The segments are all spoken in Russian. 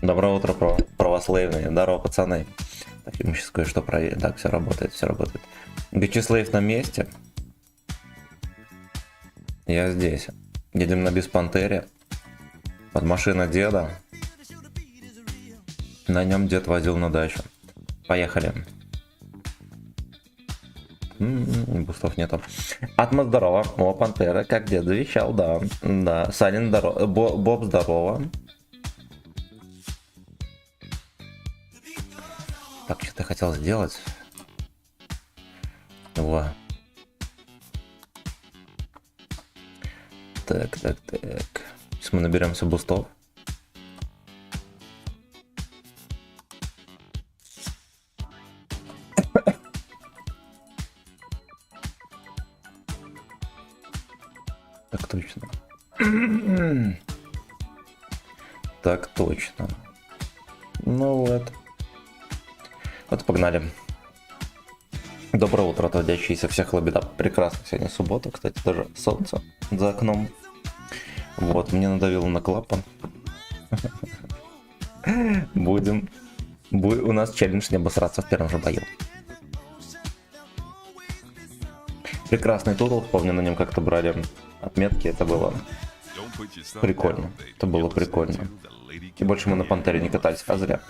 Доброе утро, православные. Здорово, пацаны. Так, мы сейчас кое-что проверим. Так, все работает, все работает. Гачислейв на месте. Я здесь. Едем на Беспантере. Под машина деда. На нем дед возил на дачу. Поехали. Бустов нету. Атма здорово. О, Пантера, как дед завещал, да. Да. Санин здорово. Боб здорово. Так, что-то я хотел сделать. Во. Так. Сейчас мы наберемся бустов. Так точно. Так точно. Ну вот. Вот погнали. Доброе утро, трудящиеся всех лабеда. Прекрасно, сегодня суббота, кстати, даже солнце за окном. Вот, мне надавило на клапан. Будем. У нас челлендж не обосраться в первом же бою. Прекрасный тутл, помню, на нем как-то брали отметки, это было прикольно. Это было прикольно. И больше мы на Пантере не катались, а зря.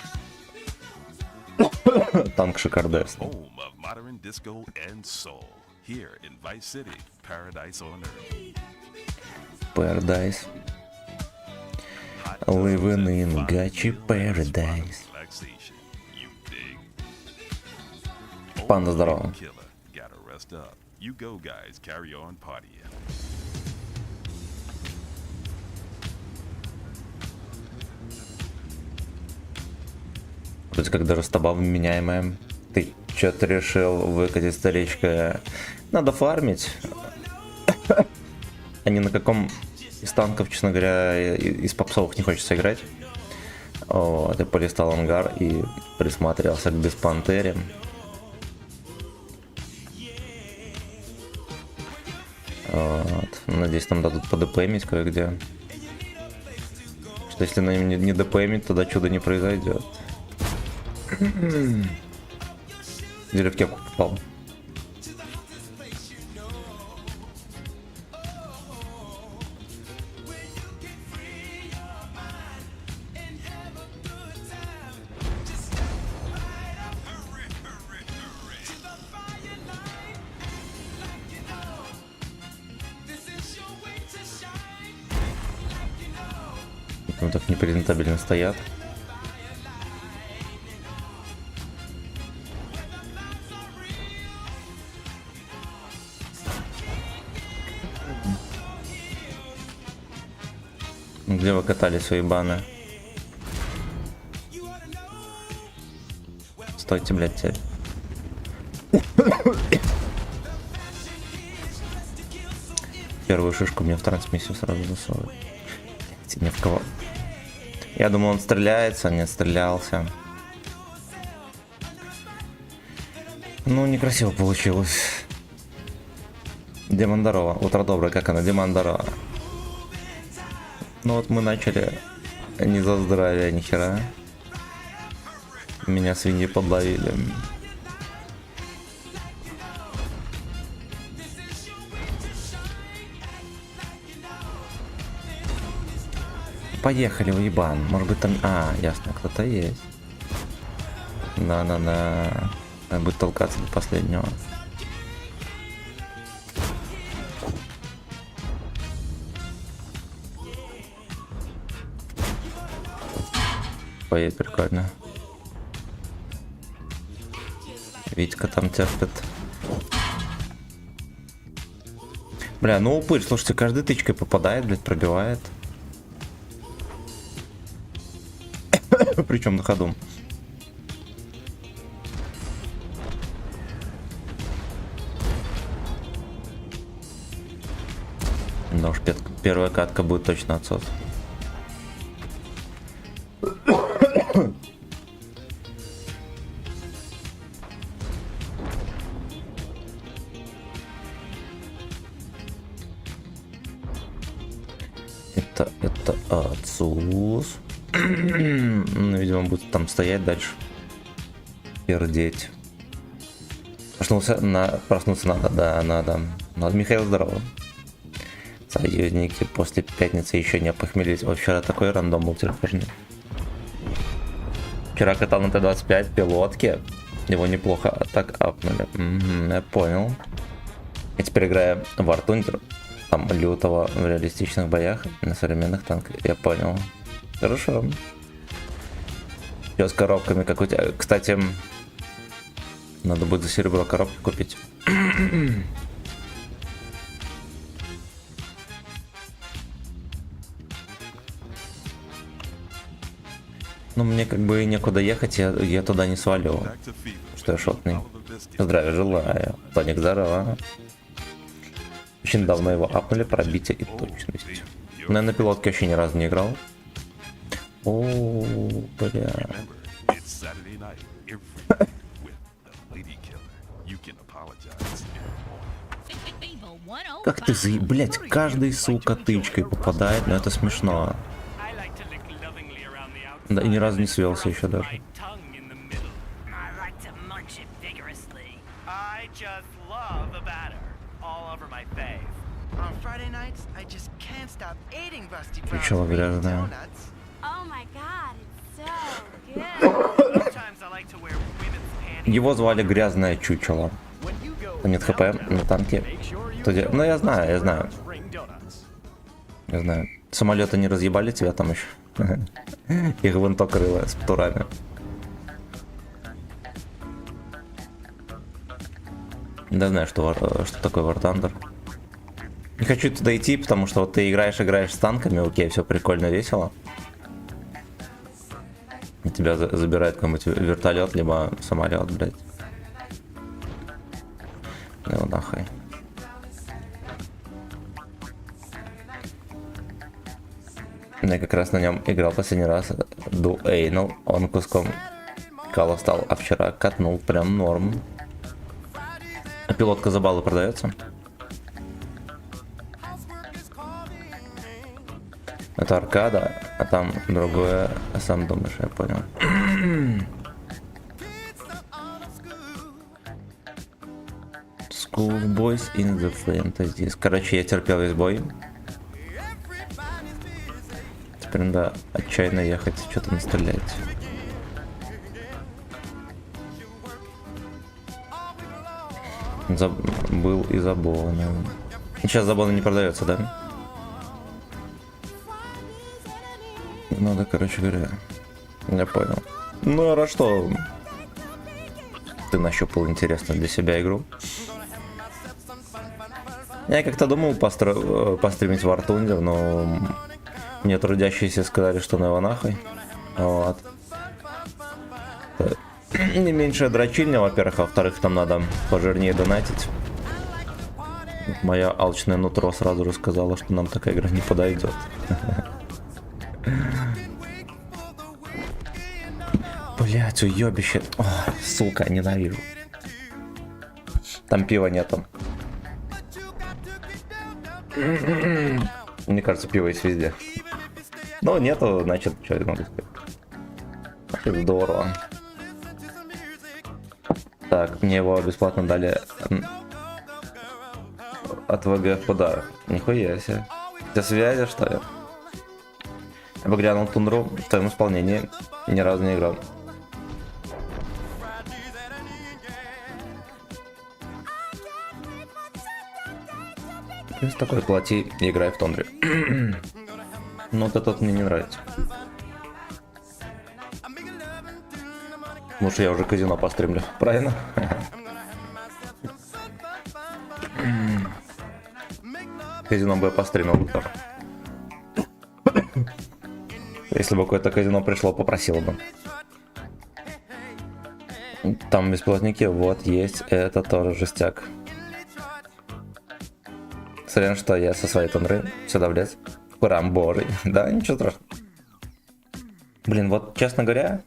Танк шикардесный. Paradise. Living in Gachi Paradise. Панда, здорово. Вроде как даже с тобой меняемая. Ты что-то решил выкатить старичка. Надо фармить. А не на каком из танков, честно говоря, из попсовых не хочется играть. Вот, я полистал ангар и присматривался к Беспантере. Вот. Надеюсь, нам дадут подпмить кое-где. Что если на нем не дпмить, тогда чудо не произойдет. Или в кепку попал. Ну так непрезентабельно стоят. Где вы катали свои баны? Стойте, блядь, теперь. Первую шишку мне в трансмиссию сразу засовывают. Ни в кого. Я думал, он стреляется, не стрелялся. Ну, некрасиво получилось. Демон здорово. Утро доброе, как она? Демон здорово. Ну вот мы начали не за здравие, ни хера. Меня свиньи подловили. Поехали, уебан. Может быть там... А, ясно, кто-то есть. Да. Будет толкаться до последнего. Поедет прикольно. Витька там терпит. Бля, ну упырь, слушайте, каждый тычкой попадает, блядь, пробивает. Причем на ходу. Да уж, первая катка будет точно отсос. Это отсос. Ну, видимо, будет там стоять дальше. Пердеть. Проснуться надо, да, надо. Надо, Михаил, здорово. Союзники после пятницы еще не опохмелились. О, вчера такой рандом был телефонный. Вчера катал на Т-25 пилотки. Его неплохо так апнули. Я понял. Я теперь играю в War Thunder. Там лютого в реалистичных боях на современных танках. Я понял. Хорошо. Все с коробками, как у тебя. Кстати, надо будет за серебро коробки купить. Ну, мне как бы некуда ехать, я туда не свалю. Что я шотный. Здравия желаю. Тоник, здорово. Очень давно его апнули, пробитие и точность. Но я на пилотке вообще ни разу не играл. О, бля. Как ты блять, каждый, сука, тычкой попадает, но это смешно. Да, и ни разу не свелся еще даже. Чучело грязное. Его звали Грязное Чучело. Нет хп на танке. Ну я знаю. Я знаю. Самолеты не разъебали тебя там еще? Их винто крыло с птурами. Да знаю, что такое War Thunder. Не хочу туда идти, потому что вот ты играешь с танками, окей, все прикольно, весело. И тебя забирает какой-нибудь вертолет, либо самолет, блядь. Ну нахуй. Я как раз на нем играл последний раз. Дуэйнул, он куском кала стал, а вчера катнул прям норм. А пилотка за баллы продается? Это аркада, а там другое, сам думаешь, я понял. Schoolboys in the Fantasy. Короче, я терпел весь бой. Теперь надо отчаянно ехать, что-то настрелять. Был и забон. Сейчас забон не продается, да? Надо, короче говоря. Я понял. Ну, раз что ты нащупал интересную для себя игру. Я как-то думал постримить War Thunder, но мне трудящиеся сказали, что на его нахуй. Вот. Не меньше дрочильня, во-первых, а во-вторых, там надо пожирнее донатить. Моя алчное нутро сразу же сказала, что нам такая игра не подойдет. Блять, уебище. Ой, сука, ненавижу. Там пива нету. Мне кажется, пиво есть везде. Ну, нету, значит, что я могу сказать. Здорово. Так, мне его бесплатно дали от ВГ в подарок. Нихуя себе. Для связи, что ли? Я бы глянул Тундру в твоем исполнении. Ни разу не играл. Плюс такой плати и играй в Тундре. Но вот этот мне не нравится. Может, я уже казино постримлю, правильно? Казино бы я постримил. Если бы какое-то казино пришло, попросил бы. Там бесплатники, вот есть, это тоже жестяк. Сорян, что я со своей Тундры сюда влез. Храм божий. Да, ничего страшного. Блин, вот честно говоря,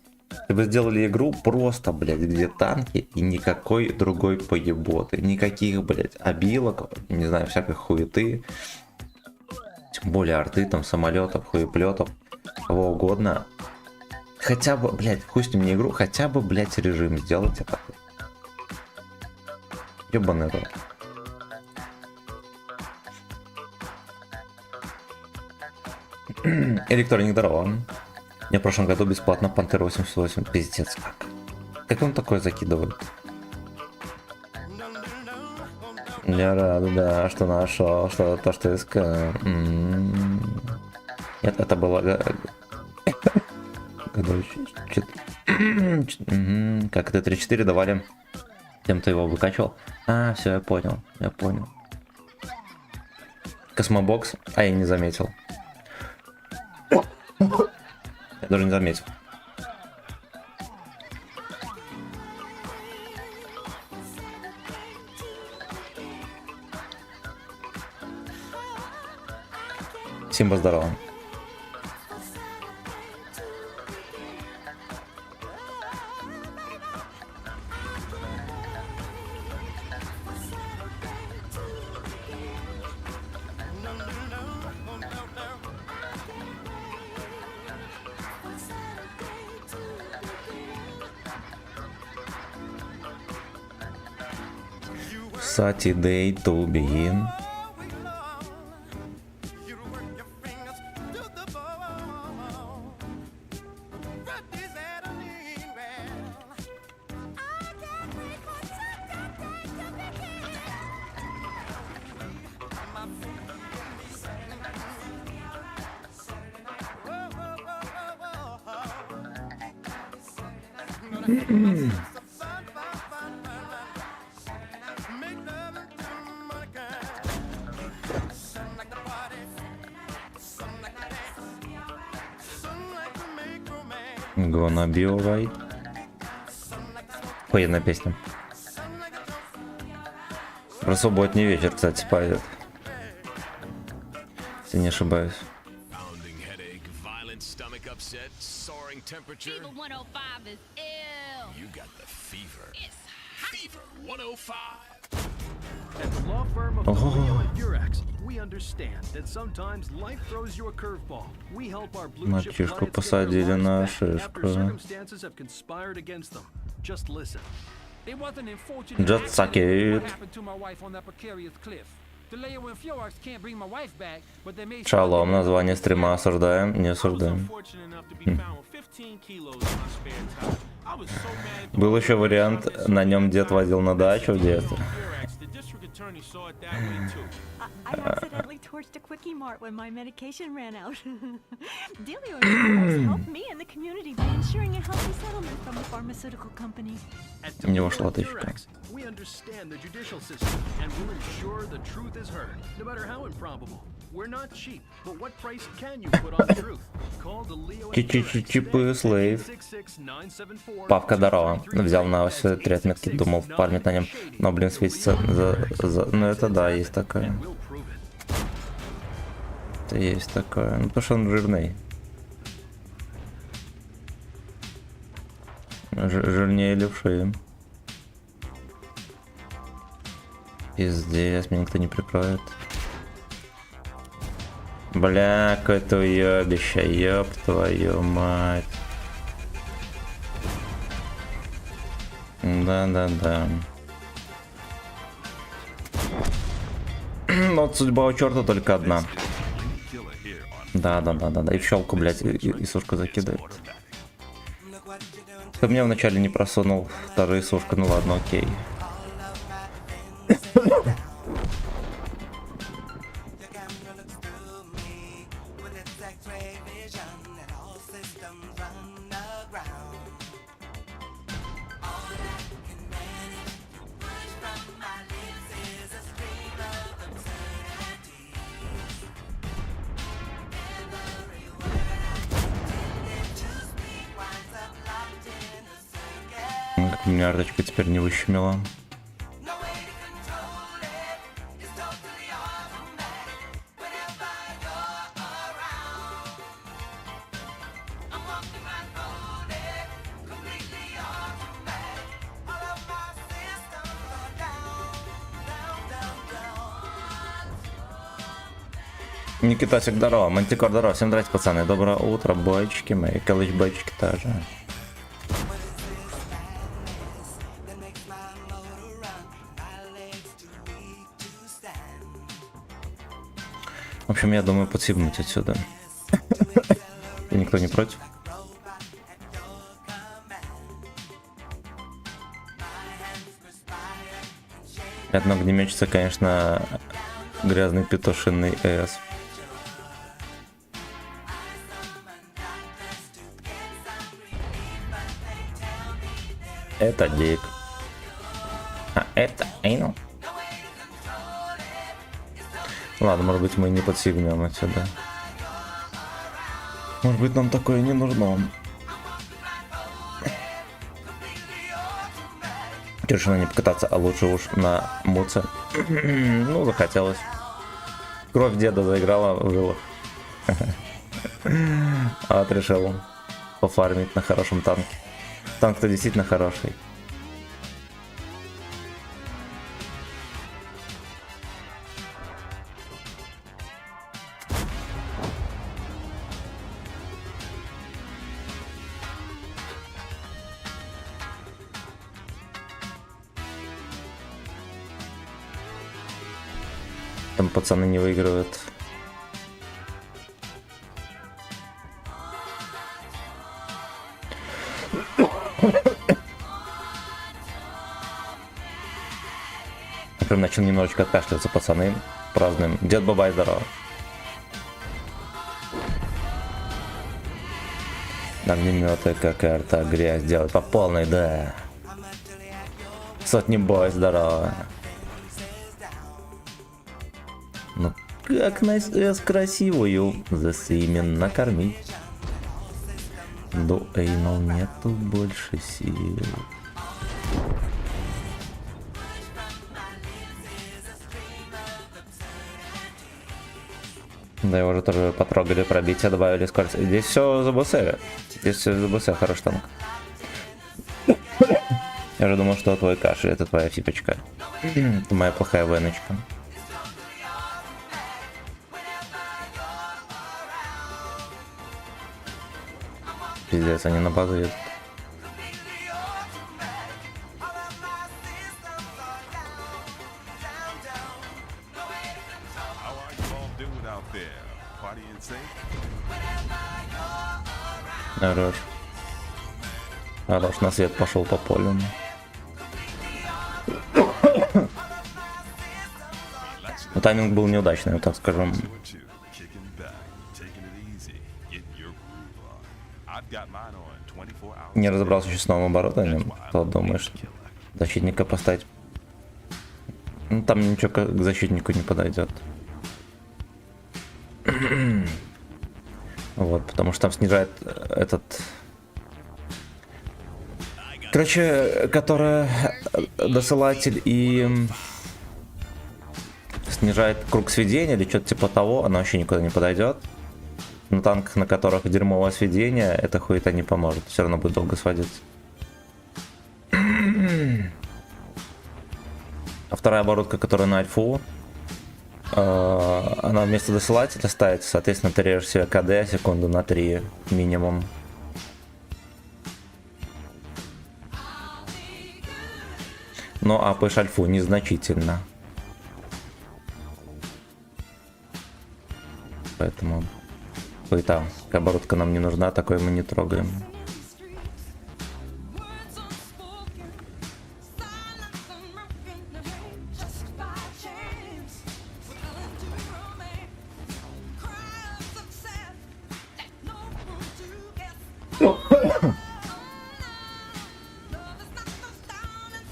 вы сделали игру просто, блядь, где танки и никакой другой поеботы. Никаких, блядь, обилок, не знаю, всякой хуеты. Тем более арты, там, самолетов, хуеплетов, кого угодно. хотя бы, блядь, хуй с ним не игру, хотя бы, блядь, режим сделайте такой. Ёбаный рот. Электроник, здорово. Я в прошлом году бесплатно Пантер 88, пиздец как. Как он такое закидывает? Я рад, да, что нашел, что то, что искал. Нет, это было... Как это 3-4 давали тем, кто его выкачивал. А, все, я понял, я понял. Космобокс, а я не заметил. Я даже не заметил. Симба, здорово. Saturday to begin. Gonna be alright. Охуенная песня. Про субботний вечер, кстати, поет. Если не ошибаюсь. Мальчишку посадили на шишку. Just suck it. Шалом, название стрима осуждаем, не осуждаем. Был еще вариант, на нем дед возил на дачу в детстве. I accidentally torched a Quickie Mart when my medication ran out. Delio Insurance helped me and the community by ensuring a healthy settlement from the pharmaceutical company. Не вошла тычка. We understand the judicial system and will ensure the truth is heard, no matter how improbable. We're not cheap, but what price can you put on the truth? Call the Leo Чипы слейв. Папка, здорово. Взял на ось 3 отметки, думал пармить на нем, но, блин, светится Ну это да, есть такое. Это есть такое. Ну потому что он жирный. Жирнее левши. Пиздец, меня никто не прикроет. Бля, какое-то уебище, ёб твою мать. Да-да-да. Вот судьба у черта только одна. Да-да-да-да-да. И в щелку, блядь, и сушку закидывает. Ты мне вначале не просунул вторую сушку, ну ладно, окей. Как меня арточка теперь не выщемила. Никитасик, здорово. Мантикор, здорово. Всем здрасте, пацаны. Доброе утро, бойчики мои. Калыч бойчики тоже. В общем, я думаю подсибнуть отсюда. И никто не против. От ног не мечется, конечно, грязный петушиный эс. Это Дик. А это Эйнл. Ладно, может быть, мы не подсигнем отсюда. Может быть, нам такое не нужно. Решила не покататься, а лучше уж на муце. Ну, захотелось. Кровь деда заиграла в жилах. А вот решил пофармить на хорошем танке. Танк-то действительно хороший. Там пацаны не выигрывают. Прям начал немножечко откашливаться, пацаны. Празднуем. Дед Бабай, здорово. Огнеметы, как арта, грязь делать по полной, да. Сотни бой, здорово. Ну как нас красивую за семен накормить? До Эйнол нету больше сил. Да, его уже тоже потрогали, пробитие добавили скорость. Здесь все за боссе. Здесь все за боссе, хороший танк. Я же думал, что твой кашель это твоя фипочка. Это моя плохая веночка. Пиздец, они на базу едут. Хорош. Хорош, на свет пошел по полю. Но тайминг был неудачный, вот так скажем. Не разобрался еще с новым оборудованием. Кто думает, что защитника поставить? Ну там ничего к защитнику не подойдет. Вот, потому что там снижает этот... Короче, которая досылатель и снижает круг сведения или что-то типа того, она вообще никуда не подойдет. На танках, на которых дерьмовое сведение, эта хуета не поможет. Все равно будет долго сводиться. А вторая оборудка, которая на альфу, она вместо досылателя ставится, соответственно, ты режешь себе КД секунду на 3 минимум. Но апыш альфу незначительно. Поэтому хуета. Оборудка нам не нужна, такой мы не трогаем.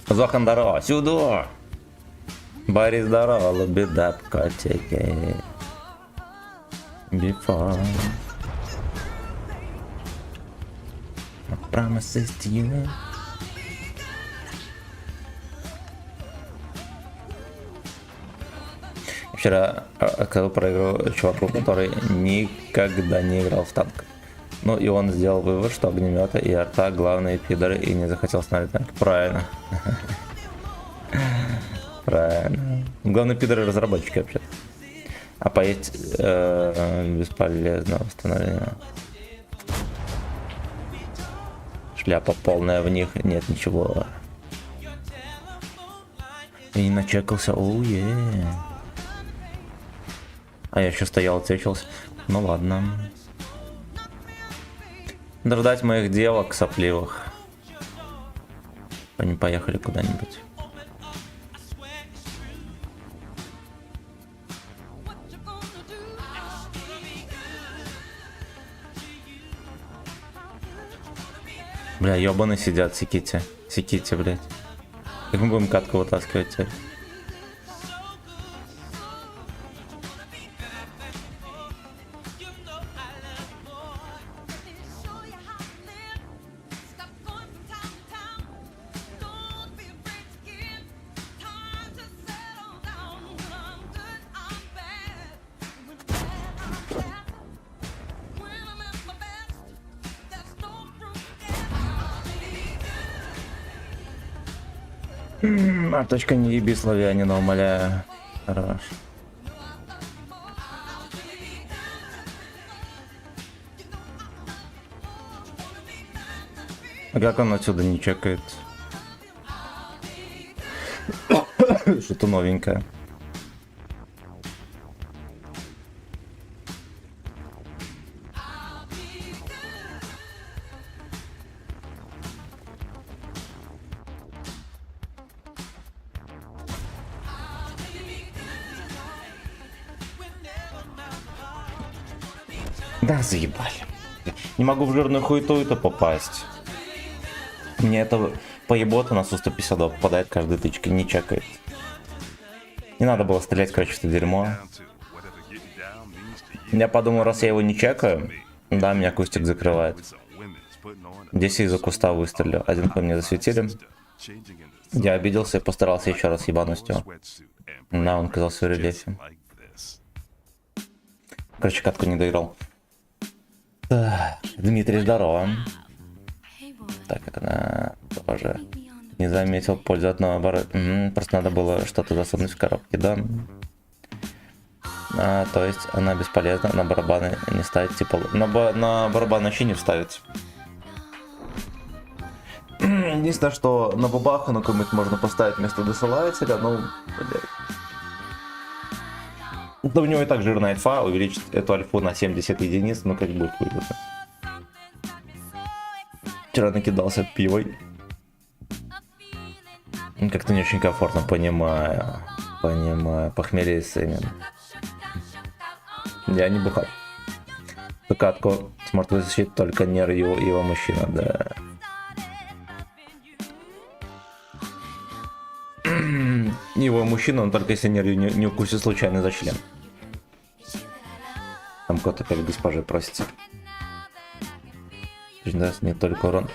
Зохан, здорово, сюда! Борис, здорово, беда в котике. Before I promises to you. Вчера когда проиграл чуваку, который никогда не играл в танк. Ну и он сделал вывод, что огнеметы и арта главные пидоры и не захотел снарядить танк. Правильно. Правильно. Главные пидоры разработчики вообще. А поесть бесполезно восстановление. Шляпа полная, в них нет ничего. И не начекался, оуе. А я еще стоял, отвечался. Ну ладно. Дождать моих девок сопливых. Они поехали куда-нибудь. Бля, ёбаные сидят, секите. Секите, блядь. Как мы будем катку вытаскивать теперь? Арточка, не еби славянина, умоляю. Хорош. А как он отсюда не чекает? Что-то новенькое. Да, заебали. Не могу в жирную хуету-то попасть. Мне это поебота на Су-152 попадает каждой тычкой, не чекает. Не надо было стрелять, короче, в это дерьмо. Я подумал, раз я его не чекаю, да, меня кустик закрывает. Здесь из-за куста выстрелил. Один по мне засветили. Я обиделся и постарался еще раз ебануть его. Да, он казался в рельефе. Короче, катку не доиграл. Дмитрий, здорово. Так, она тоже не заметил пользу от нового просто надо было что-то засунуть в коробке, да. То есть она бесполезна, на барабаны не ставить, типа на барабан вообще не вставить. Единственное, что на бабаху на какой-нибудь можно поставить вместо досылателя, ну, блядь. Да у него и так жирная альфа, увеличить эту альфу на 70 единиц, ну как будет выгодно. Вчера накидался пивой. Как-то не очень комфортно, понимаю. Похмелье с имен. Я не бухал. Катку сможет вытащить только Нер и его мужчина, да. Его мужчина, он только если Нер не укусит случайно за член. Там кот опять госпожи просится. Не только урон.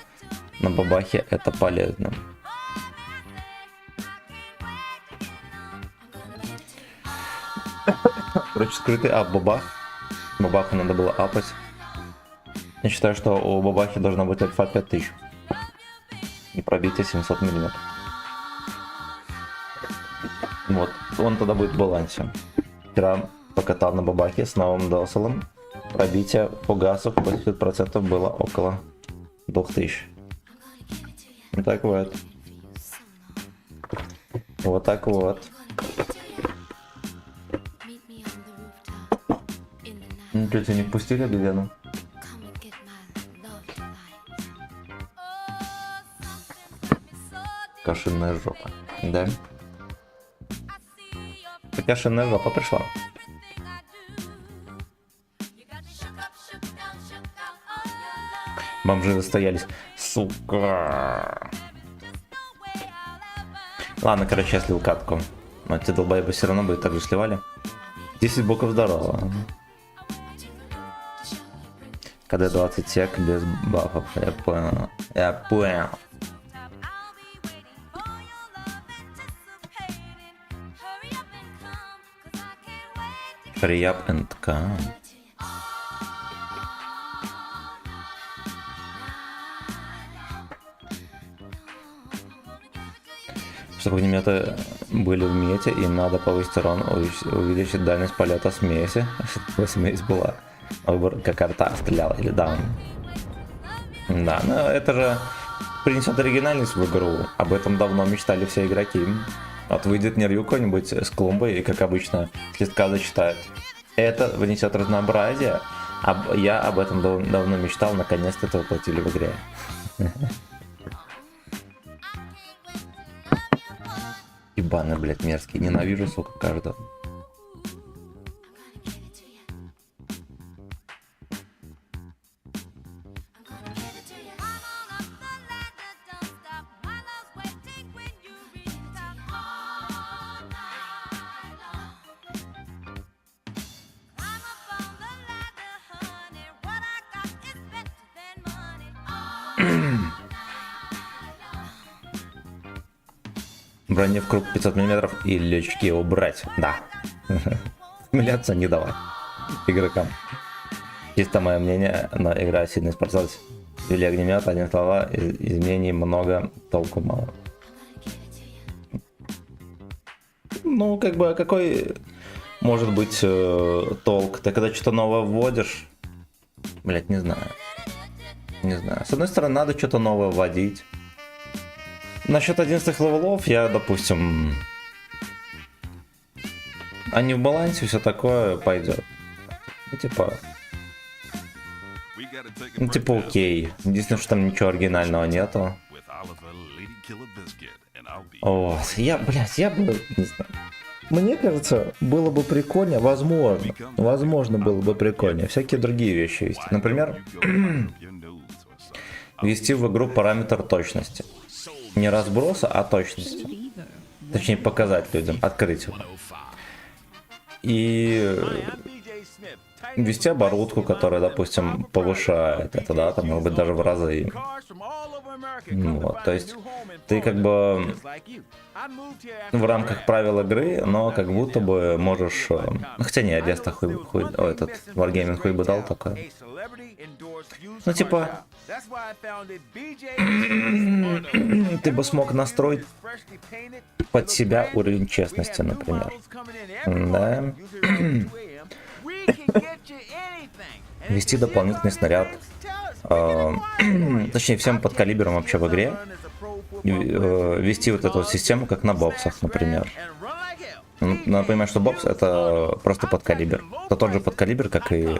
На бабахе это полезно. Короче, скрытый ап бабах. Бабаху надо было апать. Я считаю, что у бабахи должна быть альфа 5000. И пробитие 700 мм. Вот, он тогда будет в балансе. Вчера покатал на бабахе с новым доселом. Пробитие по газу 80% было около 2000. Вот так вот. Вот так вот. Ну, что, тебя не впустили обезьяну? Кошиная жопа, да? Кошиная жопа пришла. Бомжи застоялись. Сука. Ладно, короче, я слил катку. Но эти долбоебы все равно бы так же сливали. 10 боков здорово. КД 20 сек без бафов. Я понял. Я понял. Hurry up and come. Чтобы огнеметы были в мете, им надо повысить урон, увеличить дальность полета смеси. Чтобы смесь была. Выбор, как арта стреляла или даун. Да, но это же принесет оригинальность в игру. Об этом давно мечтали все игроки. Вот выйдет Нерью какой-нибудь с клумбой и, как обычно, с листка зачитает. Это внесет разнообразие. Я об этом давно мечтал, наконец-то это воплотили в игре. Ебаный, блядь, мерзкий. Ненавижу, сука, каждого. Брони в круг 500 мм и лечки убрать. Да. Стимуляция не давать игрокам. Чисто мое мнение, но игра сильно испортилась. Ввели огнемет, один слова, изменений много, толку мало. Ну, как бы, какой может быть толк? Ты когда что-то новое вводишь, блять, не знаю. Не знаю. С одной стороны, надо что-то новое вводить. Насчет 11 левелов я, допустим, они в балансе, все такое пойдет. Ну, типа, окей. Единственное, что там ничего оригинального нету. Вот. Я бы, не знаю. Мне кажется, было бы прикольнее, возможно, было бы прикольнее всякие другие вещи вести. Например, ввести в игру параметр точности. Не разброса, а точности. Точнее, показать людям, открыть его. И ввести оборудку, которая, допустим, повышает это, да, там, может быть, даже в разы. Вот, то есть, ты как бы в рамках правил игры, но как будто бы можешь... Хотя не, Одесса этот Wargaming хуй бы дал такое. Ну, типа... Ты бы смог настроить под себя уровень честности, например. Да. Ввести дополнительный снаряд. Точнее, всем подкалиберам вообще в игре. Ввести вот эту систему, как на боксах, например. Надо понимать, что бокс это просто подкалибер. Это тот же подкалибер, как и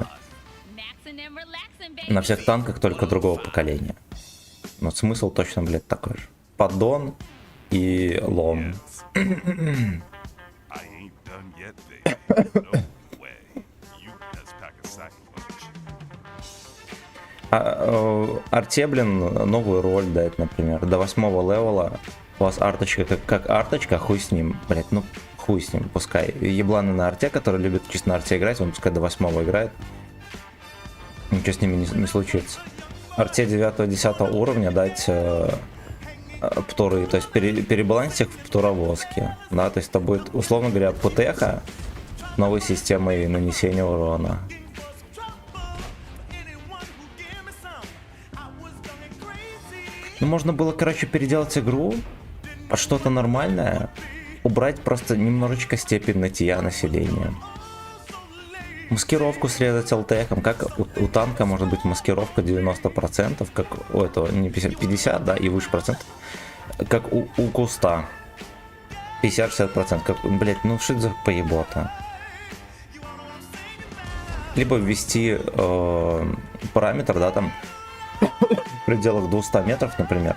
на всех танках, только другого поколения. Но смысл точно, блядь, такой же. Поддон и лом. Арте, блин, новую роль дает, например. До 8-го левела у вас арточка как арточка, хуй с ним, блять, ну хуй с ним, пускай. Ебланы на арте, который любит чисто на арте играть, он пускай до 8-го играет. Ничего с ними не случится. Арте 9-10 уровня дать птуры, то есть перебалансить их в птуровозке. Да, то есть это будет, условно говоря, ПТХ новой системой нанесения урона. Ну, можно было, короче, переделать игру под что-то нормальное, убрать просто немножечко степень нытья населения. Маскировку срезать ЛТХом, как у танка может быть маскировка 90%, как у этого, не 50, да, и выше процентов, как у куста. 50-60%, как, блять, ну что это за поебота? Либо ввести параметр, да, там, в пределах 200 метров, например,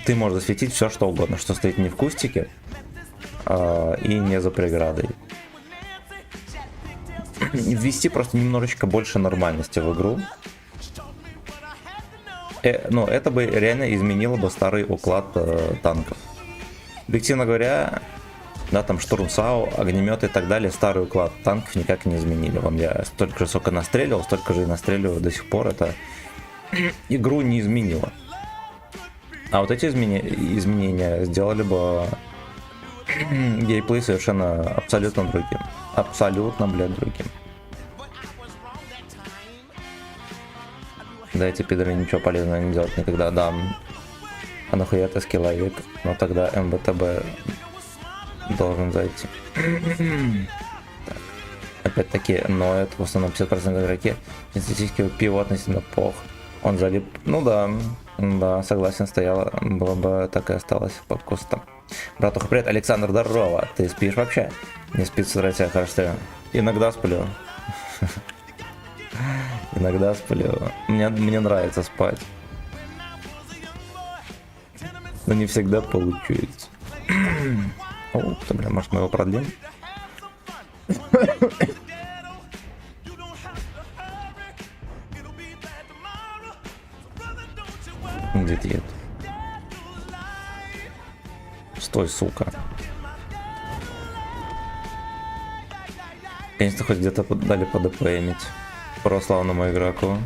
ты можешь засветить все, что угодно, что стоит не в кустике и не за преградой. Ввести просто немножечко больше нормальности в игру. Ну, это бы реально изменило бы старый уклад танков. Объективно говоря, да, там штурмсау, огнеметы и так далее, старый уклад танков никак не изменили. Вон я столько же, сколько настреливал, столько же и настреливаю до сих пор. Это игру не изменило. А вот эти изменения сделали бы геймплей совершенно абсолютно другим. Абсолютно, блядь, другим. Да, эти пидоры ничего полезного не делают никогда, да. А нахуя ты скилловик? Ну тогда МБТБ должен зайти. Так. Опять-таки, ноет, в основном 50% игроки. Статистически пиво относительно плох. Он залип. Ну да, да, согласен, стояла. Было бы так и осталось под кустом. Братуха, привет, Александр, здорово. Ты спишь вообще? Не спится, здравствуйте, хорошо. Иногда сплю. Иногда сплю. Мне нравится спать. Но не всегда получается. О, бля, может мы его продлим? Где ты это? Стой, сука. Конечно, хоть где-то дали по ДП иметь. Прославному игроку.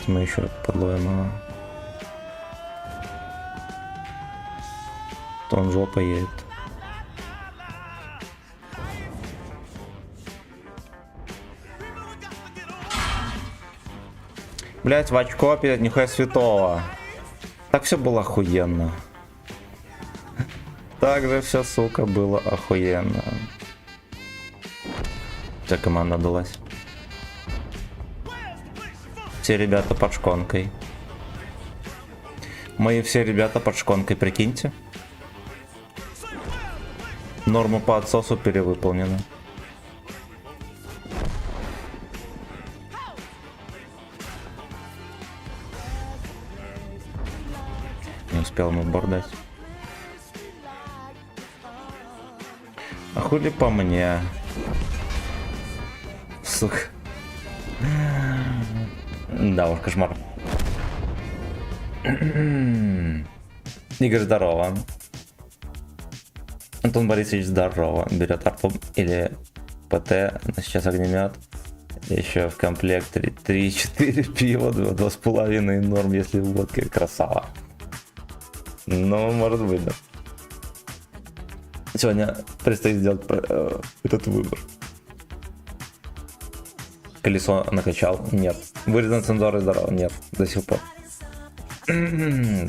Мы еще подловим его. То он жопа едет. Блять, в очко опять, нихуя святого. Так все было охуенно. Так же все, сука, было охуенно. Вся команда отдалась. Все ребята под шконкой. Мои все ребята под шконкой, прикиньте. Норма по отсосу перевыполнена. Не успел ему бордать. А хули по мне? Сука. Да уж, кошмар. Игорь, здорово. Антон Борисович, здорово. Берет арту или ПТ, сейчас огнемет. Еще в комплект 3-4 пива, 2,5 норм, если водка. Красава. Ну, может быть, да. Сегодня предстоит сделать этот выбор. Колесо накачал? Нет. Вырезан цензурой, здорово? Нет, до сих пор.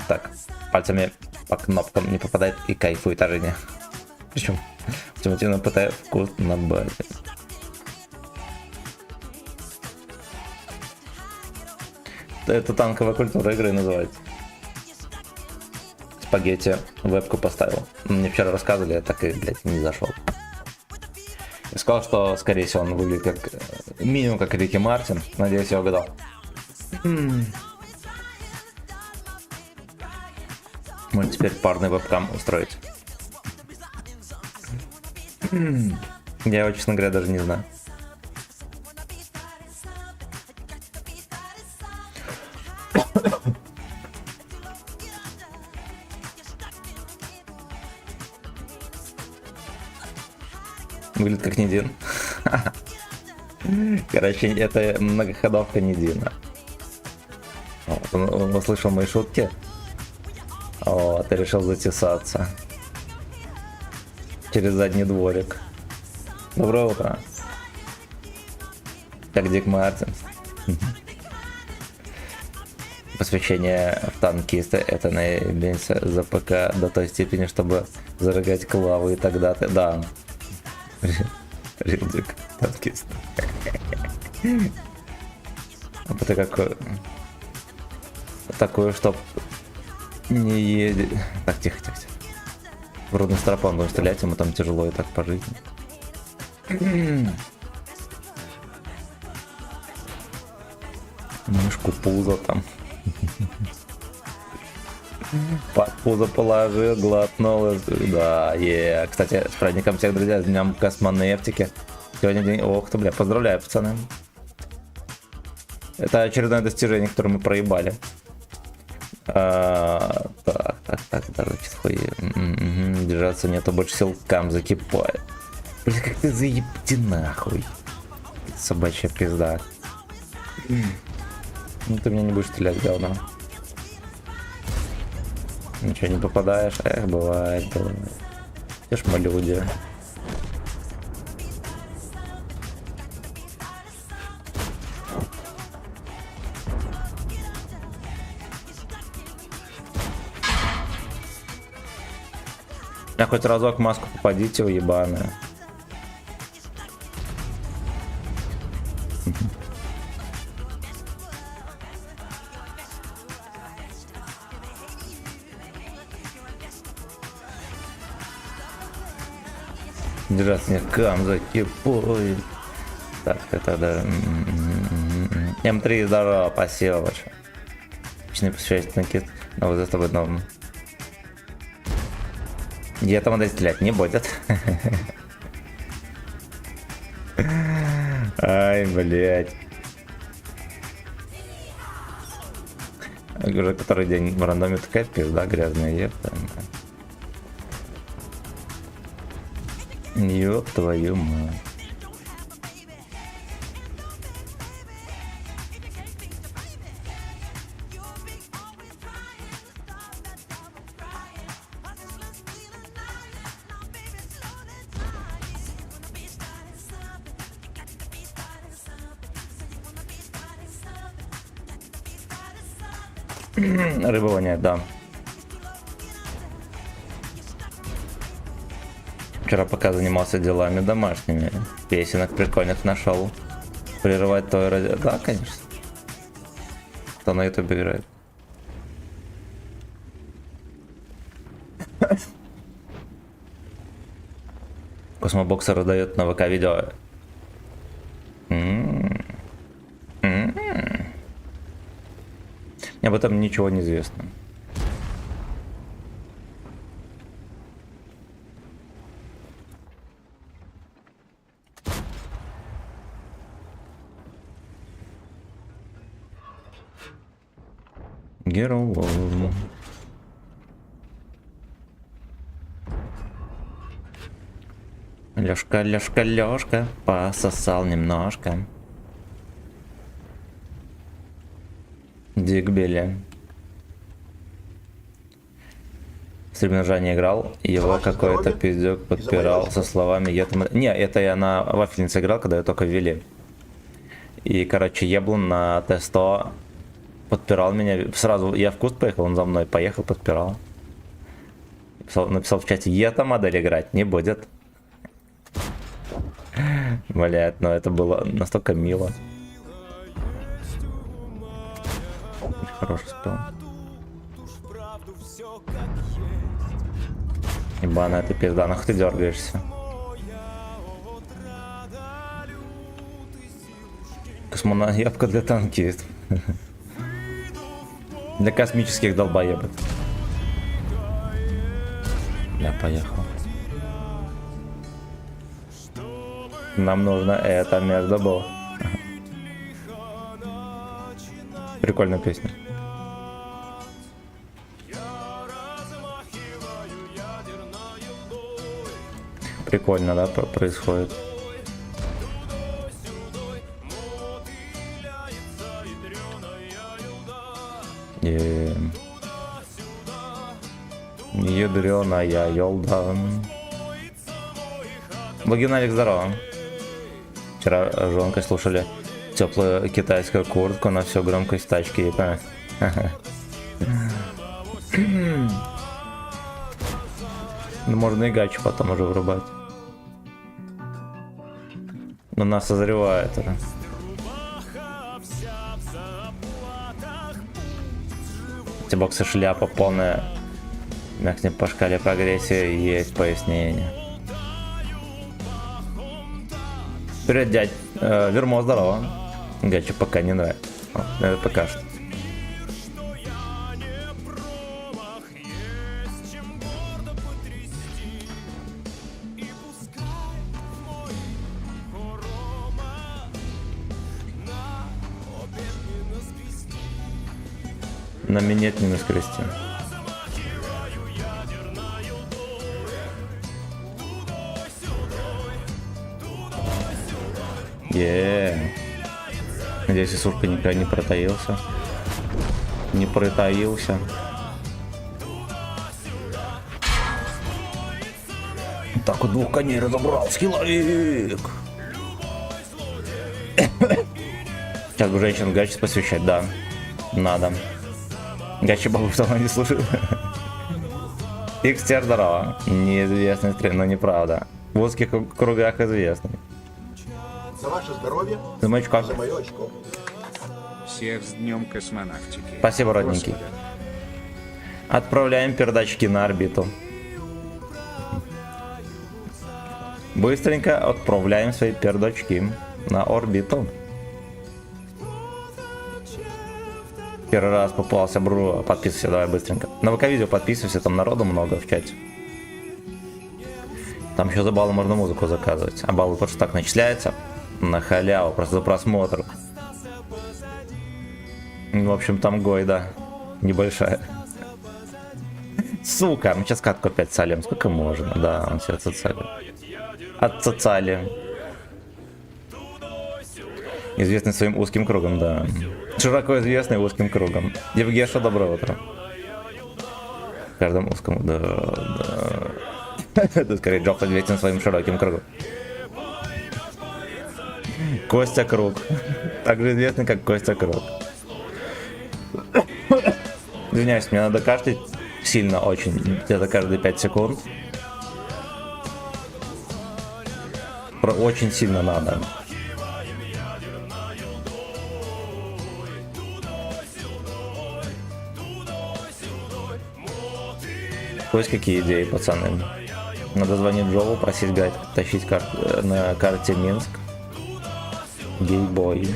Так, пальцами по кнопкам не попадает и кайфует ожидание. Причем ультимативно пытает вкус на базе. Это танковая культура игры называется. Спагетти вебку поставил. Мне вчера рассказывали, я так и, блядь, не зашел. Я сказал, что, скорее всего, он выглядит как минимум как Рики Мартин. Надеюсь, я угадал. Можно теперь парный вебкам устроить. Я его, честно говоря, даже не знаю. Выглядит как Нидин. Короче, это многоходовка Нидина. Он услышал мои шутки. Вот, и решил затесаться. Через задний дворик. Доброе утро. Как Дик Мартин. Посвящение в танкиста — это наебенься за ПК до той степени, чтобы зажигать клавы, и тогда ты... Да. Рилдик, танкист. Это какой... Такое, чтоб не едет... Так, тихо. В родный стропон будем стрелять, ему там тяжело и так по жизни. Мышку пузо там. Под пузо положил, глотнул. Да, кстати, с праздником всех, друзья, с днем космонавтики. Сегодня день... Ох ты, бля, поздравляю, пацаны. Это очередное достижение, которое мы проебали. Так, давайте хуй. Держаться нету, больше сил, кам закипает. Бля, как ты заебти нахуй. Собачья пизда. Ну ты меня не будешь стрелять, говно. Ничего не попадаешь? Эх, бывает, бывает. Те ж мы люди. А хоть разок в маску попадите, уебаная. Держать мне камза кипой. Так, это да. М3, здорово, спасибо большое. Личный посвящать накид. Но вот это будет новым. Где-то надо стрелять не будет. Ай, блять. Уже который день в рандоме такая пизда грязная, епта. Ёб твою мать. Рыбы нет, да. Вчера пока занимался делами домашними, песенок прикольных нашел. Прерывать твое радио. Да, конечно. Кто на ютубе играет? Космобоксер раздает на ВК видео. Об этом ничего не известно. Герой. Лёшка, Лёшка, Лёшка пососал немножко. Дигбели. В стримножа не играл, его какой-то пиздюк подпирал со словами «Я там...» Не, это я на вафельнице играл, когда ее только ввели. И, короче, еблун на Т100 подпирал меня. Сразу я в куст поехал, он за мной поехал, подпирал. Написал в чате «Я-то модель играть не будет». Блять, но это было настолько мило. Хороший спел. Ебаная ты пизда, нахуй ты дергаешься. Космонавтка для танкистов. Для космических долбоебов. Я поехал. Нам нужно это между был. Прикольная песня. Прикольно, да, происходит. Ядреная елда. Вагиналик, здорово. Вчера жонкой слушали теплую китайскую куртку на всю громкость тачки. Ну, можно и гачу потом уже врубать. Но нас созревает. Эти боксы шляпа полная. Мягкнет по шкале прогрессии, есть пояснение. Привет, дядь. Вермо, здорово. Гачу пока не нравится. Это пока что. На минет не наскрести. Надеюсь, Исушка никогда не протаился. Не протаился. Так вот 2 коней разобрал, скилловик. Сейчас бы женщин в гачи посвящать, да. Надо. Гачи бабу в не слушают. Икстер, здорово. Неизвестный стрим, но неправда. В узких кругах известный. За ваше здоровье, За мой очко. за мое очко. Всех с днем космонавтики. Спасибо, родненький. Отправляем пердачки на орбиту. Быстренько отправляем свои пердачки на орбиту. Первый раз попался, бро, подписывайся, давай быстренько. На ВК-видео подписывайся, там народу много в чате. Там еще за баллы можно музыку заказывать, а баллы просто так начисляются. На халяву, просто за просмотр. В общем, там гойда небольшая. Сука, мы сейчас катку опять цалим. Сколько можно? Да, он все отцацали. Отцацали. Известный своим узким кругом, да. Широко известный узким кругом. Евгеша, доброе утро. В каждом узком, да. Это скорее Джоб известен своим широким кругом. Костя Круг. Также известный как Костя Круг. Извиняюсь, мне надо кашлять сильно очень. Где-то каждые 5 секунд. Очень сильно надо. Есть какие идеи, пацаны? Надо звонить Джову, просить гайд, тащить на карте Минск. Гейбой.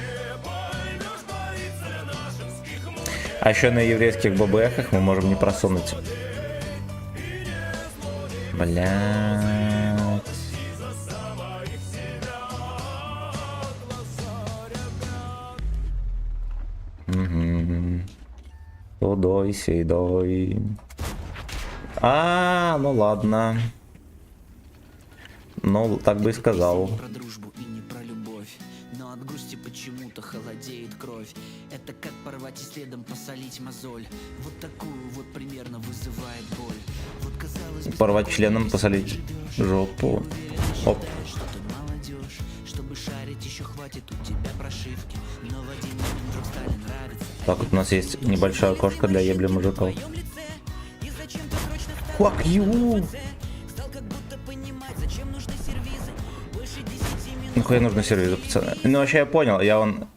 А еще на еврейских ББХах мы можем не просунуть. Блять. Угу. Тудой, сейдой. Ну ладно. Ну, так бы и сказал. Про дружбу и не про любовь, но от грусти почему-то холодеет кровь. Это как порвать и следом посолить мозоль. Вот такую вот примерно вызывает боль. Вот казалось бы, Порвать членом, посолить жопу. Оп. что ты молодежь, чтобы шарить еще хватит у тебя прошивки. Но в один момент вдруг стали нравиться. Так, вот у нас есть небольшая окошко для ебли мужиков. Fuck you! Нахуя нужны сервизы, пацаны? Ну, вообще я понял, я вон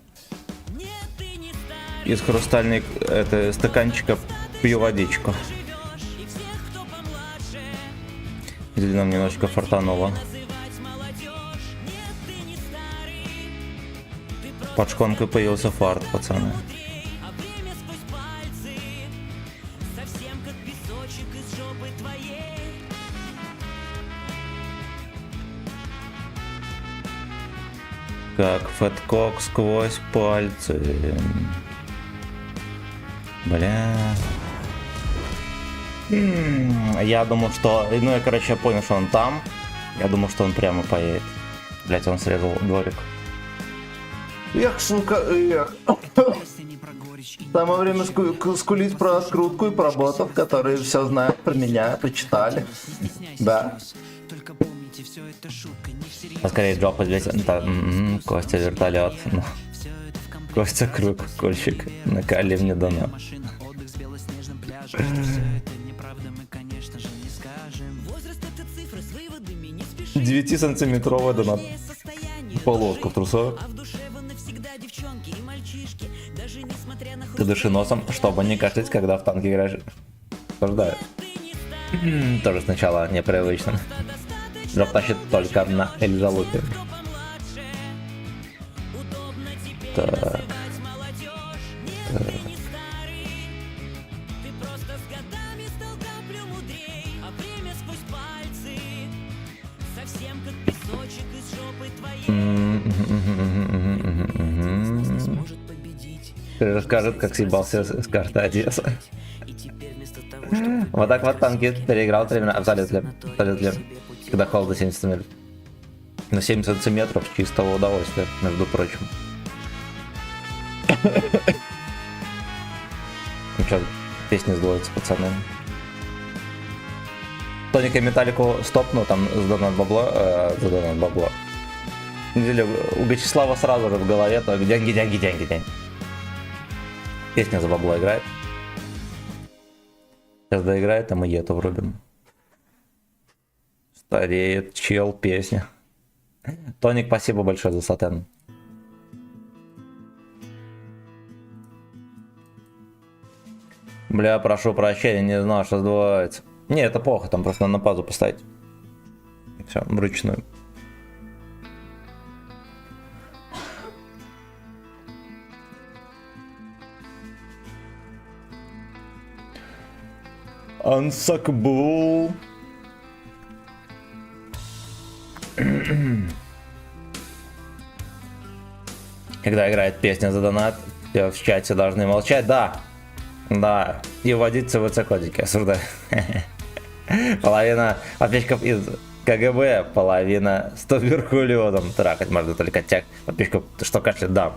из хрустальной стаканчика пью водичку. Или нам немножечко фартануло. Под шконкой появился фарт, пацаны. Как фэткок сквозь пальцы. Бля. Я думал, что... Ну, я, короче, понял, что он там. Я думал, что он прямо поедет. Блять, он срезал дворик. Эх, сука, эх. Самое время скулить про скрутку и про ботов, которые все знают про меня, почитали. Да. Поскорее Джоб известен. Костя вертолет. Костя Круг, кольщик. На Кали мне дано. 9-сантиметровая донат. Полоска в трусах. Ты дыши носом, чтобы не кашлять, когда в танке играешь. Осуждаю. Тоже сначала непривычно. Джоб тащит только на Эльзалупе. Так. Расскажет, как съебался с карты Одесса. Вот так вот танки переиграл 3 времена. Абсолютно. Когда холодно 70 сантиметров. На 7 сантиметров чистого удовольствия, между прочим. Ну что, песни сдвоятся, пацаны. Тоника Металлику стопну, там задонат бабло. Неделю у Вячеслава сразу же в голове, то деньги. Песня за бабло играет. Сейчас доиграет, а мы ету врубим. Стареет чел, песня. Тоник, спасибо большое за сатен. Бля, прошу прощения, не знал, что сдувается. Не, это плохо, там просто надо на пазу поставить. Все, вручную. Unsuckable. Когда играет песня за донат, все в чате должны молчать. Да, и вводить ЦВЦ-кодики, осуждаю. Половина подписчиков из КГБ, половина с туберкулезом. Трахать можно только тяг подписчиков. Ты что, кашляет? Да.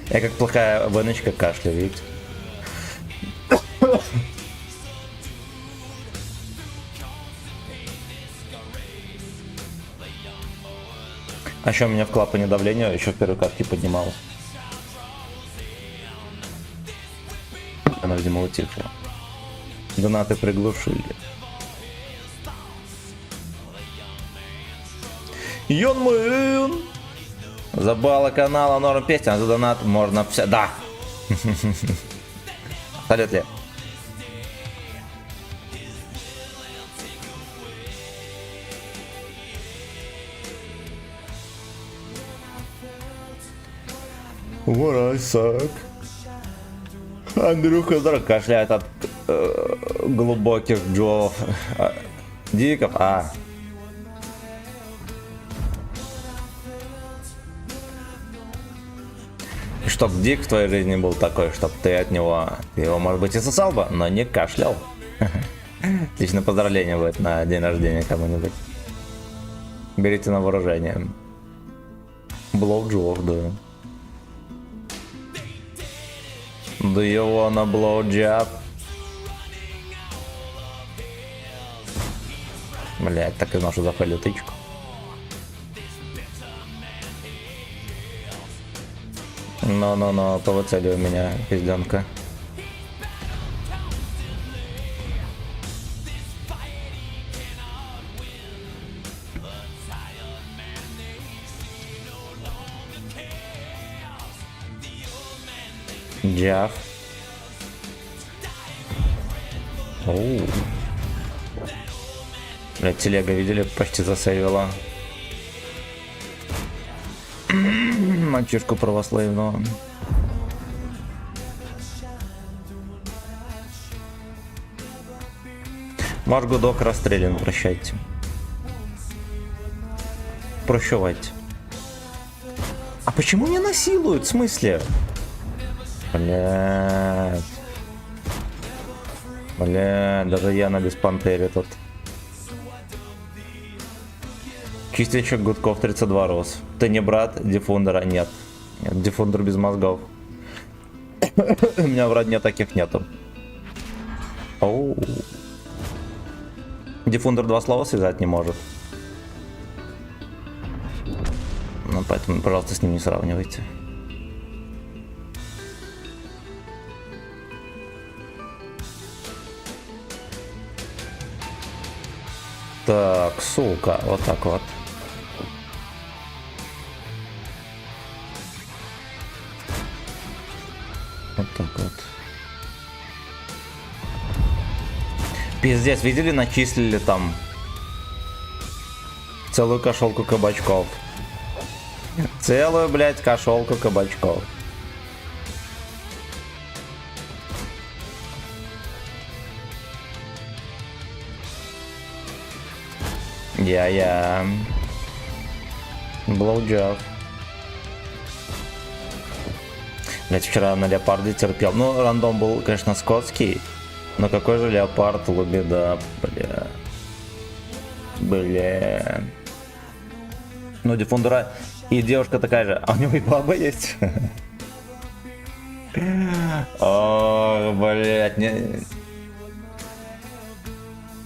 Я как плохая выночка кашля, видите? А еще у меня в клапане давление еще в первой катке поднималось. Она, видимо, утихла. Донаты приглушили. Йонмэн! Забала канала, норм песня, а за донат можно все. Да! Салют ли? What I suck. Андрюха здорово кашляет от глубоких джов. Диков, И чтоб дик в твоей жизни был такой, чтоб ты от него, ты его, может быть, и сосал бы, но не кашлял. Лично поздравление будет на день рождения кому-нибудь. Берите на вооружение. Блоуджов, да. Do you wanna blow job? Блять, так и ношу запалю тычку. Но, по цели у меня пизденка. Джав. Оу. Блять, телега, видели? Почти засейвила. Мальчишку православного. Ваш гудок расстрелян, прощайте. Прощавайте. А почему не насилуют? В смысле? Блядь, даже я на беспантере тут. Чистящих гудков 32 рос. Ты не брат Диффундера? Нет. Нет, Диффундер без мозгов. У меня в родне таких нету. Оу. Диффундер два слова связать не может. Ну, поэтому, пожалуйста, с ним не сравнивайте. Так, сука, вот так вот. Вот так вот. Пиздец, видели, начислили там целую кошелку кабачков. Целую, блядь, кошелку кабачков. Я. Блоуджав. Блять, вчера на леопарде терпел. Ну, рандом был, конечно, скотский. Но какой же леопард, лубеда, бля. Ну, Диффундера. И девушка такая же. А у него и баба есть? О, блять, не...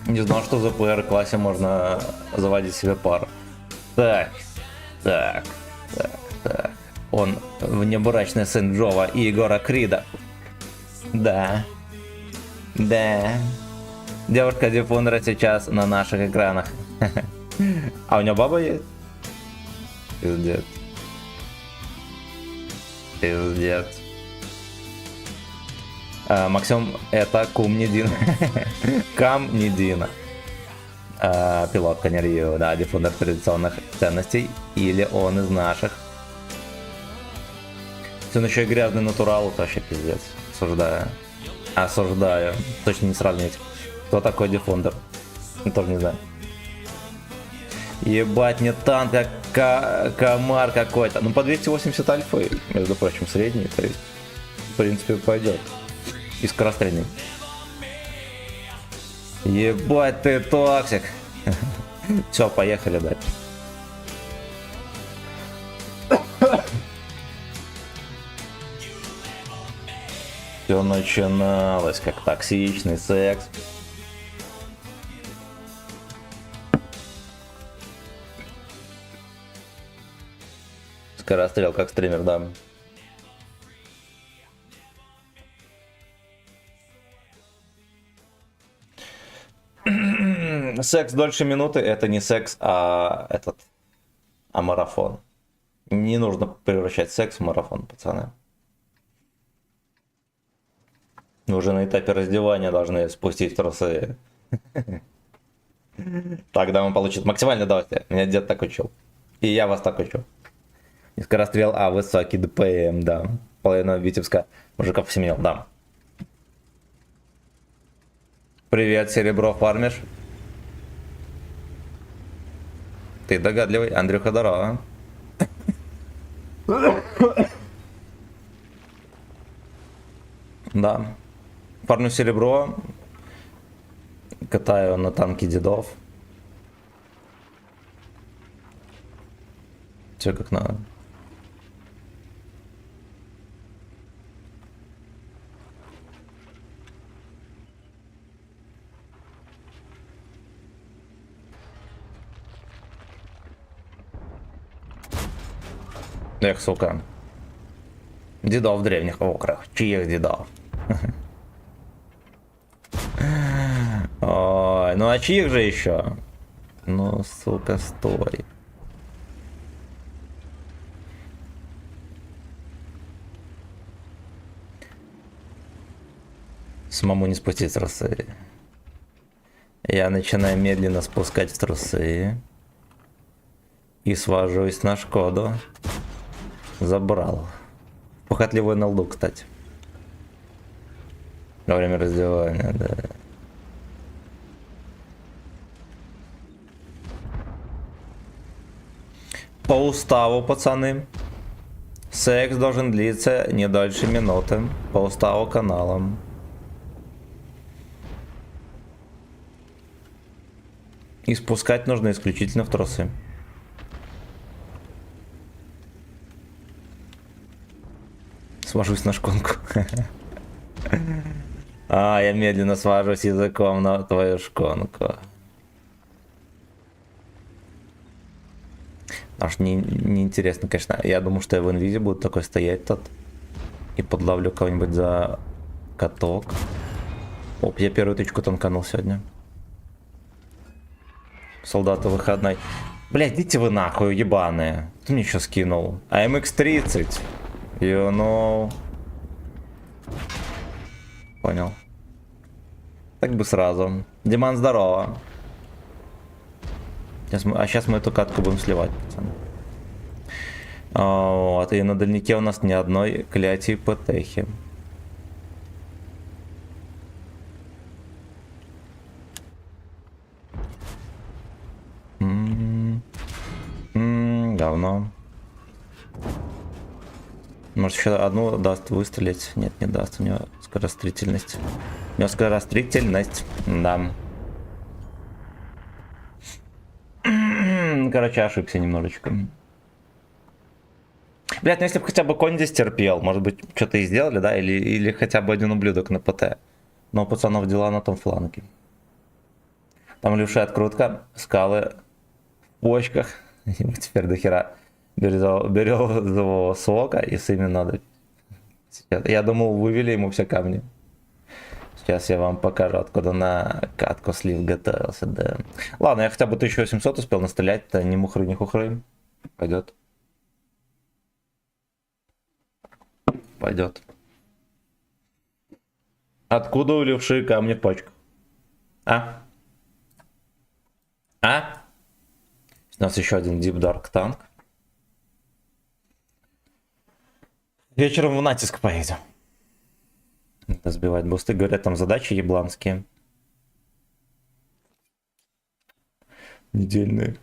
Не знал, что за PR-классе можно заводить себе пар. Так, так, так, так. Он внебрачный сын Джова и Егора Крида. Да. Да. Девушка Диффундера сейчас на наших экранах. А у него баба есть? Пиздец. Пиздец. Максим, это кум не Дина. Кам не Дина. Пилот Конерью, да, Диффундер традиционных ценностей. Или он из наших. Если он еще и грязный натурал, то вообще пиздец. Осуждаю. Осуждаю. Точно не сравнить. Кто такой Диффундер? Я тоже не знаю. Ебать, не танк, а комар какой-то. Ну по 280 альфы, между прочим, средний, то есть, в принципе, пойдет. И скорострельный. Ебать, ты токсик. Все, поехали дальше. Все начиналось как токсичный секс. Скорострел как стример, да. Секс дольше минуты — это не секс, а марафон. Не нужно превращать секс в марафон, пацаны. Вы уже на этапе раздевания должны спустить трусы. Тогда он получит максимальное удовольствие. Меня дед так учил. И я вас так учу. Не скорострел, а высокий ДПМ, да. Половина Витебска мужиков посеменил, да. Привет, Серебро, фармишь? Ты догадливый, Андрюха, здорово. Да. Фармлю серебро. Катаю на танке дедов. Все как надо. Эх, сука. Дедов в древних окрах. Чьих дедов? Ой, ну а чьих же еще? Ну, сука, стой. Самому не спустить трусы. Я начинаю медленно спускать в трусы. И свожусь на Шкоду. Забрал. Похотливую налду, кстати. Во время раздевания, да. По уставу, пацаны, секс должен длиться не дольше минуты. По уставу каналам. И спускать нужно исключительно в трусы. Свожусь на шконку. А, я медленно свожусь языком на твою шконку. Аж не интересно, конечно. Я думаю, что я в инвизе буду такой стоять тут. И подловлю кого-нибудь за каток. Оп, я первую тычку танканул сегодня. Солдаты выходной. Блять, идите вы нахуй, ебаные. Кто мне еще скинул? АМХ-30. You know. Понял. Так бы сразу. Диман, здорово. Сейчас мы эту катку будем сливать, пацаны. Вот, и на дальнике у нас ни одной клятии ПТХи. Говно. Может, еще одну даст выстрелить? Нет, не даст. У него скорострельность. У него скорострельность. Да. Короче, ошибся немножечко. Блять, ну если бы хотя бы конь здесь терпел, может быть, что-то и сделали, да? Или хотя бы один ублюдок на ПТ. Но у пацанов дела на том фланге. Там левшая открутка, скалы в почках. Ему теперь до хера березового сока, и с ими надо... Я думал, вывели ему все камни. Сейчас я вам покажу, откуда на катку слив готовился, да. Ладно, я хотя бы 1800 успел настрелять, это ни мухры, ни хухры. Пойдет. Пойдет. Откуда у левши камни в почках? А? А? У нас еще один Deep Dark танк. Вечером в натиск поедем. Надо сбивать бусты. Говорят, там задачи ебланские. Недельные.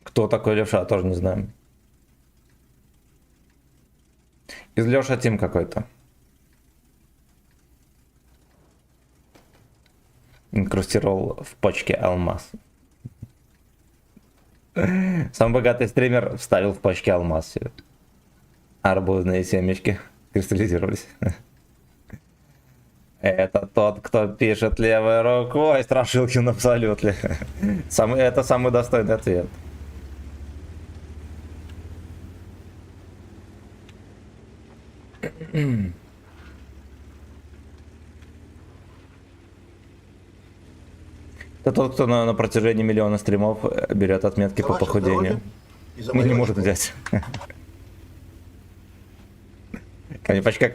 Кто такой Леша, тоже не знаю. Из Леша Тим какой-то. Инкрустировал в почке алмаз. Самый богатый стример вставил в почки алмаз себе. Арбузные семечки кристаллизировались. Это тот, кто пишет левой рукой. Страшилкин абсолютно. Это самый достойный ответ. Это тот, кто на протяжении миллиона стримов берет отметки по похудению. Мы не может взять. Они почти как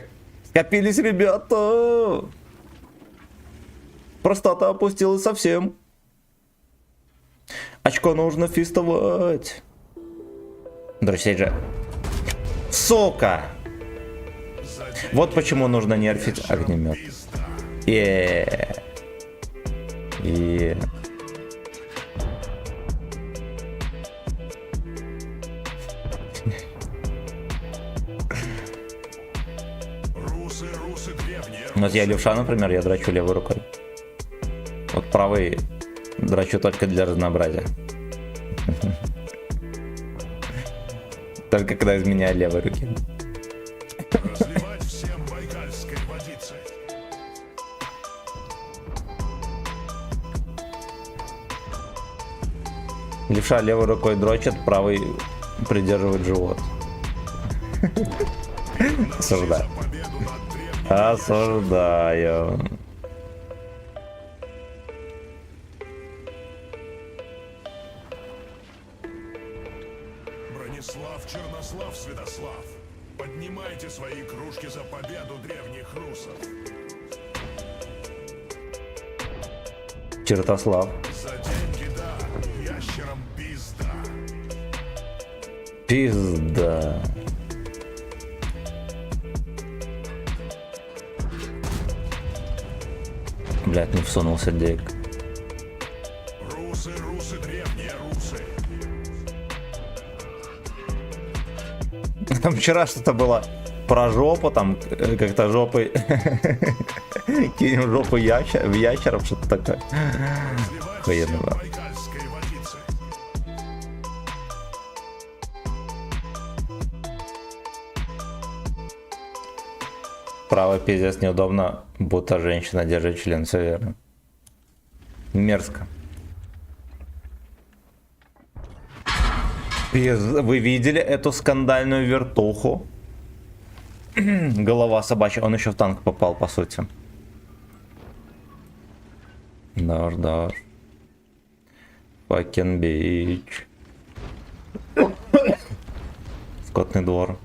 скопились, ребята. Простота опустилась совсем. Очко нужно фистовать. Друзья же. Сука! Вот почему нужно нерфить огнемет. Вот я левша, например, я драчу левой рукой. Вот правой драчу только для разнообразия. Только когда изменяю левой руки. Левша левой рукой дрочит, правой придерживает живот. Осуждаю. Осуждаю. Бронислав, Чернослав, Святослав, поднимайте свои кружки за победу древних русов. Чертослав. За деньги, да, ящерам пизда. Пизда. Блять, не всунулся Дик. Русы, русы, древние русы. Там вчера что-то было про жопу, там как-то жопой кинем жопу в ящеров, что-то такое. Охуенно было. Байкальской водицы. Право пиздец неудобно, будто женщина держит член, все верно. Мерзко. Вы видели эту скандальную вертуху? Голова собачья, он еще в танк попал, по сути. Да. Fucking bitch. Скотный двор.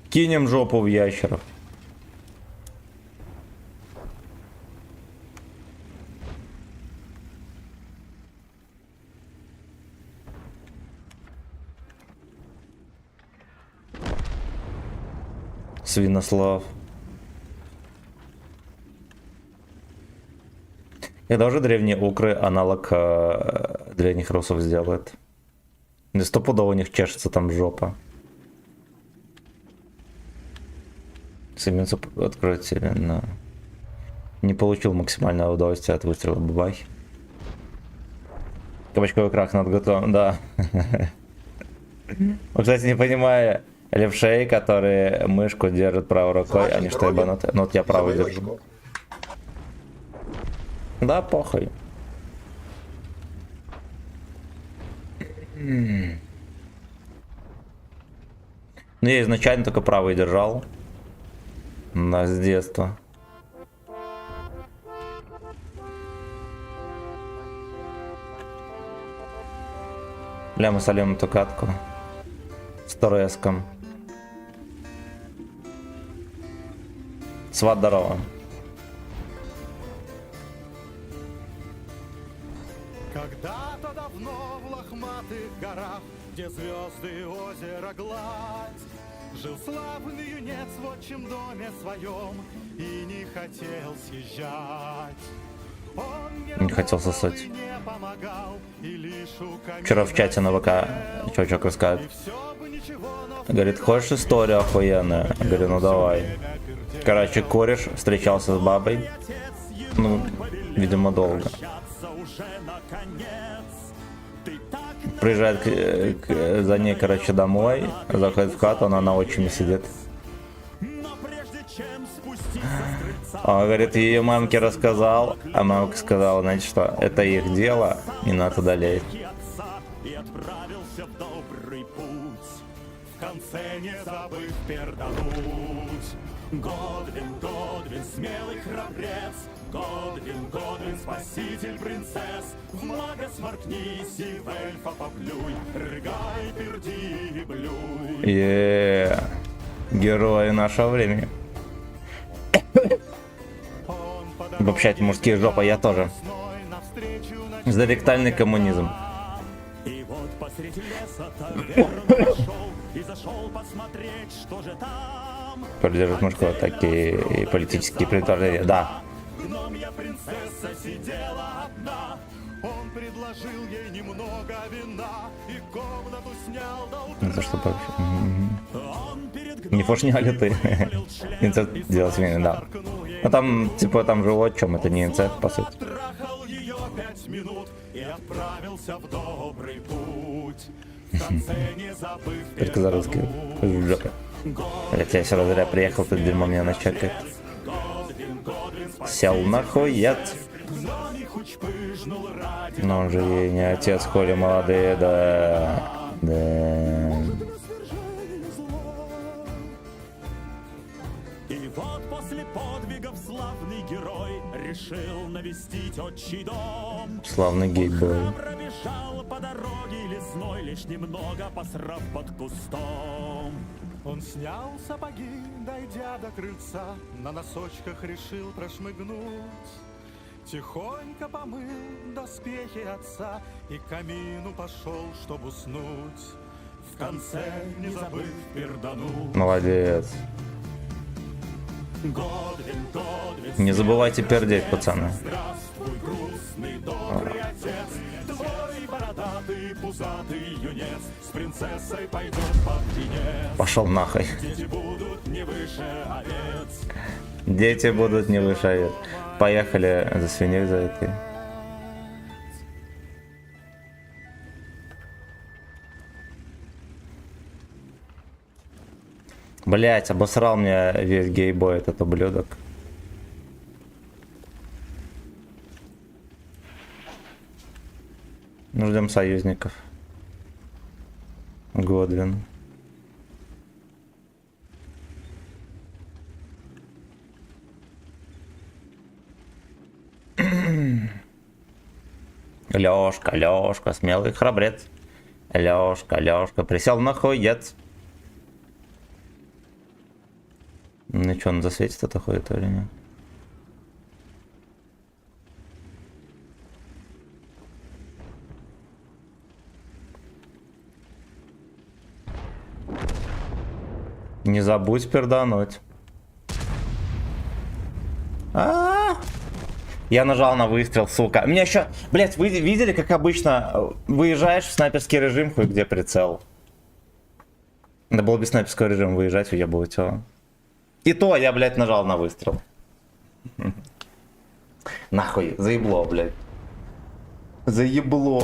Кинем жопу в ящеров. Свинослав. Когда уже древние укры аналог древних русов сделают. Не стопудово у них чешется там жопа. Семенцу откроет себе, но... Не получил максимального удовольствия от выстрела бабахи. Кабачковый крах над готовым, да. Вот, кстати, не понимаю, левшей, которые мышку держат правой рукой, они что, ебанутые? Ну вот я правой держу. Да, похуй. Ну, я изначально только правый держал. Да, с детства. Бля, мы солим эту катку. С тореском. Сват, здорово. Когда-то давно в лохматых горах, где звезды и озеро гладь, жил славный юнец в отчим доме своем и не хотел съезжать. Он Не хотел сосать. не помогал, и лишь у камина Вчера в чате на ВК чувачок рассказывает. всё бы ничего, но в Говорит, хочешь историю охуенную? Я говорю, ну давай. Короче, кореш встречался с бабой. Ну, видимо, долго. Приезжает за ней, короче, домой. Заходит в хату, она на отчиме сидит. Он говорит, ее мамке рассказал, а мамка сказала, знаете что, это их дело, и надо туда лезть. и отправился в добрый путь, в конце не забыв пердануть. Годвин, Годвин, смелый храбрец, Годвин, Годвин, спаситель принцесс, в мага сморкнись и в эльфа поплюй, рыгай, перди и блюй. Герои нашего времени. Обобщать мужские жопы я тоже. За ректальный коммунизм. И вот посреди леса таверну нашел и зашел посмотреть, что же там. Поддерживают мужскую атаки и политические предложения. Да. Гномья принцесса сидела одна. Он предложил ей немного вина и комнату снял до утра. За что вообще? Он перед Не фошняли ты. Инцест делал свиньи, да. Ну там, типа, там же вот чем, это не инцест, по сути. трахал ее 5 минут и отправился в добрый путь. В конце не забыв Только за русский. Жопа. Блять, я сюда зря приехал, тут дерьмо меня начекает. Сел нахует. Но он же ей не отец, холи молодые, да. Да. И вот после подвигов славный герой решил навестить отчий дом. Славный гей-бой. Пробежал по дороге лесной, лишь немного посрав под кустом. Он снял сапоги, дойдя до крыльца, на носочках решил прошмыгнуть. Тихонько помыл доспехи отца и к камину пошел, чтоб уснуть. В конце, не забыв, пердануть. Молодец. Годвин, Годвин, Не забывайте пердеть, пацаны. здравствуй, грустный, добрый отец. Твой бородатый, пузатый юнец с принцессой пойдет под венец. Пошел нахуй. Дети будут не выше овец. Дети будут не выше. Поехали за свиней за этой. Блять, обосрал мне весь гейбой этот ублюдок. Ну, ждем союзников. Годвин. Лёшка, Лёшка, смелый храбрец. Лёшка, Лёшка, присел на хуец. Ну что, он засветит это хует или нет? Не забудь пердануть. Я нажал на выстрел, сука. Меня еще... Блять, вы видели, как обычно выезжаешь в снайперский режим, хуй где прицел? Надо было без снайперского режима выезжать, уебывать его. И то я, блядь, нажал на выстрел. Нахуй, заебло, блядь. Заебло.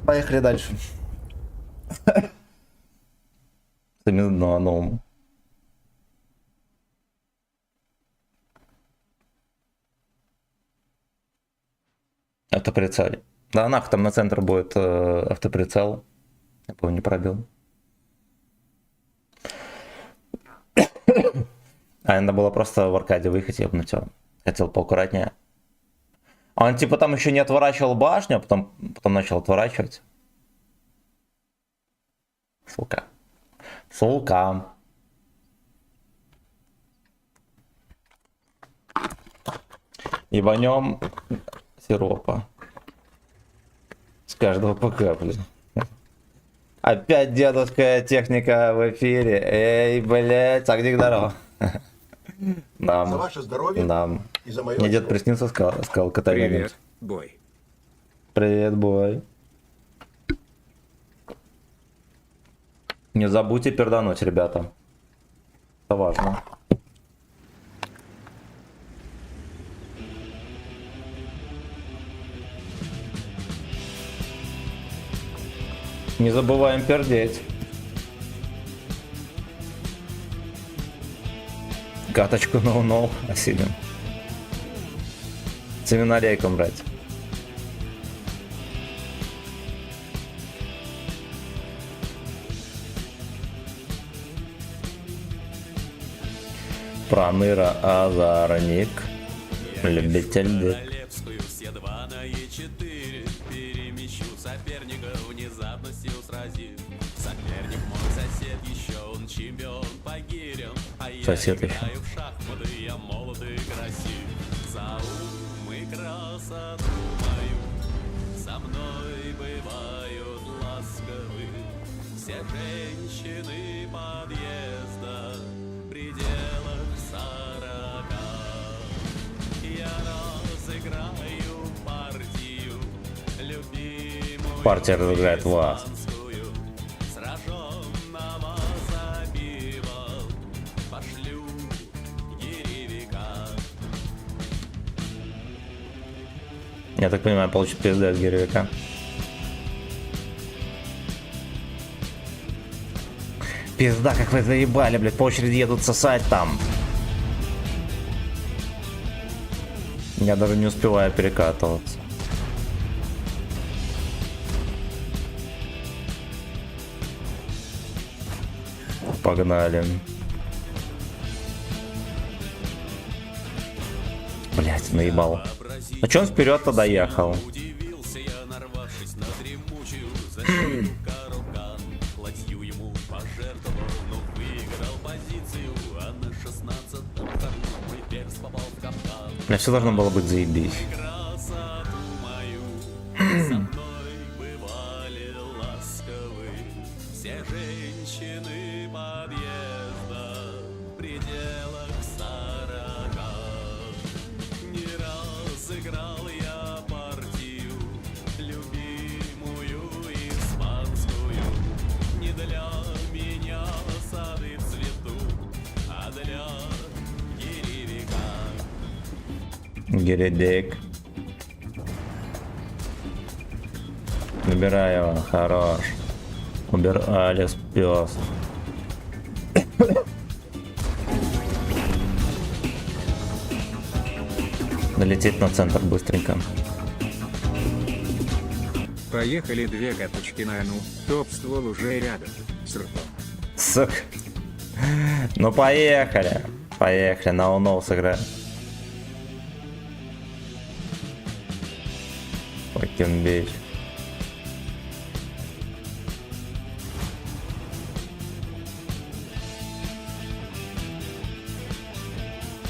Поехали дальше. Именно новому. Автоприцел. Да, нахуй там на центр будет автоприцел. Я помню, не пробил. А надо было просто в аркаде выехать и ебнуть его. Хотел поаккуратнее. Он типа там еще не отворачивал башню, а потом начал отворачивать. Сука. Сука. Ебанем сиропа. С каждого по капле. Опять дедовская техника в эфире. Эй, блядь, а где здорово? За Нам. ваше здоровье Нам. и за мое Мне дед здоровье. приснился, сказал Катарина. Привет, бой. Привет, бой. Не забудьте пердануть, ребята. Это важно. Не забываем пердеть. Каточку ноу-ноу осилим. Семинарейком брать. Проныра Азарник. Любитель дик. Королевскую все 2 на Е4. Перемещу соперника, внезапно сил сразив. Соперник мой сосед, еще он чемпион по гирям. А я Сосед еще. играю в шахматы, я молод и красив. За ум и красоту мою со мной бывают ласковы. Все женщины подъезда в пределах 40. Я разыграю партию, любимую Партия разыграет вас. испанскую. Сраженного за пиво пошлю гиревика. Я так понимаю, получит пизда от гиревика. Пизда, как вы заебали, блядь, по очереди едут сосать там. Я даже не успеваю перекатываться. Погнали. Блять, наебал. А чё он вперед тогда ехал? Удивился я, нарвавшись на дремучую защиту коробка. Ладью ему пожертвовал, но выиграл позицию. А на 16-м ходу мой перс попал в капкан. У меня все должно было быть заебись. Красоту мою со мной бывали ласковы. Все женщины подъезда в пределах 40. Не разыграл я партию, любимую испанскую. Не для меня сады цветут, а для гиревика. Гиридик. Убирай его, хорош. Убирали пес. Долететь на центр быстренько. Поехали 2 каточки на ну, топ-ствол уже рядом. С ртом. Сука. Ну поехали. Поехали, на уно сыграем. Fucking bitch.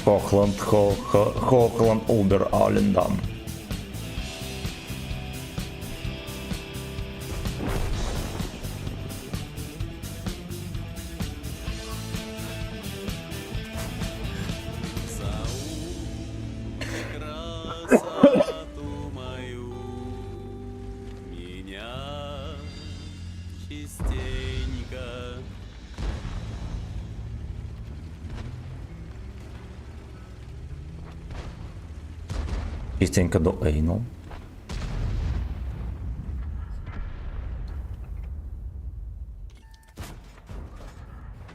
Хохланд, Убер, Алендам. Красоту мою меня частенько. Частенько до Эйнул.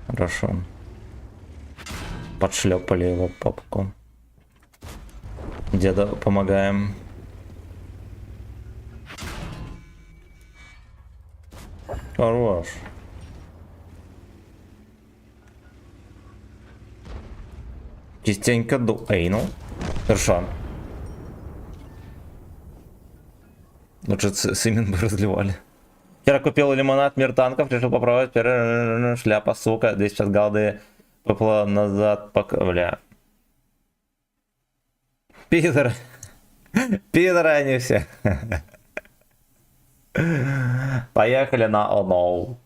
Хорошо. Подшлепали его попку. Деда помогаем. Хорош. Частенько до Эйнул. Хорошо. Лучше сымен бы разливали. Вчера купил лимонад, мир танков, решил попробовать. Шляпа, сука. 250 голды поплыла назад, пока... Бля. Пидоры. Пидоры они все. Поехали на Оноу.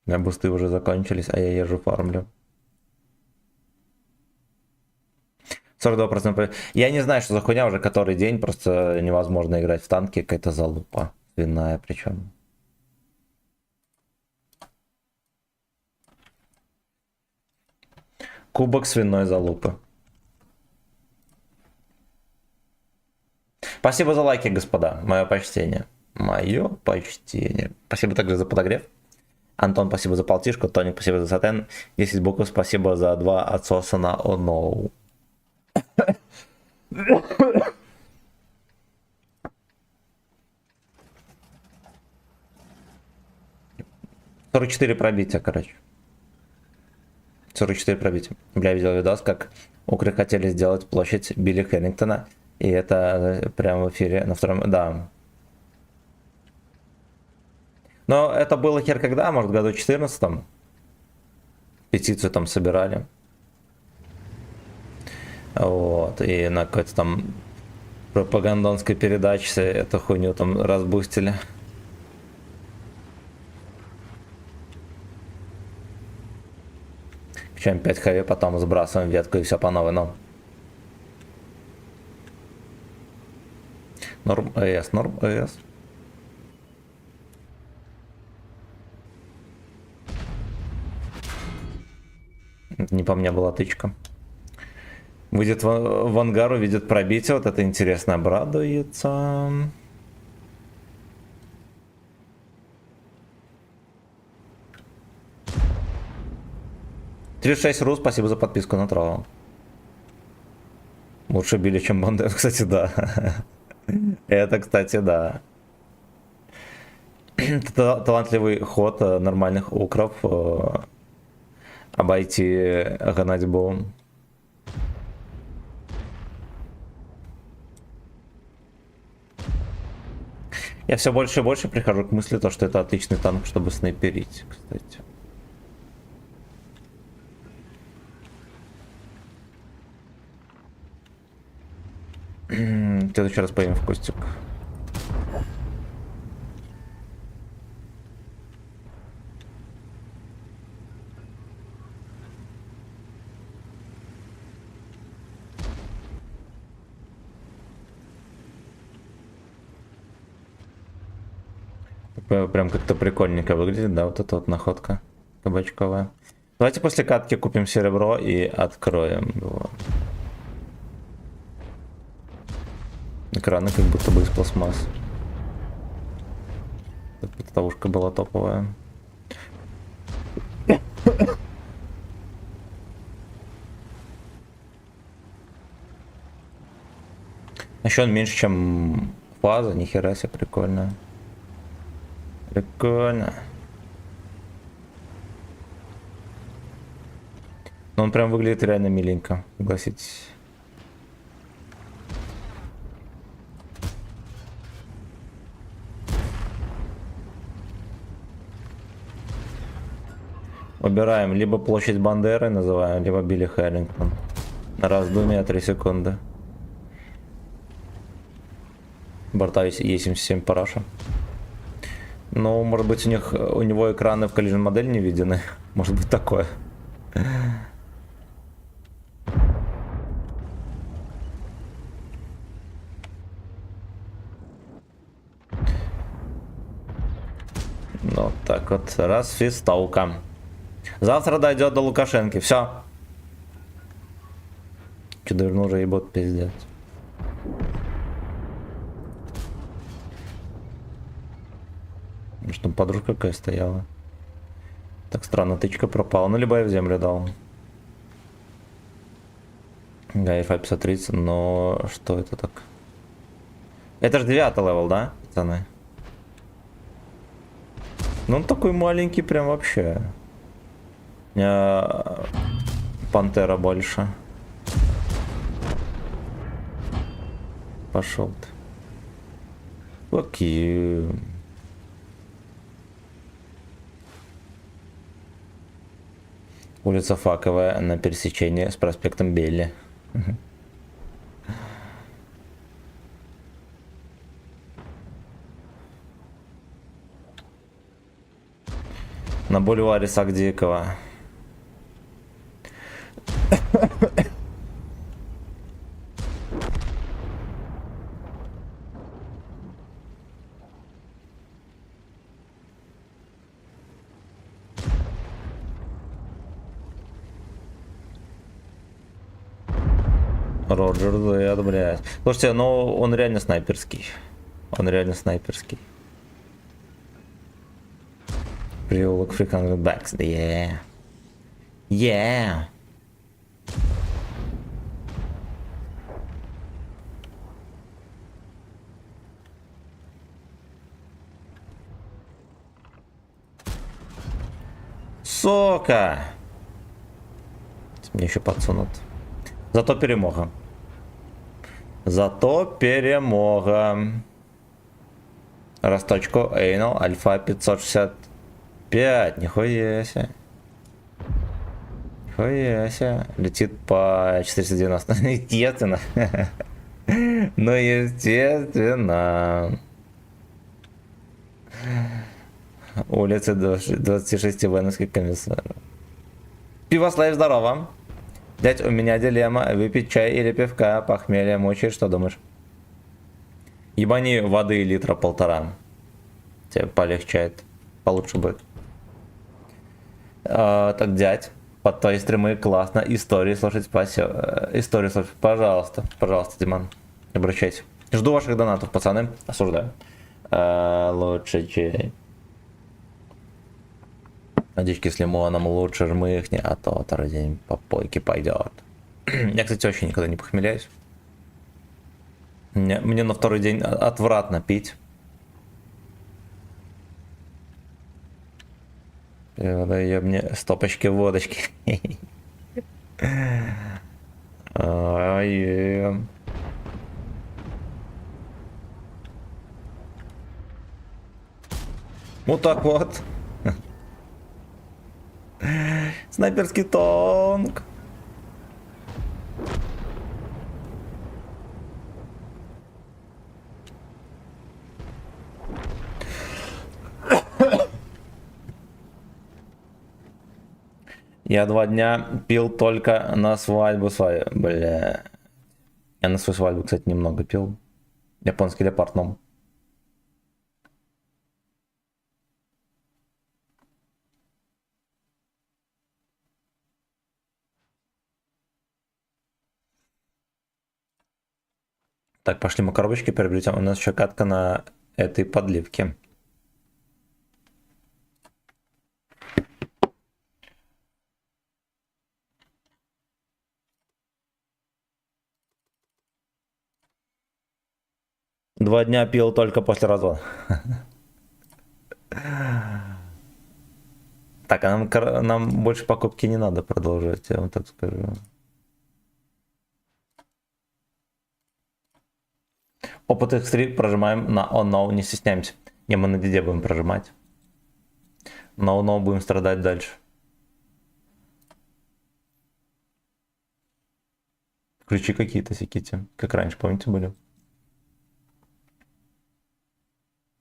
У меня бусты уже закончились, а я езжу фармлю. 42%. Я не знаю, что за хуйня, уже который день, просто невозможно играть в танки, какая-то залупа. Свиная причем. Кубок свиной залупы. Спасибо за лайки, господа. Мое почтение. Мое почтение. Спасибо также за подогрев. Антон, спасибо за полтишку. Тоник, спасибо за сатен. 10 букв, спасибо за 2 отсоса на Оноу. 44 пробития, короче. 44 пробития. Бля, видел видос, как укры хотели сделать площадь Билли Хеннингтона. И это прямо в эфире на втором... Да. Но это было хер когда, может, в году 14-м. Петицию там собирали. Вот. И на какой-то там пропагандонской передаче эту хуйню там разбустили. Чем 5 хэви, потом сбрасываем ветку и все по новой, но. Норм ЭС, норм ЭС. Не по мне была тычка. Выйдет в ангар, увидит пробитие, вот это интересно, обрадуется. Ру, спасибо за подписку на траву. Лучше били, чем Бандер, кстати, да. Это, кстати, да. Талантливый ход нормальных укров обойти гонатьбу. Я все больше и больше прихожу к мысли, то, что это отличный танк, чтобы снайперить, кстати. В следующий раз поем в кустик. Прям как-то прикольненько выглядит, да, вот эта вот находка кабачковая. Давайте после катки купим серебро и откроем его. Экраны как будто бы из пластмасс. Подставушка была топовая. Еще он меньше, чем фаза, нихера себе, прикольно. Прикольно. Но он прям выглядит реально миленько, согласитесь. Выбираем либо площадь Бандеры, называем, либо Билли Хеннингтон. На раздумье 3 секунды. Борта Е77 параша. Ну, может быть, у него экраны в Collision модель не видены. Может быть, такое. Ну, так вот, раз, фистолка. Завтра дойдет до Лукашенки. Все. Че, давно уже ебот пиздец. Может, там подружка какая стояла. Так странно, тычка пропала. Ну, либо я в землю дал. Гайфа 530, но что это так? Это же 9 левел, да, пацаны? Ну, он такой маленький прям вообще. У меня пантера больше. Пошел ты. Fuck you. Улица Факовая на пересечении с проспектом Белли. На бульваре Сагдикова. Роджер Дэд, блядь. Слушайте, ну он реально снайперский. Он реально снайперский. Переулок Фрикан Бэкс, yeah. Yeah. Сука! Мне еще подсунут. Зато перемога. Зато перемога. Росточку Эйнал, Альфа 565. Нихуя себе. Нихуя себе. Летит по 490. Естественно. Ну, естественно. Улица 26 Веновский комиссар. Пивослав, здорово. Дядь, у меня дилемма. Выпить чай или пивка, похмелье, мучает, что думаешь? Ебани воды литра 1,5. Тебе полегчает. Получше будет. Так, дядь, под твои стримы классно. Истории слушать, спасибо. Истории слушать, пожалуйста. Пожалуйста, Диман. Обращайся. Жду ваших донатов, пацаны. Осуждаю. Лучше чай. Водички с лимоном лучше жмыхни, а то второй день по пойке пойдет. Я, кстати, вообще никогда не похмеляюсь. Мне на второй день отвратно пить. Выдаю мне стопочки водочки. Вот так вот. Снайперский танк. Я 2 дня пил только на свадьбу свою. Бля. Я на свою свадьбу, кстати, немного пил. Японский леопард, но. Так, пошли мы коробочки приобретем. У нас еще катка на этой подливке. Два дня пил только после развода. Так, а нам больше покупки не надо продолжать, я вам так скажу. Опыт X3 прожимаем на On-No, не стесняемся. Не, мы на DD будем прожимать. На On-No будем страдать дальше. Ключи какие-то сяките, как раньше, помните, были?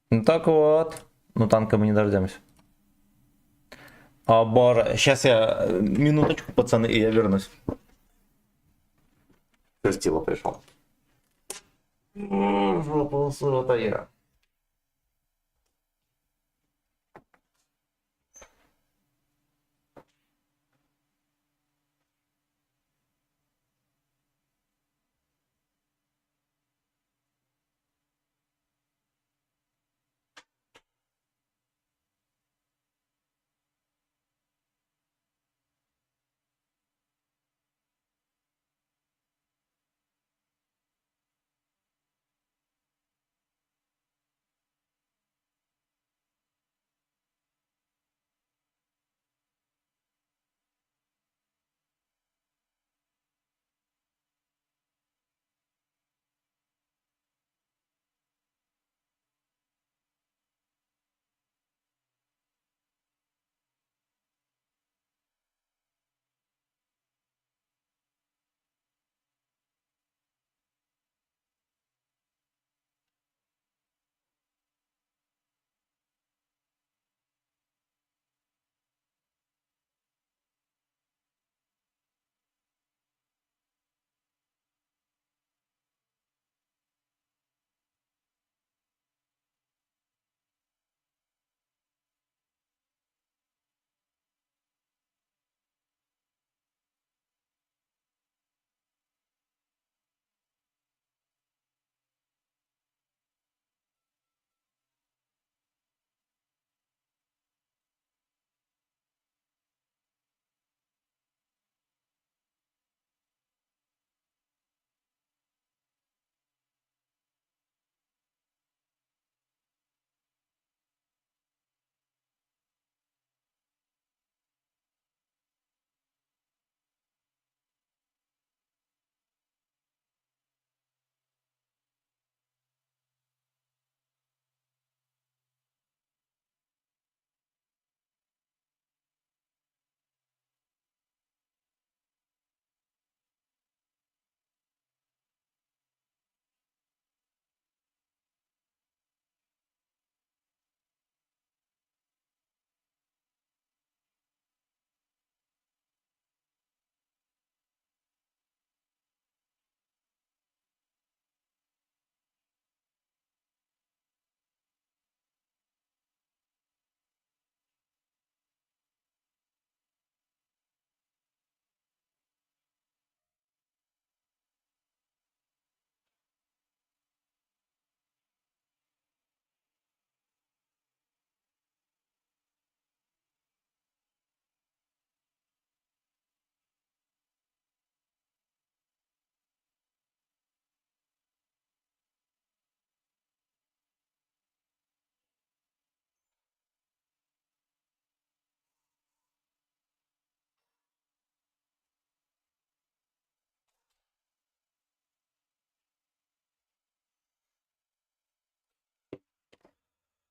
Ну так вот. Ну танка мы не дождемся. О боже, сейчас я минуточку, пацаны, и я вернусь. Крестило пришел. Жопа сыротая.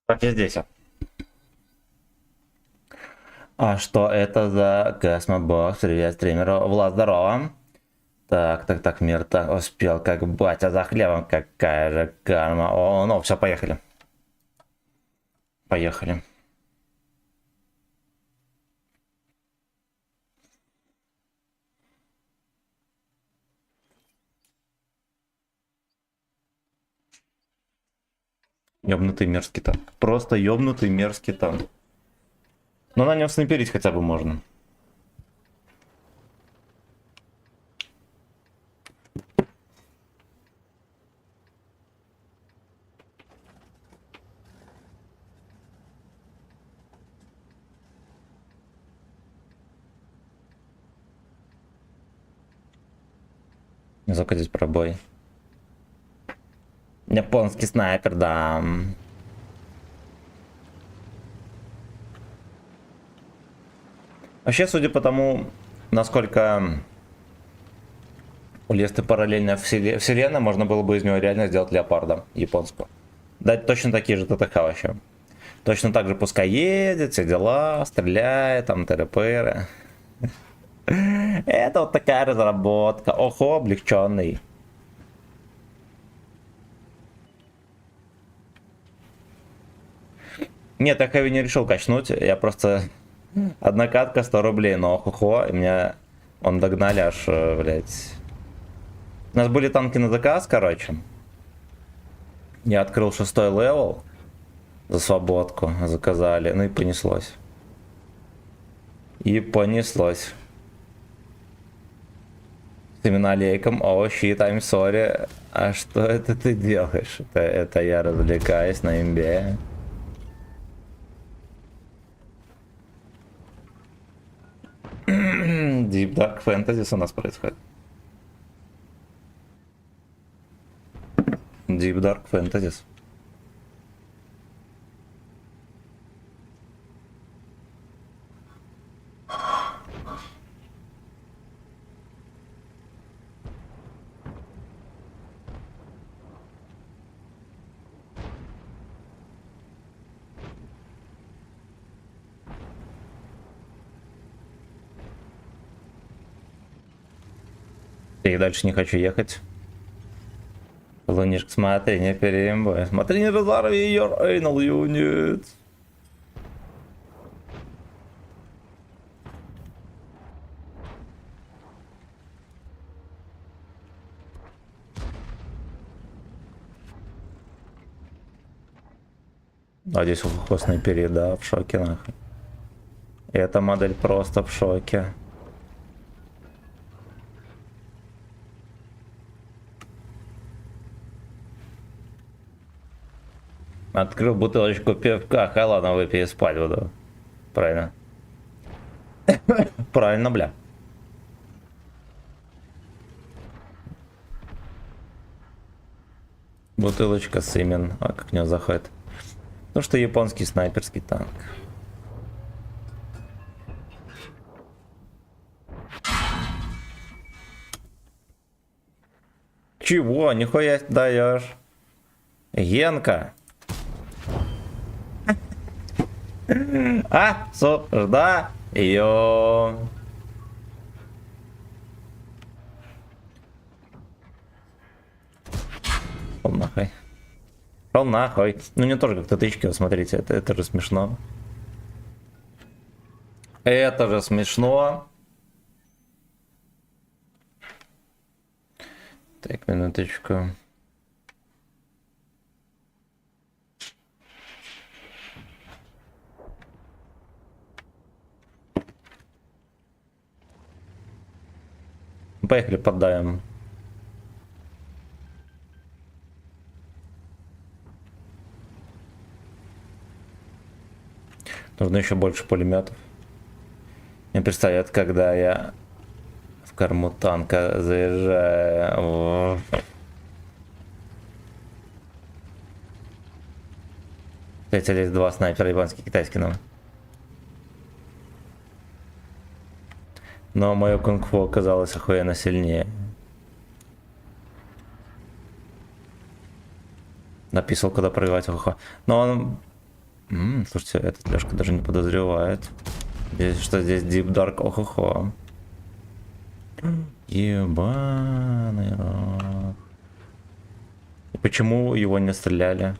Так, я здесь. А что это за космобокс? Привет, стримеру. Влад, здорово. Так, мир так успел, как батя за хлебом. Какая же карма. О, ну, все, поехали. Поехали. Ёбнутый мерзкий танк. Просто ёбнутый мерзкий танк. Но на нем снайперить хотя бы можно. Сколько здесь пробой? Японский снайпер, да. Вообще, судя по тому, насколько у Лесты параллельная вселенная, можно было бы из него реально сделать леопарда японского. Дать точно такие же ТТХ вообще. Точно так же пускай едет, все дела, стреляет, там ТРПР. Это вот такая разработка. Охо, облегченный. Нет, я Хэви не решил качнуть. Я просто... Одна катка 100 рублей, но охо, и меня он догнали аж, блять. У нас были танки на заказ, короче. Я открыл 6-й левел за свободку, заказали, ну и понеслось. И понеслось. С именно алейком, о, щит, I'm sorry. А что это ты делаешь? Это я развлекаюсь на имбе. Deep Dark Fantasy у нас происходит. Deep Dark Fantasy. Я дальше не хочу ехать. Лунишка, смотри, не переимбай. Смотри, не разорви your anal unit. А здесь ухосный период, да, в шоке нахуй. Эта модель просто в шоке. Открыл бутылочку пивка, хай ладно, выпей, спать буду. Правильно. Правильно, бля. Бутылочка Симен. А как в него заходит? Ну что, японский снайперский танк. Чего? Нихуя даешь? Генка. Осуждаю. Шел нахуй. Шел нахуй. Ну мне тоже как-то тычки, вот смотрите, это же смешно. Это же смешно. Так, минуточку. Поехали, поддаем. Нужно еще больше пулеметов. Мне представляет, когда я в корму танка заезжаю. Кстати, здесь два снайпера, японский, китайский, ну. Но мое кунг-фу оказалось охуенно сильнее. Написал, куда проиграть охо. Но он Слушайте, этот Лешка даже не подозревает. Что здесь Deep Dark, охо-хо. Ебаный рот. И почему его не стреляли?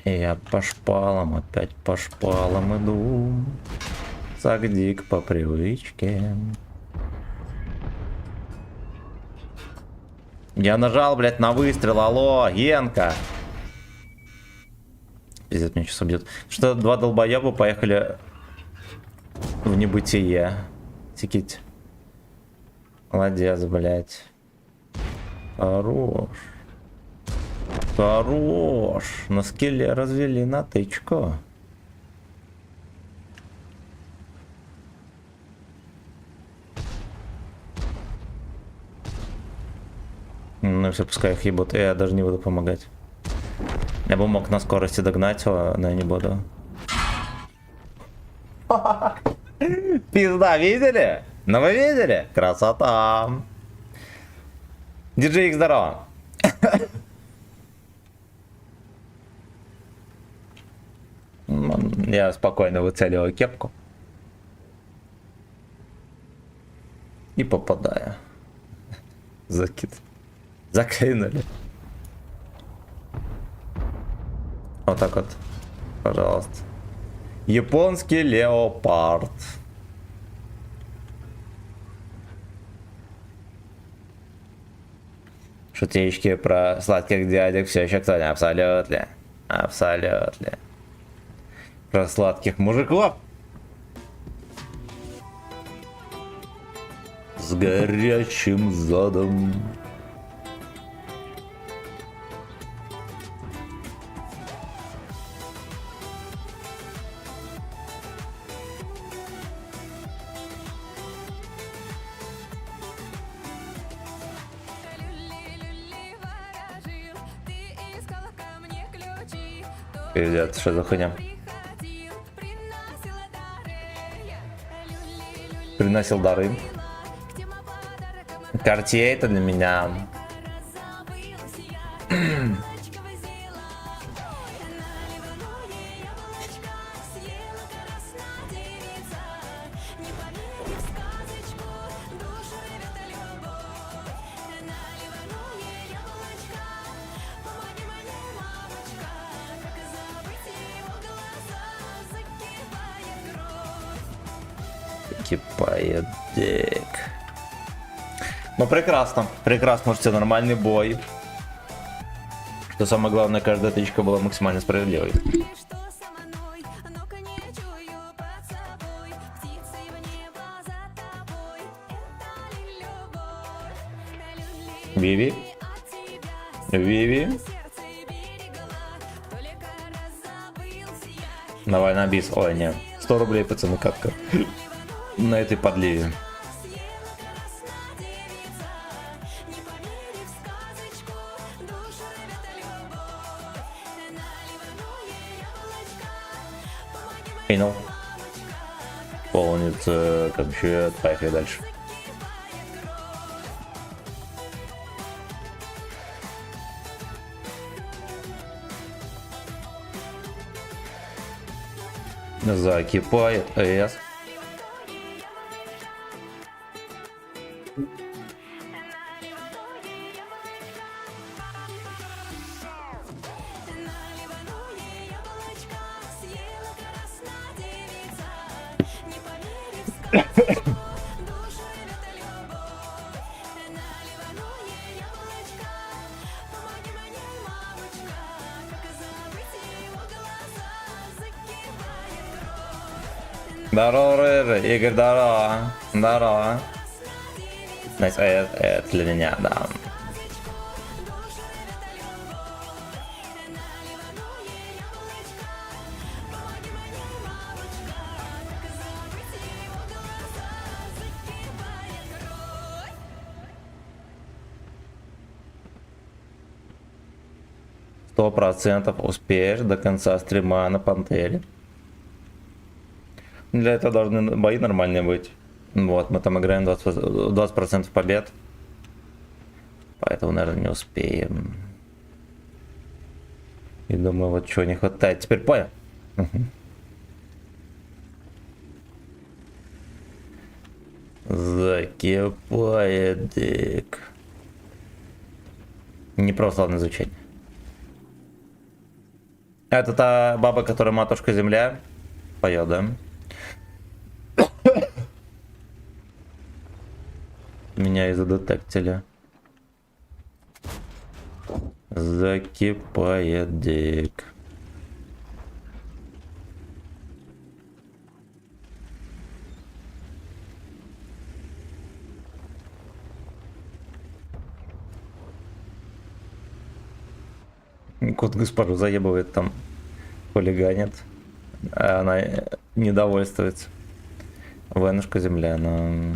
Я по шпалам, опять по шпалам иду. Сагдик по привычке. Я нажал, блядь, на выстрел, алло, Генка. Пиздец, меня сейчас убьют. Что, два долбоеба поехали в небытие. Тикить. Молодец, блядь. Хорош. Хорош. На скилле развели на тычку. Ну все, пускай их ебут. Я даже не буду помогать. Я бы мог на скорости догнать его, но я не буду. Пизда, видели? Ну вы видели? Красота. Диджей X, здорово. Я спокойно выцеливаю кепку. И попадаю. Закид. Закинули. Вот так вот. Пожалуйста. Японский леопард. Шутечки про сладких дядек все еще кто-нибудь? Абсолютно. Абсолютно. Про сладких мужиков. С горячим задом. Пиздец, что за хуйня? Приносил дары. Картье это для меня. Кипает дик. Ну прекрасно. Прекрасно, можете нормальный бой. Что самое главное, каждая тычка была максимально справедливой. Виви. Виви. Давай на бис. Ой, не. 100 рублей, пацаны, катка. На этой подливе. Понял. Полнится компьютер. Поехали дальше. Закипает ЭС. Здорово, Рыжий. Игорь, здорово. Здорово. Найс, это для меня, да. %100% успеешь до конца стрима на Пантере. Для этого должны бои нормальные быть. Вот, мы там играем 20% побед. Поэтому, наверное, не успеем. И думаю, вот чего не хватает. Теперь понял. Закипает дик. Неправославное звучание. Это та баба, которая матушка земля. Поет, да? Меня и задетектили. Закипает дик. Кот госпожу заебывает там, хулиганит, а она недовольствуется. Венушка земля, но...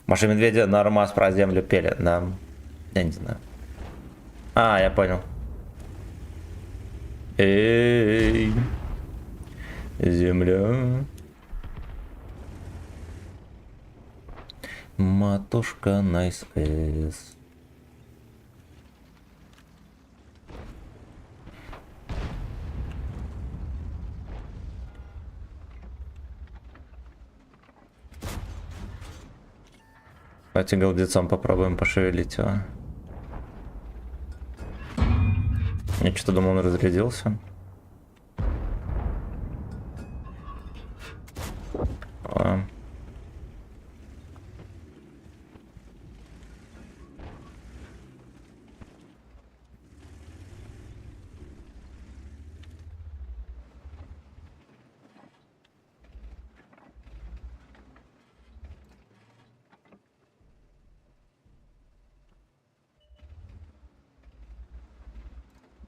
Маша и Медведя нормас про землю пели, да? Я не знаю. А, я понял. Эй, земля. Матушка Найс Эс. Давайте голдецом попробуем пошевелить его. Я что-то думал, он разрядился.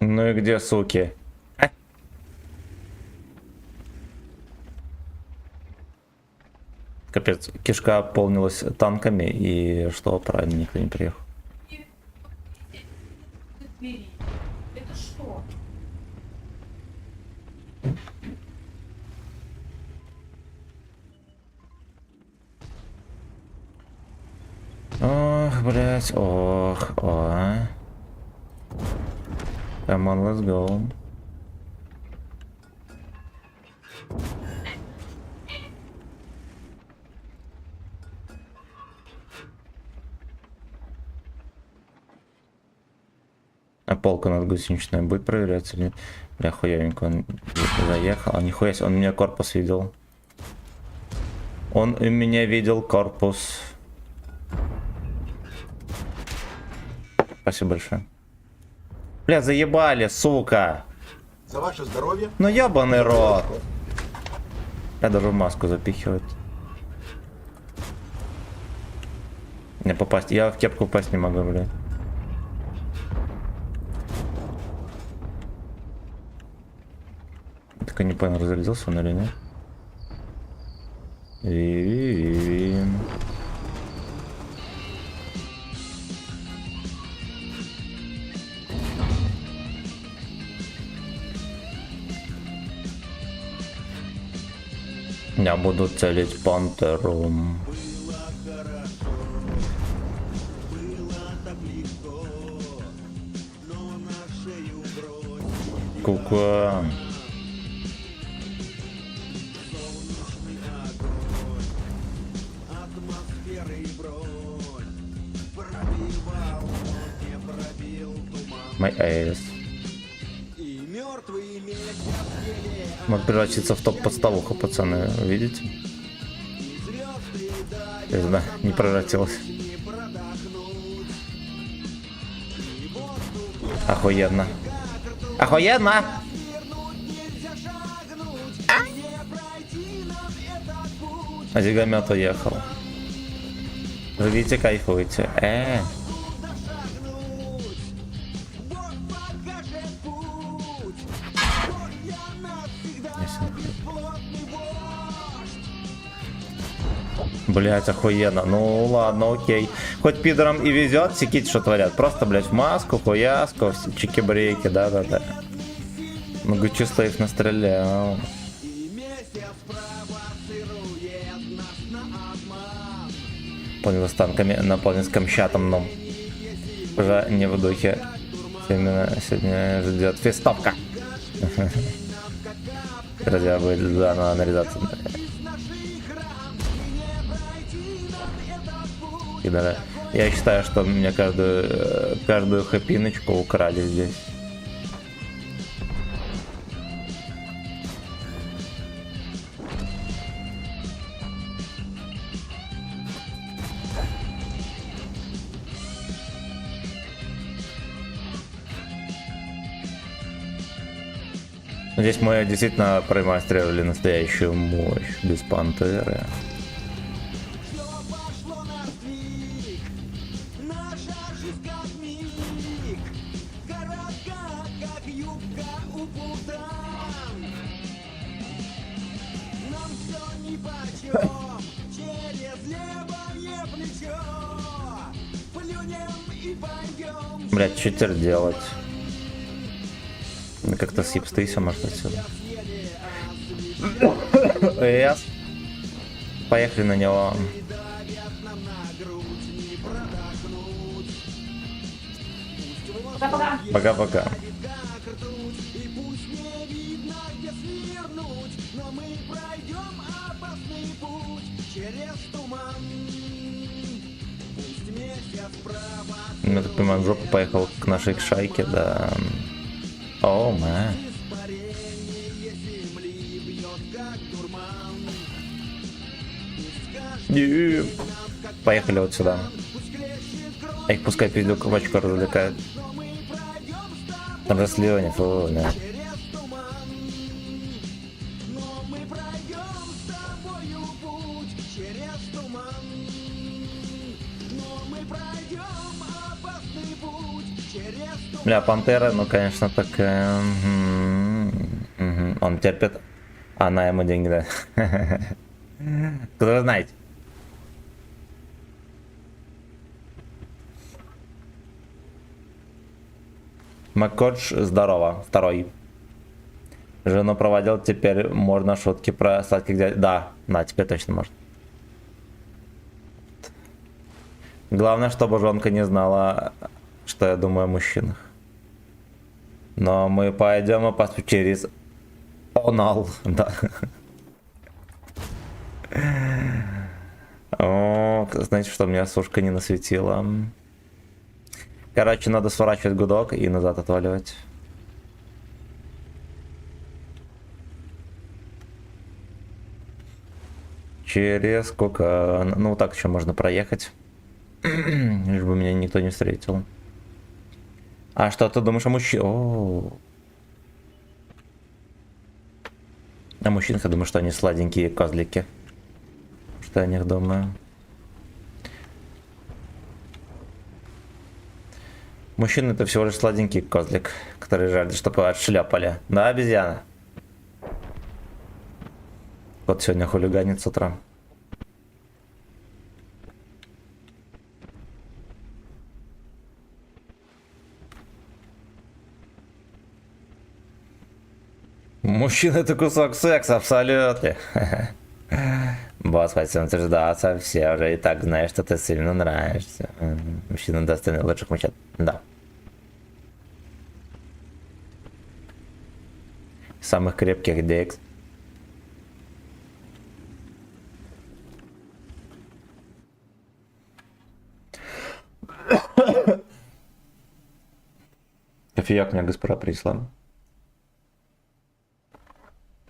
Ну и где суки? Капец, кишка полнилась танками, и что, правильно, никто не приехал. Это что? Ох, блять, ох, о. Come on, let's go. А полка над гусеничной будет проверяться или нет? Бля, хуевенько он заехал. А нихуя себе, он меня корпус видел. Он у меня видел корпус. Спасибо большое. Бля, заебали, сука. За ваше здоровье. Ну ебаный рот. Я даже в маску запихивают. Не попасть. Я в кепку попасть не могу, блядь. Так и не понял, разрядился он или нет. Я буду целить пантеру. Кука. My ass. Мог превратиться в топ-подставуху, пацаны, видите? Я знаю, не превратилась. Охуенно. Охуенно! А зигомет уехал. Живите, кайфуйте. Блять, охуенно. Ну ладно, окей. Хоть пидорам и везет, секить, что творят. Просто, блять, в маску, хуяску, чики-брейки, да-да-да. Много числа их настрелял. Понял, с танками, наполнен с камчатом, но уже не в духе. Сегодня ждет фестовка. Друзья, будет заново нарезаться. И даже я считаю, что мне каждую хэпиночку украли здесь. Здесь мы действительно продемонстрировали настоящую мощь без пантеры. Блять, что теперь делать? Как-то съебстыся, может, отсюда. Yes. Поехали на него. Пока-пока. Я так понимаю, в жопу поехал к нашей шайке, да. О, мэ. Поехали вот сюда. А их пускай пиздюк в очко развлекает. Там же сливание, фу, да. Бля, пантера, ну конечно такая. Он терпит, а она ему деньги дает. Кто знает. Маккодж, здорово, второй. Жену проводил, теперь можно шутки про сладких дядь. Да, теперь точно можно. Главное, чтобы жонка не знала, что я думаю о мужчинах. Но мы пойдем и посмотрим через онал, да. О, знаете, что меня сушка не насветила. Короче, надо сворачивать гудок и назад отваливать. Через сколько? Ну, так еще можно проехать. Лишь бы меня никто не встретил. А что ты думаешь о мужчинах? О мужчинах я думаю, что они сладенькие козлики. Что я о них думаю? Мужчина — это всего лишь сладенький козлик, который жаждет, чтобы его отшлепали. Да, обезьяна? Кот сегодня хулиганит с утра. Мужчина — это кусок секса, абсолютно. Босс, хотим утверждаться, все уже и так знают, что ты сильно нравишься. Мужчина достойный лучших мужчин. Да. Самых крепких декс. Кофеек мне госпожа принесла.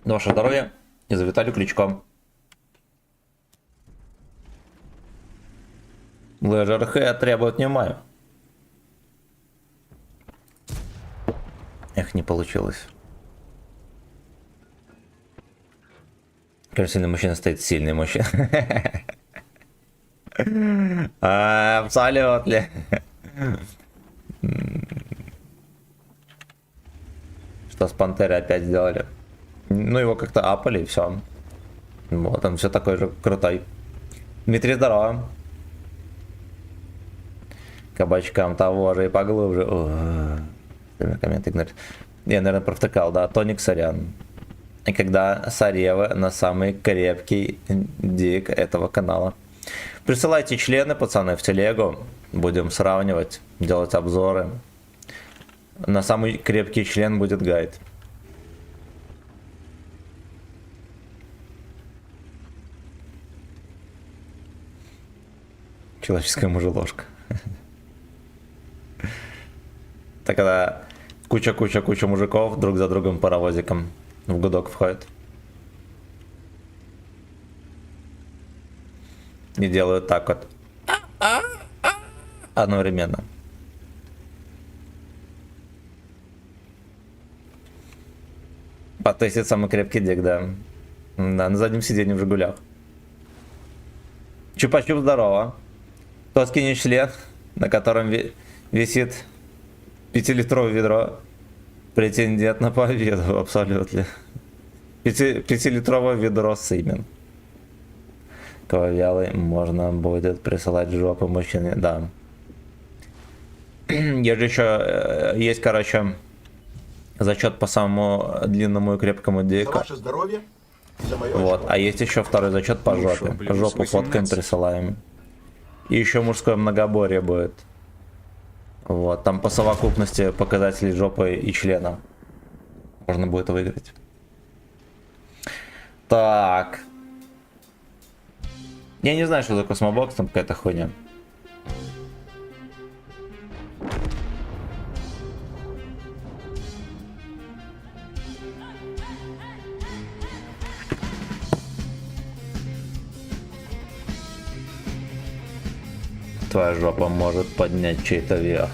Ваше здоровье. И за Виталию Кличко. Лежер Х требует внимания. Эх, не получилось. Кажется, сильный мужчина стоит сильный мужчина. Абсолютно. Что с Пантерой опять сделали? Ну, его как-то апали и все. Вот, он все такой же крутой. Дмитрий, здорово. Кабачкам того же и поглубже. Комменты игнорировать. Я, наверное, провтыкал, да. Тоник, сорян. И когда Саревы на самый крепкий дик этого канала. Присылайте члены, пацаны, в телегу. Будем сравнивать, делать обзоры. На самый крепкий член будет гайд. Человеческая мужеложка. Так когда куча мужиков друг за другом паровозиком в гудок входит. И делают так вот. Одновременно. Потестить самый крепкий дик, да. Да, на заднем сиденье в Жигулях. Чупа-чуп, здорово. Кто скинет член, на котором висит 5-литровое ведро, претендент на победу, абсолютно. 5-литровое ведро сымен. Вялый можно будет присылать жопы мужчине, да. Есть же еще, есть, короче, зачет по самому длинному и крепкому За дику. ваше здоровье и за мое Вот, очко. а есть еще второй зачет по Ну жопе. шо, плюс Жопу фоткаем, 18. присылаем. И еще мужское многоборье будет. Вот, там по совокупности показателей жопы и члена можно будет выиграть. Так. Я не знаю, что за космобокс, там какая-то хуйня. Твоя жопа может поднять чей-то вверх.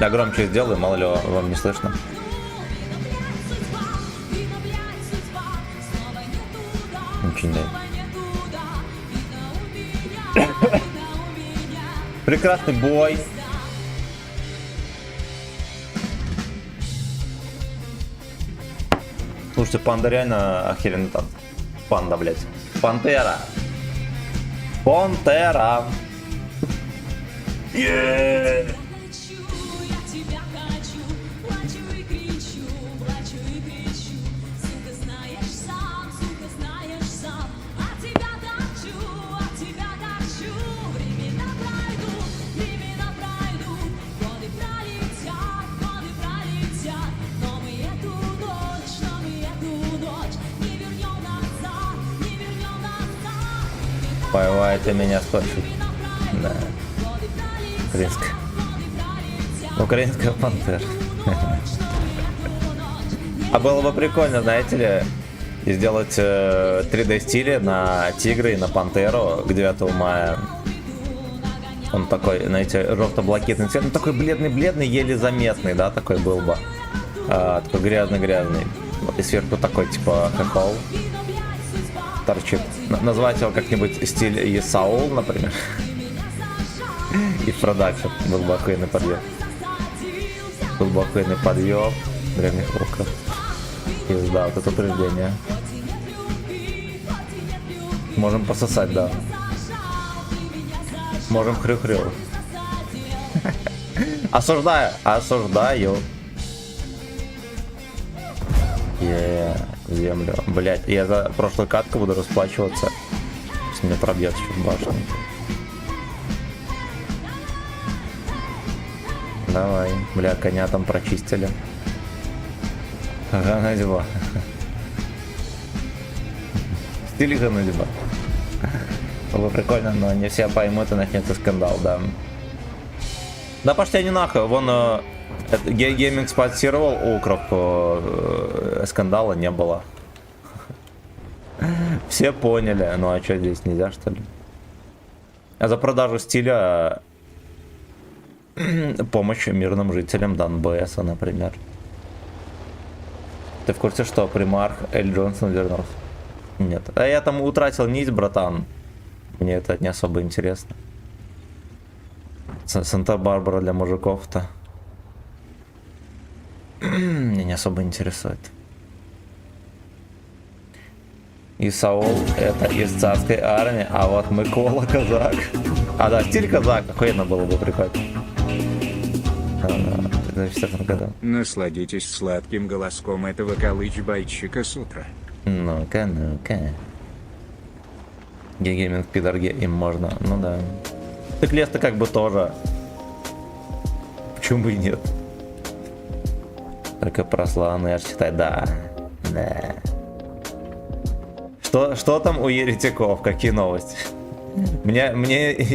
Я громче сделаю, мало ли вам не слышно. Очень да. Прекрасный бой. Слушайте, панда реально охеренный танк. Панда, блядь. Пантера. Пантера. Yeah! Поевайте меня спрашивают. Да. Украинская. Украинская пантера. А было бы прикольно, знаете ли, сделать 3D стиле на тигра и на пантеру к 9 мая. Он такой, знаете, желто-блакитный цвет. Ну такой бледный-бледный, еле заметный, да, такой был бы. Такой грязный-грязный. Вот и сверху такой, типа, хохол торчит. Назвать его как-нибудь стиль Есаул, например. И в продакшн был бы охуенный подъем. Был бы охуенный подъем древних луков. И да, вот это утверждение. Можем пососать, да. Можем хрю-хрю. Осуждаю. Землю. Блять, я за прошлую катку буду расплачиваться. Если меня пробьет еще в башню. Давай, бля, коня там прочистили. Ганадьба. Стиль ганадьба. Было прикольно, но не все поймут и начнется скандал, да. Да пошли они нахуй, вон Гейминг спонсировал Укров, скандала не было. Все поняли, ну а что здесь нельзя что ли? А за продажу стиля помощь мирным жителям Донбасса, например. Ты в курсе, что примарх Эль Джонсон вернулся? Нет. А я там утратил нить, братан. Мне это не особо интересно. Санта-Барбара для мужиков-то. Меня не особо интересует. И Саул это из царской армии, а вот Микола казак. А да, стиль казак, охуенно было бы прикольно. В 2004 году. Насладитесь сладким голоском этого калыч-байчика с утра. Ну-ка, ну-ка. Гейминг пидорге им можно, ну да. Так лес-то как бы тоже. Почему бы и нет? Только про славный архитектор, да. Да. Что там у еретиков? Какие новости? Мне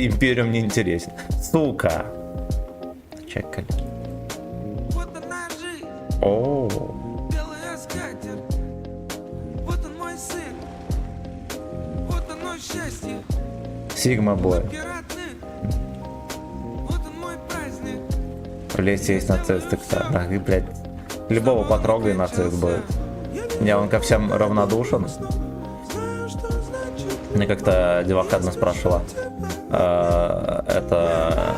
Империум не интересен. Сука. Чекали. Вот она жизнь, О. белая скатерть. Вот он мой сын, вот оно счастье. Сигма бой. Пиратный, вот он мой праздник. В лесе есть нацисты, кто? Да, и, блядь. Любого потрогай, нацист будет. Я он ко всем равнодушен. Мне как-то девака одна спрашивала. Это...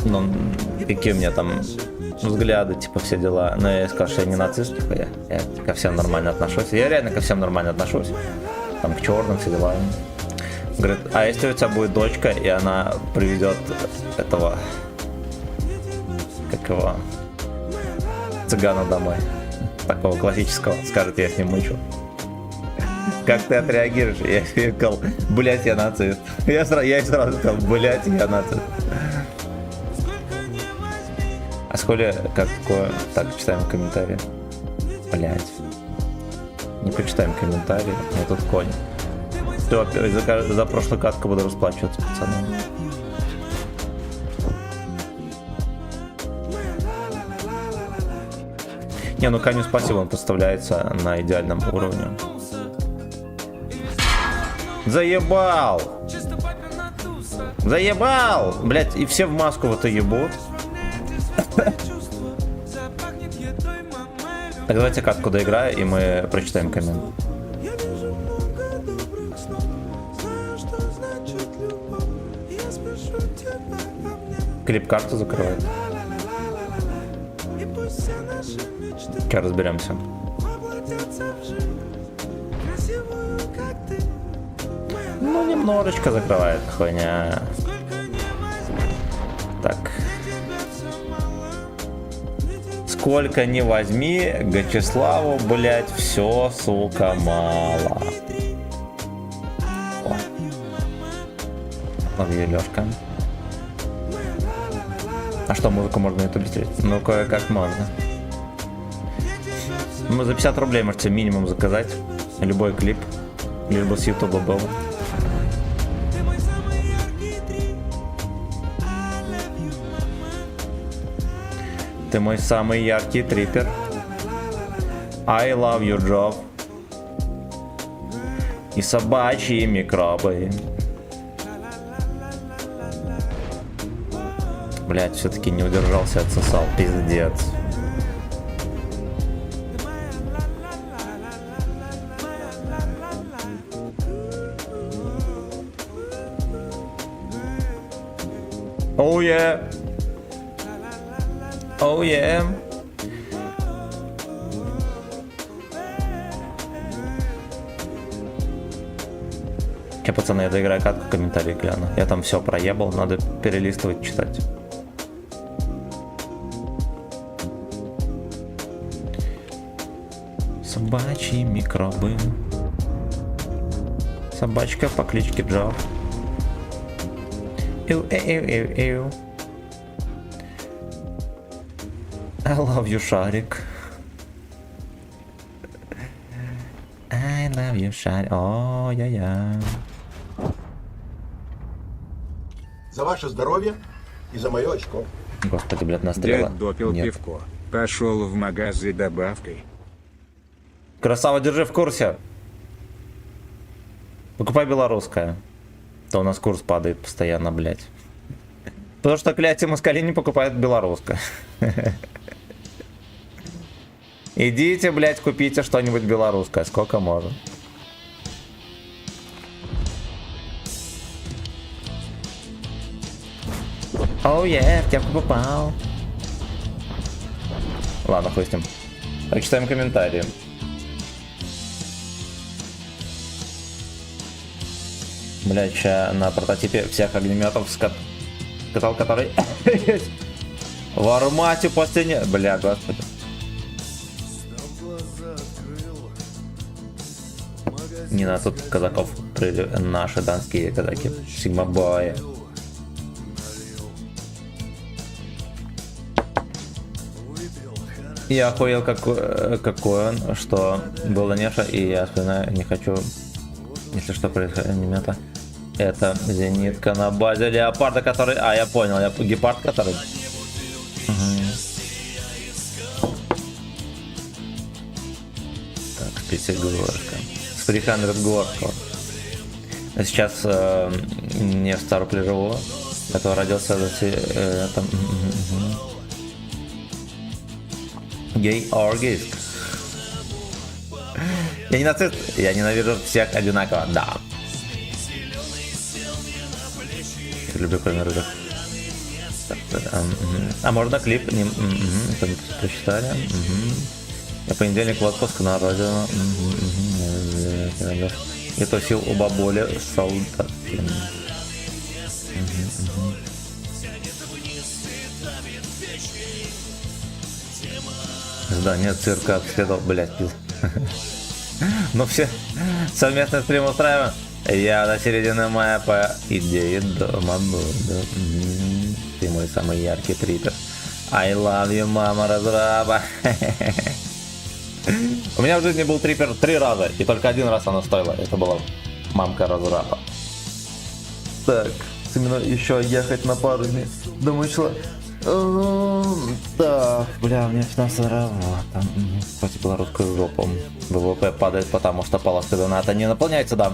Ну, какие у меня там взгляды, типа, все дела. Но я сказал, что я не нацист, типа, я ко всем нормально отношусь. Я реально ко всем нормально отношусь. Там, к черным, все дела. Говорит, а если у тебя будет дочка, и она приведет этого... Как его... Цыгана домой. Такого классического. Скажет, я с ним мычу. Как ты отреагируешь? Я сказал, блять, я нацист. Я сразу сказал, блять, я нацист. А сколько, как такое? Так, читаем комментарии. Блять. Не почитаем комментарии. Вот тут конь. Все, за прошлую катку буду расплачиваться, пацаны. Не, ну Каню спасибо, он подставляется на идеальном уровне. Заебал! Заебал! Блять, и все в маску вот и ебут. Так, давайте катку доиграю, и мы прочитаем коммент. Клип-карту закрывает. Сейчас разберемся. Ну, немножечко закрывает хуйня. Так. Сколько не возьми, Гачеславу, блять, все, сука, мало. Лови, Лёшка. А что, музыку можно на ютубе встретить? Ну, кое-как можно. Ну, за 50 рублей можете минимум заказать любой клип, лишь бы с ютуба был. Ты мой самый яркий трипер. I love your job. И собачьи микробы. Блять, все-таки не удержался, отсосал, пиздец. Oh yeah. Oh yeah. Че, пацаны, я доиграю катку, комментарии гляну. Я там все проебал, надо перелистывать, читать. Собачьи микробы. Собачка по кличке Джо. Эу. I love you, Шарик. I love you, Шарик. О-я-я. За ваше здоровье и за мое очко. Господи, блядь, настрела. Дед допил Нет. пивко. Пошел в магаз за добавкой. Красава, держи в курсе. Покупай белорусское. То у нас курс падает постоянно, блядь. Потому что, клятие, москали не покупают белорусское. Идите, блядь, купите что-нибудь белорусское. Сколько можно. Оу, в тяпку попал. Ладно, хуй с ним. Так, читаем комментарии. Блять, ща на прототипе всех огнеметов скатал, который в армате после не... Бля, господи. Не на тут казаков прыли наши донские казаки. Сигма-бои. Я охуел, какой он, что был Данеша, и я вспоминаю, не хочу, если что происходит, анимета. Это зенитка на базе леопарда, который... А, я понял, гепард, который... Угу. Так, специгорка. С 300 горка. Сейчас не в Старопле живу. Это родился там... Гей-оргист. Я не нацист, я ненавижу всех одинаково, да. Я люблю кроме рыбок. А можно клип? Там прочитали. Я понедельник в отпуск на родину. Я тусил у бабули с солдатами. Здание цирка обследовал, блять, ну все совместно стрим устраиваем. Я до середины мая по идее дома буду. Ты мой самый яркий трипер. I love you, мама разраба. У меня в жизни был трипер 3 раза, и только 1 раз она стоила. Это была мамка разраба. Так, именно еще ехать на пару дней. Думаю, что... Так, бля, у меня финансовая работа. Кстати, белорусскую жопу. ВВП падает, потому что полоска доната не наполняется, да.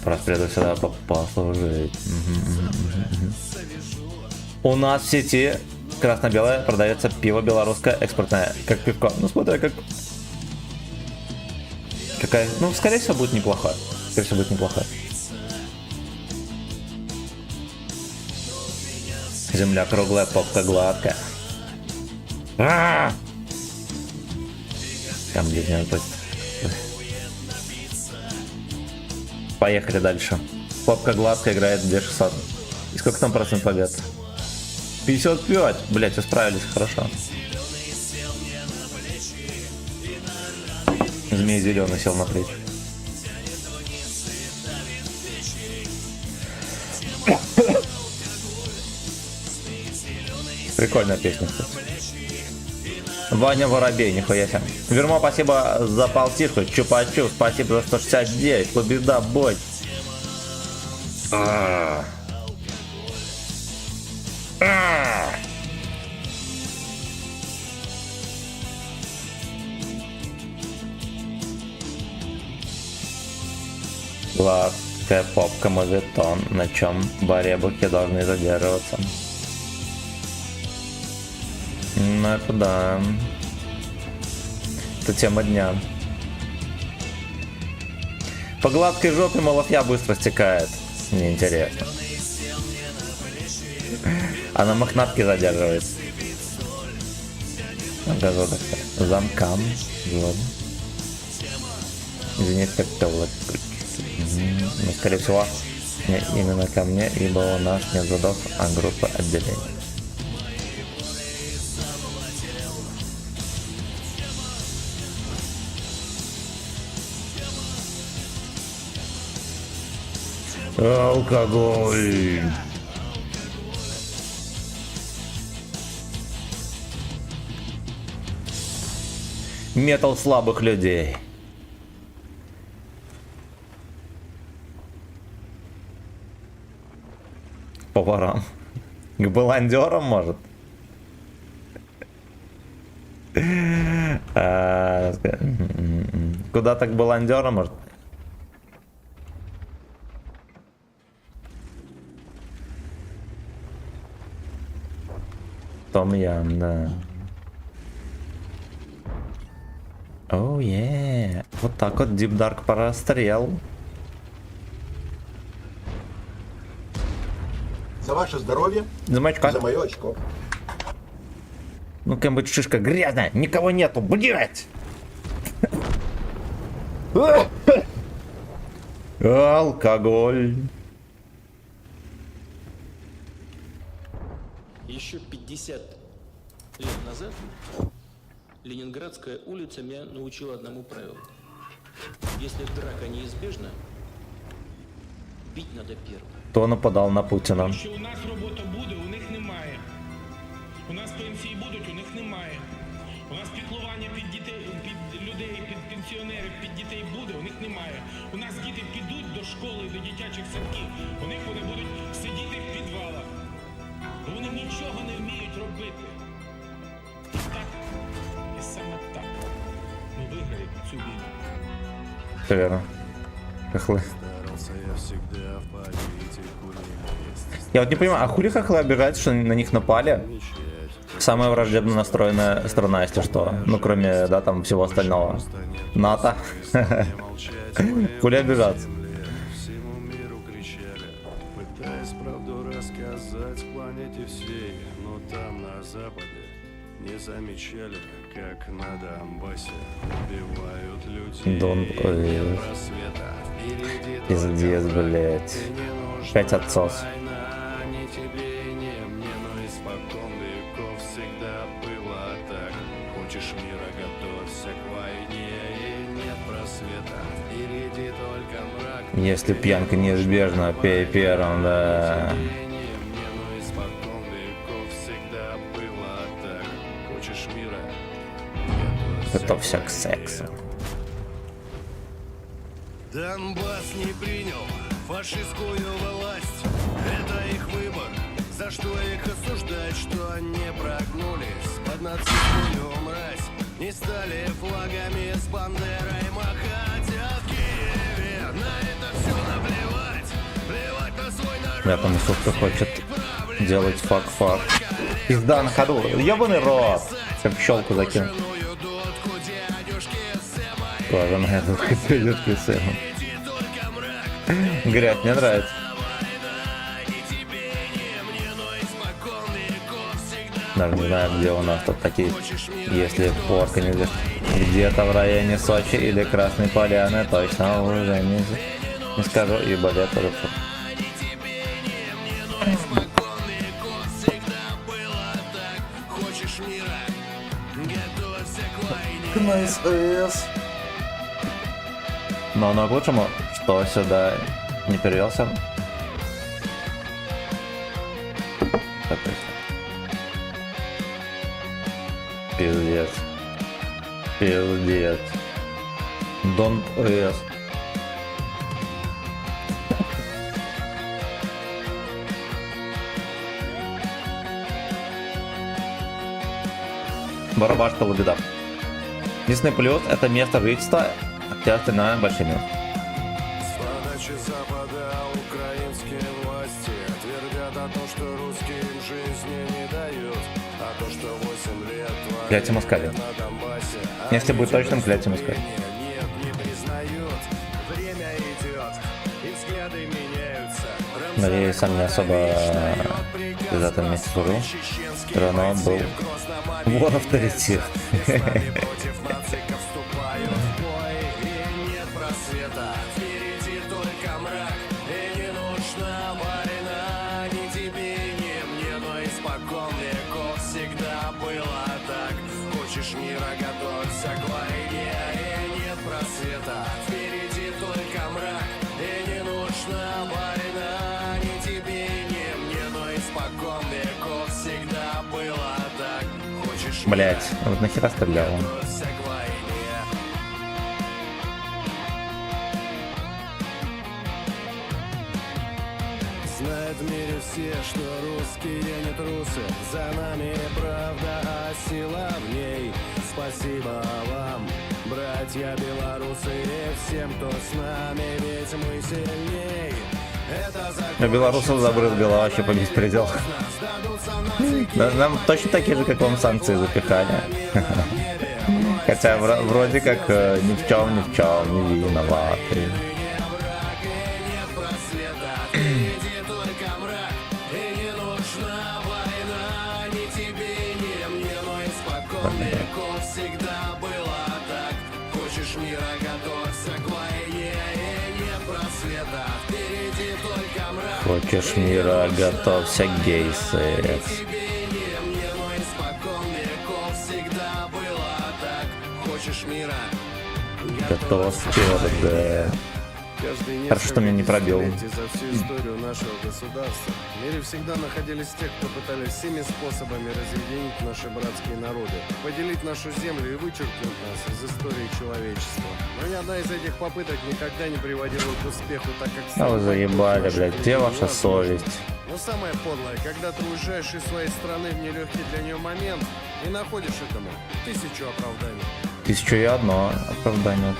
Просто приеду сюда послужить. У нас в сети красно-белое продается пиво белорусское экспортное. Как пивко. Ну, смотря как... Какая... Ну, скорее всего, будет неплохая. Скорее всего, будет неплохая. Земля круглая, попка гладкая. Там здесь не надо. Поехали дальше. Попка гладкая, играет 2600. И сколько там процент побед? 55. Блять, вы справились хорошо. Змей зеленый сел на плечи. Прикольная песня, кстати. Ваня Воробей, нихуя себе. Вермо, спасибо за полтишку. Чупа-чуп, спасибо за 169. Победа, бой. Гладкая попка моветон, на чем баребухи должны задерживаться. Ну это да. Это тема дня. По гладкой жопе малафья быстро стекает. Неинтересно. А на мохнатке задерживается. Замкам. Извините, как то но скорее всего не именно ко мне, ибо у нас не задов, а группа отделений. Алкоголь. Метал слабых людей. Поварам. К баландерам, может? Куда-то к баландерам, может? Том Ям, да. Оу, вот так вот Deep Dark порастрел. За ваше здоровье За и мачка. за мое очко. Ну, кем-нибудь шишка грязная, никого нету, блять! Алкоголь. Еще 50 лет назад Ленинградская улица меня научила одному правилу. Если драка неизбежна, бить надо первым. Кто нападал на Путина? Що у нас робота буде, у них немає. У нас пенсії будуть, у них немає. У нас піклування під дітей, під людей, під пенсіонерів, під дітей буде, у них немає. У нас діти підуть до школи, до дитячих садків, у них вони будуть сидіти в підвалах. Вони нічого не вміють робити. І так, і саме так ми виграємо цю війну. Все верно. Хохлы. Я вот не понимаю, а хули хохлы обижаются, что на них напали? Самая враждебно настроенная страна, если что. Ну, кроме, да, там всего остального. НАТО. Хули обижаться? Всему миру кричали, пытаясь правду рассказать планете всей, но там на западе не замечали, как на Донбассе убивают людей. Дон... Просвета впереди Пиздец, только враг. блять. Ты не нужна 5 отцов. война, ни тебе, ни мне, но испокон веков всегда было так. Хочешь мира, готовься к войне, и нет просвета. Впереди только мрак. Если пьянка неизбежна, пей первым, да. Мне, но испокон веков всегда было так. Хочешь мира, готовься Готовься к к сексу. Донбасс не принял фашистскую власть. Это их выбор, за что их осуждать, что они прогнулись под нацистскую мразь. Не стали флагами с Бандерой махать, а в Киеве на это все наплевать. Плевать на свой народ. Я там сука хочет делать фак-фак. Пизда на ходу. Ёбаный рот. Как в щелку закинул. Тоже на этот дедушки сына. Грязь, мне нравится. Даже не знаю, где у нас тут такие, если в организме. Где-то в районе Сочи или Красной Поляны, точно уже не скажу, и балет тоже. Nice. Но оно к лучшему, что сюда не перевелся. Пиздец. Пиздец. Don't S. Барабаш полубеда. Единственный плюс — это место жительства, а все остальное большой минус. С подачи Запада украинские власти твердят о том, что русские им жизни не дают, а то, что 8 лет Клятие Москали. на Донбассе, Если будет точным, клятие Москали. нет, не признают. Время идет, и взгляды меняются. Надеюсь, сам не особо из этого месяца служил. Все равно был вор авторитет. Против нациков вступают в бой, и нет просвета. Впереди только мрак, и не нужна война. Ни тебе, ни мне, но испокон веков всегда было так. Хочешь мира, готовься к войне, и нет просвета. Впереди только мрак, и не нужна война. Ни тебе, ни мне, но испокон веков всегда было так. Хочешь мира, Блять, вот нахера стрелял он? готовься к войне. Знают в мире все, что русские не трусы. За нами правда, а сила в ней. Спасибо вам, братья белорусы, и всем, кто с нами, ведь мы сильней. Это А белорусов забрызгало вообще по беспредел. Да, нам точно такие же, как вам, санкции запихали. Хотя вроде как ни в чем не виноваты. прикольно. Всегда было так. Хочешь мира, готовься к войне, и нет просвета. Впереди только мрак. Хочешь мира, готовься к гей-секс. Мне, но испокон веков всегда было так. Хочешь мира, Готовься к Каждые Хорошо, что меня не пробил. десятилетий за всю историю нашего государства в мире всегда находились те, кто пытались всеми способами разъединить наши братские народы, поделить нашу землю и вычеркнуть нас из истории человечества. Но ни одна из этих попыток никогда не приводила к успеху, так как... А вы заебали, наших блядь, где людей ваша невозможно. совесть? Но самое подлое, когда ты уезжаешь из своей страны в нелегкий для нее момент и находишь этому 1000 оправданий. 1001 оправдание.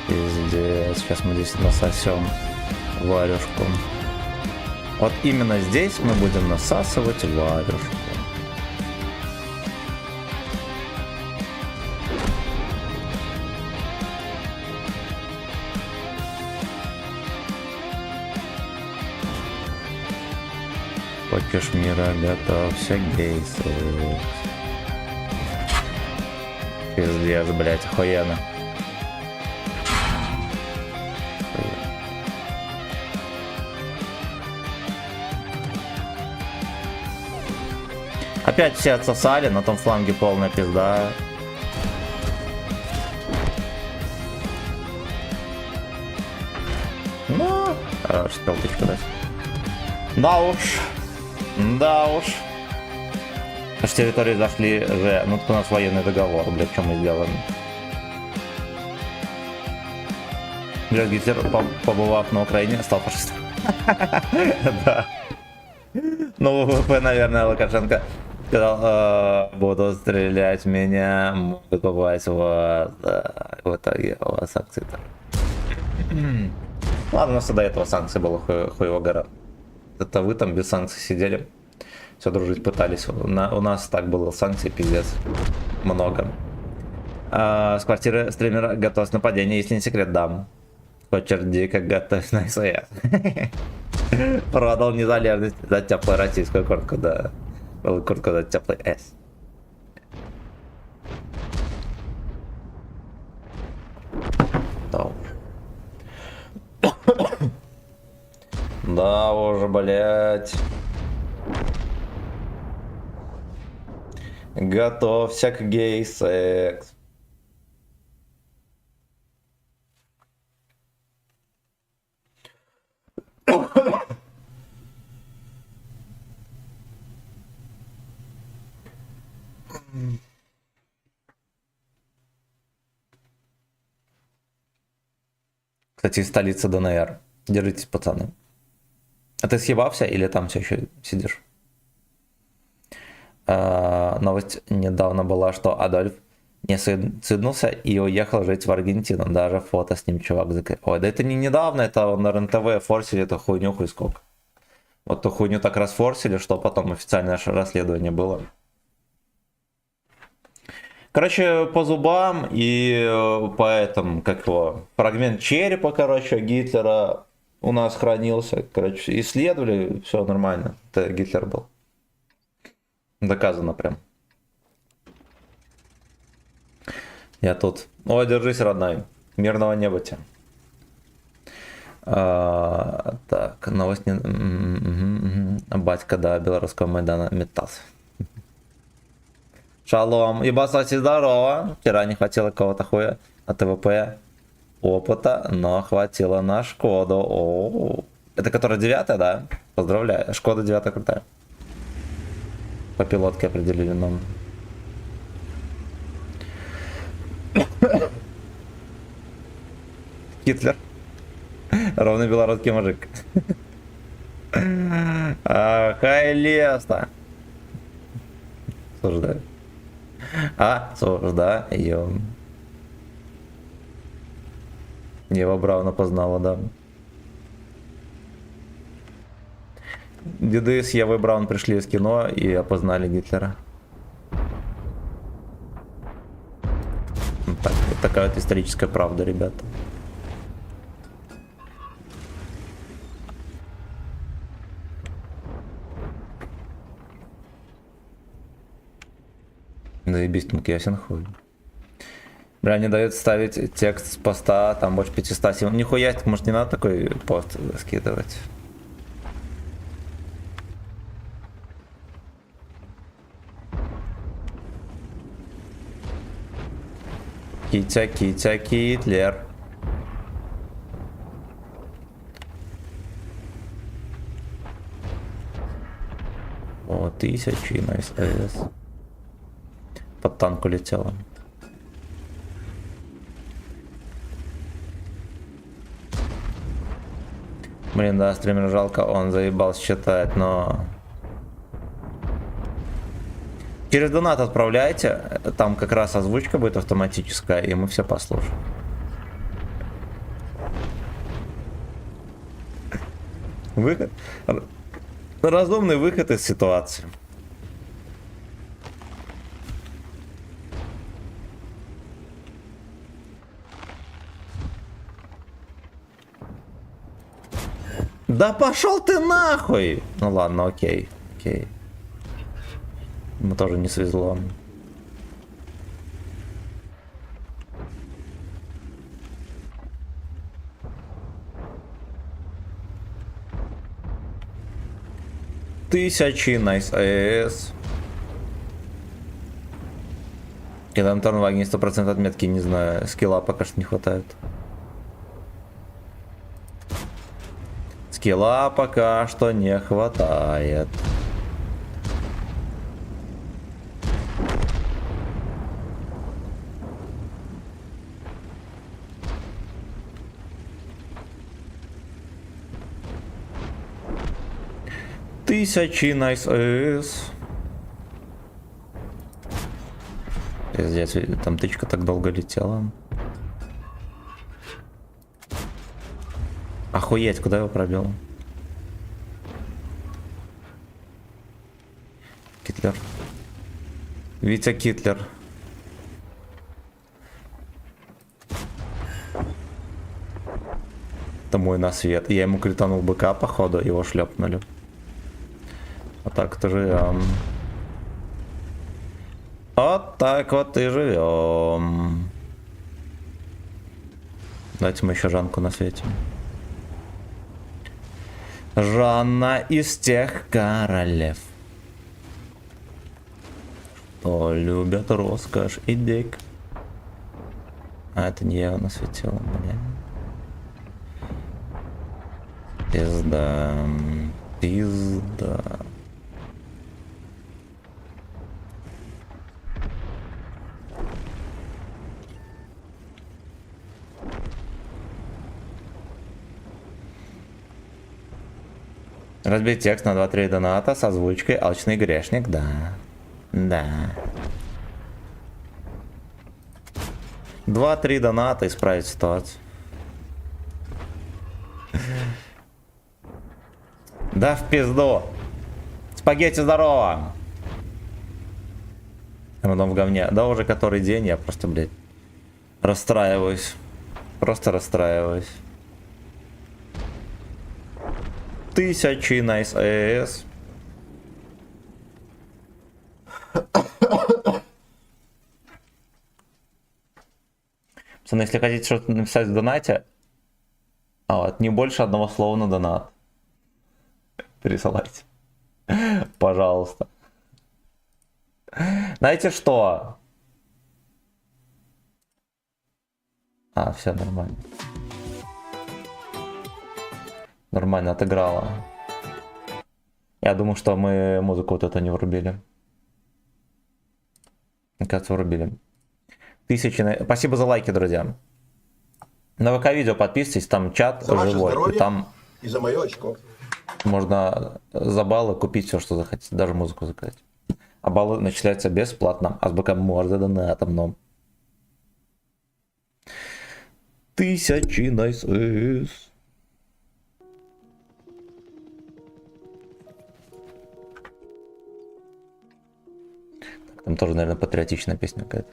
Пиздец, сейчас мы здесь насосем варюшку. Вот именно здесь мы будем насасывать варюшку. Хочешь мира, готовься к гей-сексу. Пиздец, блять, охуенно. Опять все отсосали, на том фланге полная пизда. Ну, хорош, пелточку дать. Да уж. Да уж. Аж территории зашли же. Ну, тут у нас военный договор, блядь, что мы сделаем. Блядь, Гитлер, побывав на Украине, стал фашистом. Да. Ну, ВВП, наверное, Лукашенко сказал, буду стрелять в меня, могут попасть в вас. В итоге у вас санкции-то. Ладно, у нас и до этого санкции было хуево гора. Это вы там без санкций сидели, все дружить пытались. У нас так было санкций, пиздец. Много. С квартиры стримера готовь к нападению, если не секрет, дам. Хочешь дико готовь на СВС. Продал незалежность за теплую российскую куртку, да. Куртку за теплый С. Да уж. Да уже, блять. Готовься к гей-секс. Кстати, столица ДНР. Держитесь, пацаны. А ты съебался или там все еще сидишь? Новость недавно была, что Адольф не суициднулся и уехал жить в Аргентину. Даже фото с ним чувак закрыл. Ой, да это не недавно, это он на РНТВ форсили эту хуйню хуй сколько. Вот ту хуйню так расфорсили, что потом официальное расследование было. Короче, по зубам и по этому, как его, фрагмент черепа, короче, Гитлера у нас хранился. Короче, исследовали, все нормально. Это Гитлер был. Доказано прям. Я тут. Ой, держись, родной. Мирного неба тебе. Так, новость не... Батька, да, белорусского Майдана метался. Шалом. Ебасоси, здорово. Вчера не хватило кого-то хуя от ТВП опыта, но хватило на Шкоду. О-о-о. Это которая 9-я, да? Поздравляю. Шкода 9-я крутая. По пилотке определили нам. Гитлер. Ровно белорусский мужик. Хай леста. Осуждаю. Осуждаю. Ева Брауна познала, да. Деды с Евой Браун пришли из кино и опознали Гитлера. Так, вот такая вот историческая правда, ребята. Заебись, там ясен хуй. Бля, не дает ставить текст с поста, там больше 500 сил. Нихуя, может не надо такой пост скидывать? Китя, Китя, Китлер. О, 1000 на СС. Под танк улетела. Блин, да, стример жалко, он заебал считать, но... Через донат отправляйте, там как раз озвучка будет автоматическая, и мы все послушаем. Выход. Разумный выход из ситуации. Да пошел ты нахуй! Ну ладно, окей, окей. Ему тоже не свезло. Тысячи на САС. Когда на Торнвагене 100% отметки, не знаю, скилла пока что не хватает. Скилла пока что не хватает. Тысячи на СС. Пиздец, там тычка так долго летела. Охуеть, куда его пробил? Китлер. Витя Китлер. Это мой на свет. Я ему кританул быка, походу, его шлепнули. Вот так вот и живем. Вот так вот и живем. Давайте мы еще Жанку насветим. Жанна из тех королев, что любят роскошь и дик. А это не я насветила, бля. Пизда. Пизда. Разбить текст на 2-3 доната с озвучкой «Алчный грешник», да. Да. 2-3 доната исправить ситуацию. Да в пизду. Спагетти, здорово. Рандом в говне. Да уже который день, я просто, блядь, расстраиваюсь. Просто расстраиваюсь. Тысячи на СС. Пацаны, если хотите что-то написать в донате, вот, не больше одного слова на донат. Пересылайте. Пожалуйста. Знаете что? А, все нормально. Нормально отыграла. Я думаю, что мы музыку вот эту не врубили. Мне кажется, врубили. Спасибо за лайки, друзья. На ВК-видео подписывайтесь, там чат живой. И там и за мое очко. Можно за баллы купить все, что захотите. Даже музыку заказать. А баллы начисляются бесплатно. Азбука Морзе донатом, но... Тысячи на СС. Там тоже, наверное, патриотичная песня какая-то.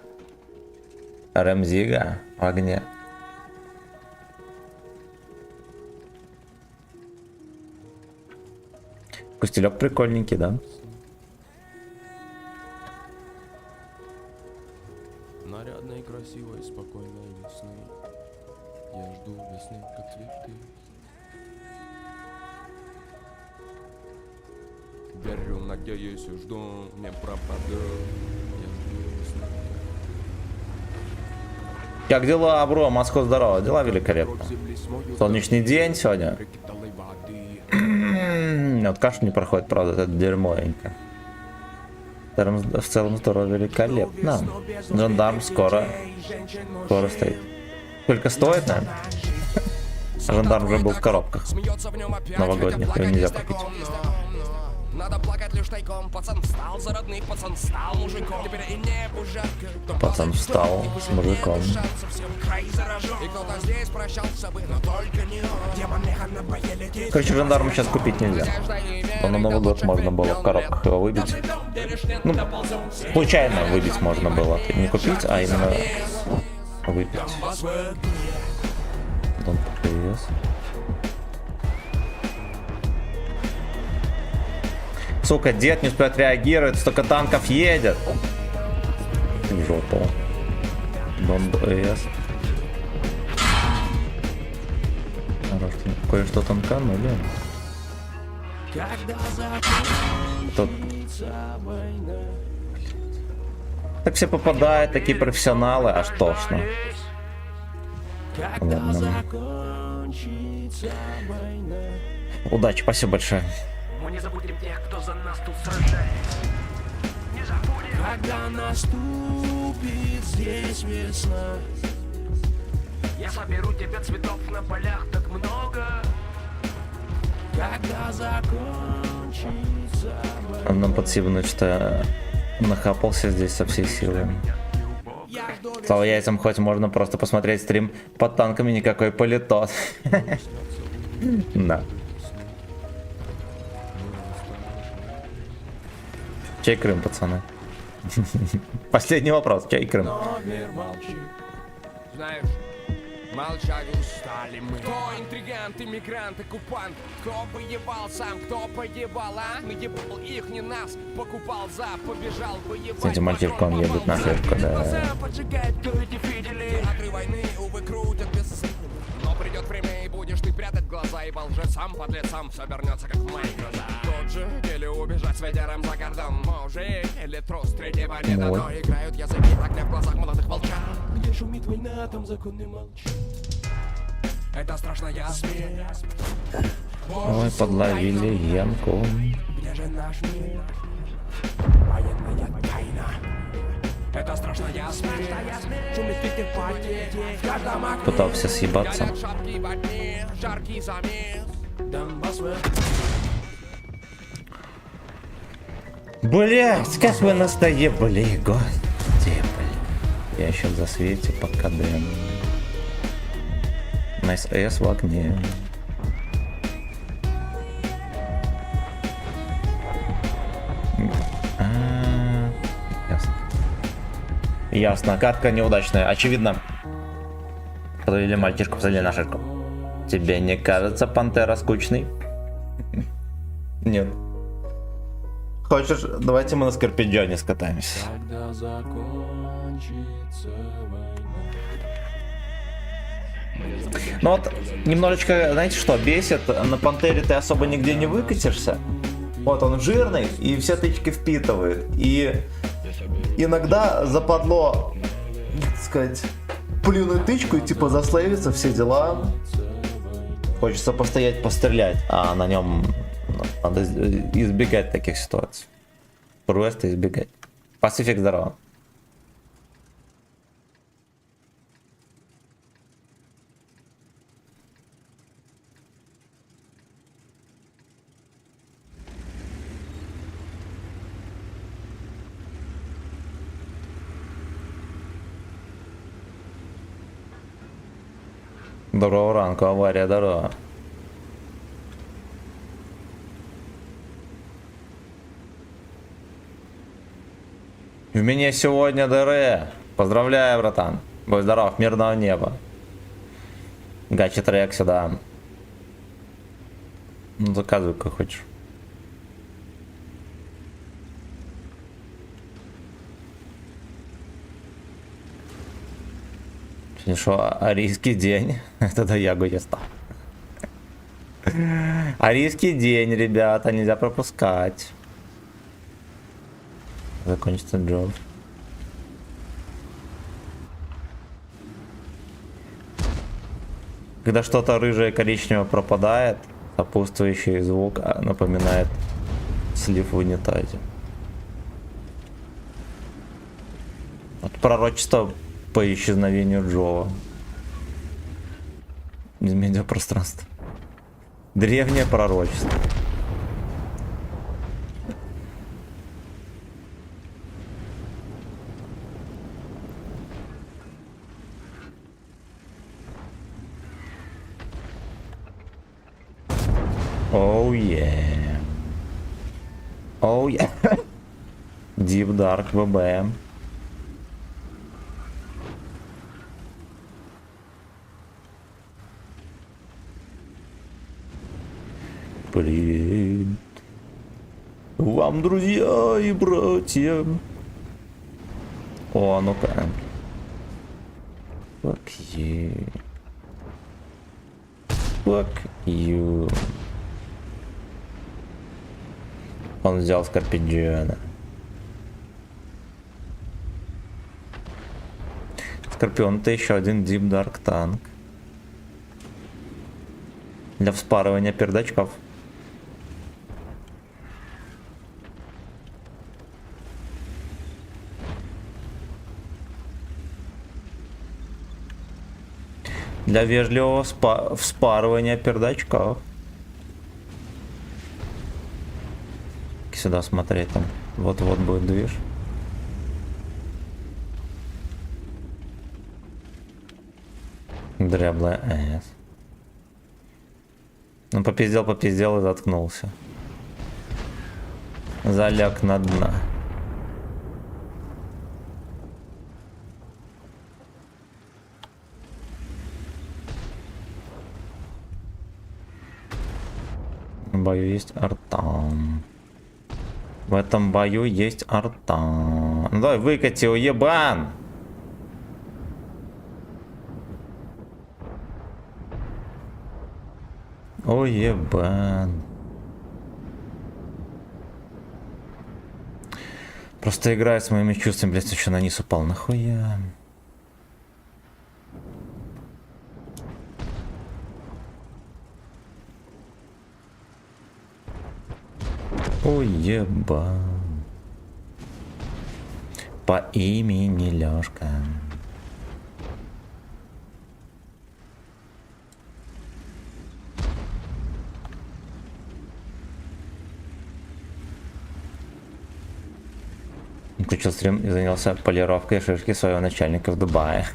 Ремзига в огне. Костелек прикольненький, да? красивой, спокойной весны. Я жду весны, как цветы. Верю, надеюсь и жду, не пропаду. Я жду весны. Как дела, бро? Москва, здорово. Дела великолепно. Солнечный день сегодня. Вот каша не проходит, правда, это дерьмовенько. В целом здорово, великолепно. Жандарм скоро стоит. Сколько стоит, наверное? Жандарм уже был в коробках новогодних, его нельзя купить. Надо плакать лишь тайком. Пацан встал за родных, пацан стал мужиком. Теперь и небу жарко. Пацан встал с мужиком. И кто-то здесь прощался бы, но только не он. Демон меха на боеле. Короче, жандарма сейчас купить нельзя. Но на Новый год можно было в коробках его выбить. Ну, случайно выбить можно было. Не купить, а именно выпить. Дон привез. Сука, дед не успеет реагировать, столько танков едет. В жопу. Дон ДС. Кое-что танканули. Тут... Так все попадают, такие профессионалы, аж тошно. Ладно. Удачи, спасибо большое. Мы не забудем тех, кто за нас тут сражается. Не забудем. Когда наступит здесь весна, я соберу тебе цветов на полях так много. Когда закончится война. Нам подсибнуть, что нахапался здесь со всей силы. Слава яйцам, хоть можно просто посмотреть стрим под танками, никакой политот. Да. Чей Крым, пацаны? Последний вопрос. Чей Крым? Знаешь, молчать устали мы. Кто интригант, иммигрант, оккупант? Кто воевал сам, кто погибал, а? Наебал их, не нас, покупал за, побежал воевать. Кстати, мальчишком едет на шишку, да. Театры войны, увы, крутят без. Но придет время и будешь ты прятать глаза, и лжецам, подлецам все вернется как в мои глаза. Тот же, или убежать с ветером за кордон, мужик, или трус, третьего победа, но играют языки огня в глазах молодых волчат. Где шумит война, там законы молчат. Это страшная смерть. Ой, подловили ямку. Где же наш мир? Военная тайна. Это страшная смерть. Шумит ветер в воде. В каждом окне. Пытался съебаться. Горят шапки во дне. Жаркий замес. Донбасс. Блять, как вы нас доебали, господи, блядь. Я еще в засвете под КД. Найс С в окне. Ясно. Ясно, катка неудачная, очевидно. Подвели мальчишку, взяли на шишку. Тебе не кажется Пантера скучный? Нет. Хочешь, давайте мы на Скорпионе скатаемся. Когда закончится война. Ну вот, немножечко, знаете что, бесит, на Пантере ты особо нигде не выкатишься. Вот он жирный и все тычки впитывает. И иногда западло, так сказать, плюнуть тычку и типа заслейвиться, все дела. Хочется постоять, пострелять, а на нем надо избегать таких ситуаций. Просто избегать. Пацифик, здорово. Доброго ранку, авария, здорово. У меня сегодня ДР. Поздравляю, братан. Будь здоров, мирного неба. Гачи трек сюда. Ну, заказывай, как хочешь. Сегодня что, арийский день? Это до Ягу я стал. Арийский день, ребята, нельзя пропускать. Закончится джоб. Когда что-то рыжее коричневое пропадает, сопутствующий звук напоминает слив в унитазе. Вот пророчество по исчезновению Джова из медиапространства. Древнее пророчество. Оу yeah. Оу yeah. Deep Dark BBM. Привет вам, друзья и братья. О, ну-ка. Fuck you. Fuck you. Он взял Скорпиона. Скорпион — это еще один Deep Dark танк. Для вспарывания пердачков. Для вежливого вспарывания пердачков. Сюда смотреть, там вот-вот будет движ. Дряблая С. Ну попиздел и заткнулся. Заляг на дна. В бою есть артам. В этом бою есть арта. Ну давай выкати, уебан! Уебан. Просто играет с моими чувствами, блядь, еще на низ упал. Нахуя? Уебан. По имени Лёшка. Включил стрим и занялся полировкой шишки своего начальника в Дубае.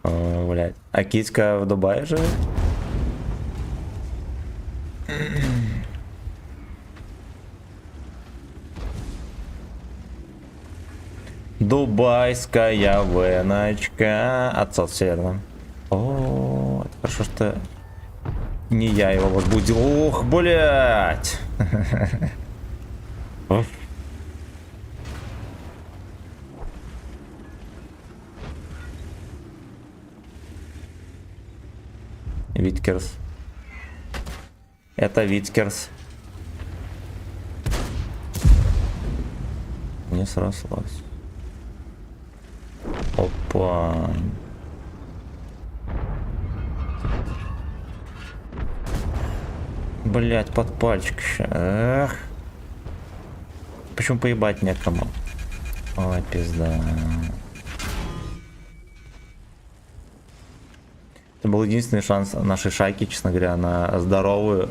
О, блядь. А киська в Дубае живет? Дубайская веночка. Отцов северным. О, это хорошо, что не я его возбудил. Ох, блять. Виткерс. Это Виткерс. Не срослось. Опа. Блять, под пальчик еще. Эх. Почему поебать некому? Ой, пизда. Это был единственный шанс нашей шайки, честно говоря, на здоровую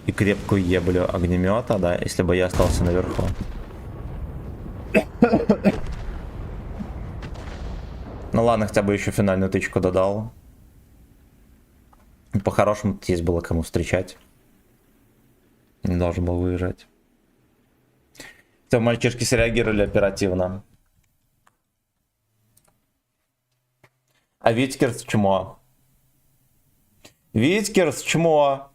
и крепкую еблю огнемета, да, если бы я остался наверху. Ну ладно, хотя бы еще финальную тычку додал. По-хорошему здесь было кому встречать. Не должен был выезжать. Все, мальчишки среагировали оперативно. А Виткерс чмо. Виткерс чмо.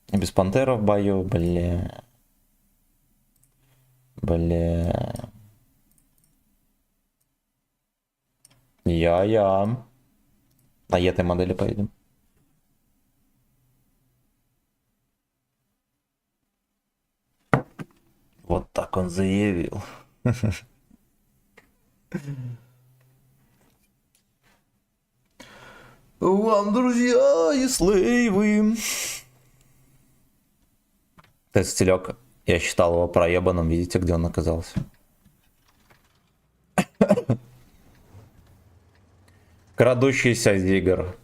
И без пантера в бою, бля. Бля. Я. На этой модели поедем. Вот так он заявил. Вам, друзья и слейвы. Этот стилек, я считал его проебанным. Видите, где он оказался? Крадущийся Зигар.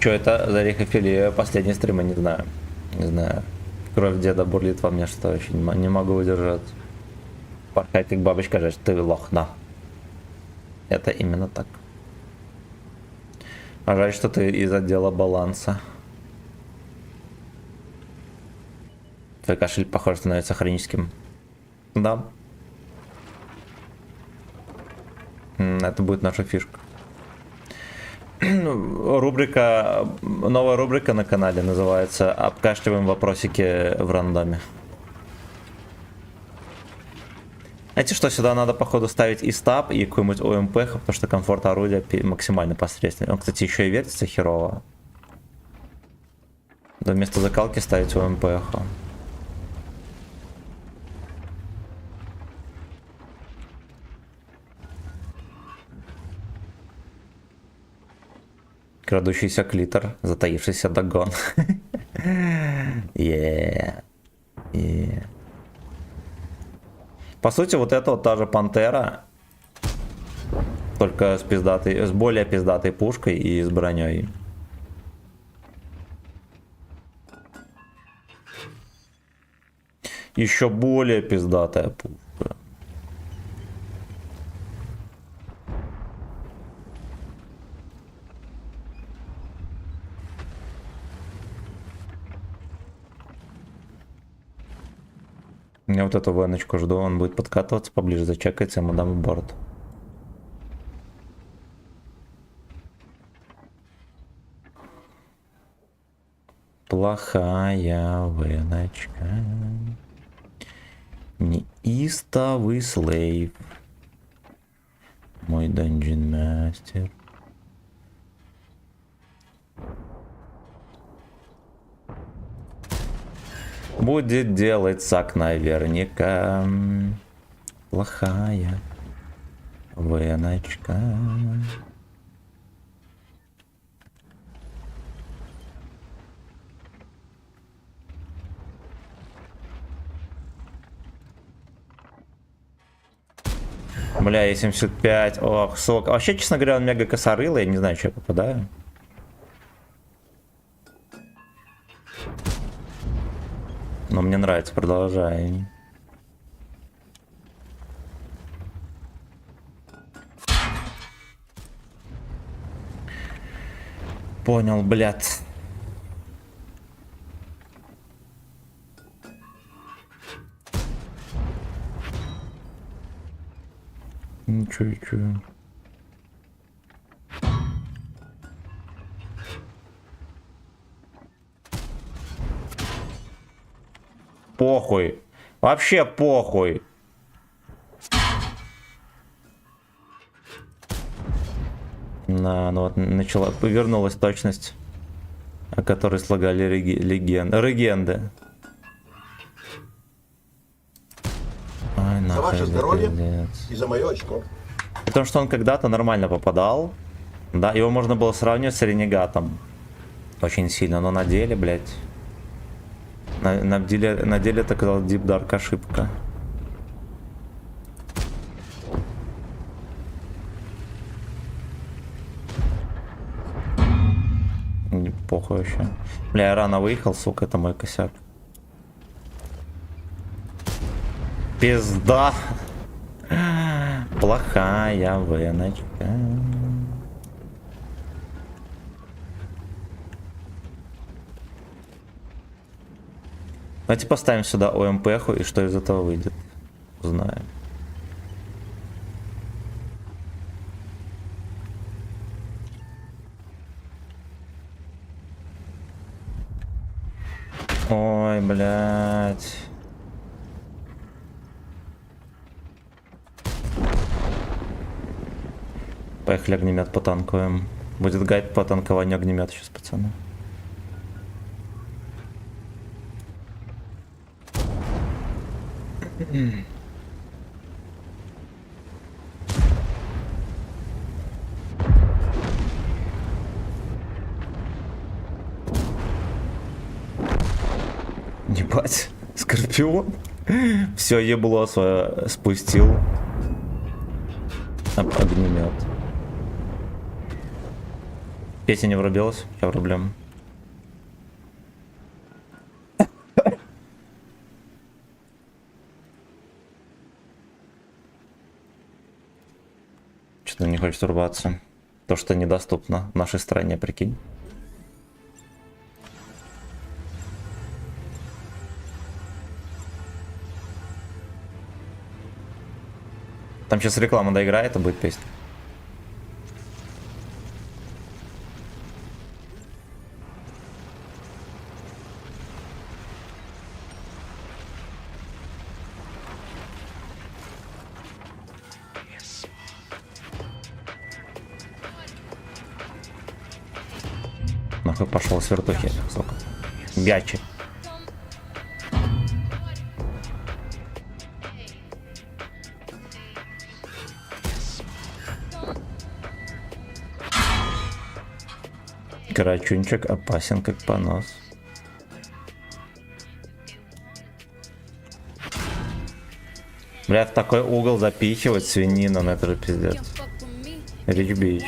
Что это за рехофилия? Последние стримы, не знаю. Не знаю. Кровь деда бурлит во мне, что очень не могу удержать. Порхай как бабочка, жесть, ты лох, на. Это именно так. А жаль, что ты из отдела баланса. Твой кашель, похоже, становится хроническим. Да. Это будет наша фишка. Рубрика, новая рубрика на канале называется «Обкашливаем вопросики в рандоме». Знаете, что сюда надо, походу, ставить и стаб, и какой-нибудь ОМП, потому что комфорт орудия максимально посредственный. Он, кстати, еще и вертится херово. Да вместо закалки ставить ОМП. Крадущийся клитор, затаившийся догон. По сути, вот это вот та же пантера, только с более пиздатой пушкой и с броней. Еще более пиздатая пушка. Я вот эту веночку жду, он будет подкатываться поближе, зачекается, ему дам борт. Плохая веночка. Неистовый слейв. Мой данжен мастер. Будет делать сак наверняка. Плохая веночка. Бля, Е75. Ох, сок. Вообще, честно говоря, он мега косорылый. Я не знаю, что я попадаю. Но мне нравится, продолжай. Понял, блядь. Ничего. Похуй. Вообще похуй. Ну вот начала, повернулась точность, о которой слагали легенды. Ай, За ваше здоровье пиздец. и за мое очко. Потому что он когда-то нормально попадал. Да, его можно было сравнивать с Ренегатом. Очень сильно, но на деле, блядь. На деле это оказалась Deep Dark ошибка. Не похуй вообще. Бля, я рано выехал, сука, это мой косяк. Пизда. Плохая веночка. Давайте поставим сюда ОМПху, и что из этого выйдет. Узнаем. Ой, блядь. Поехали огнемет потанкуем. Будет гайд по танкованию огнемета сейчас, пацаны. Ебать, Скорпион. Все ебло свое спустил. Огнемет. Петя не врубилась, я врублем. Что-то не хочет врубаться. То, что недоступно в нашей стране, прикинь. Там сейчас реклама доиграет, и будет песня. Нахуй пошел с вертухи, сука. Гячи. Карачунчик опасен как понос. Бля, в такой угол запихивать свинину, на это же пиздец. Рич бич.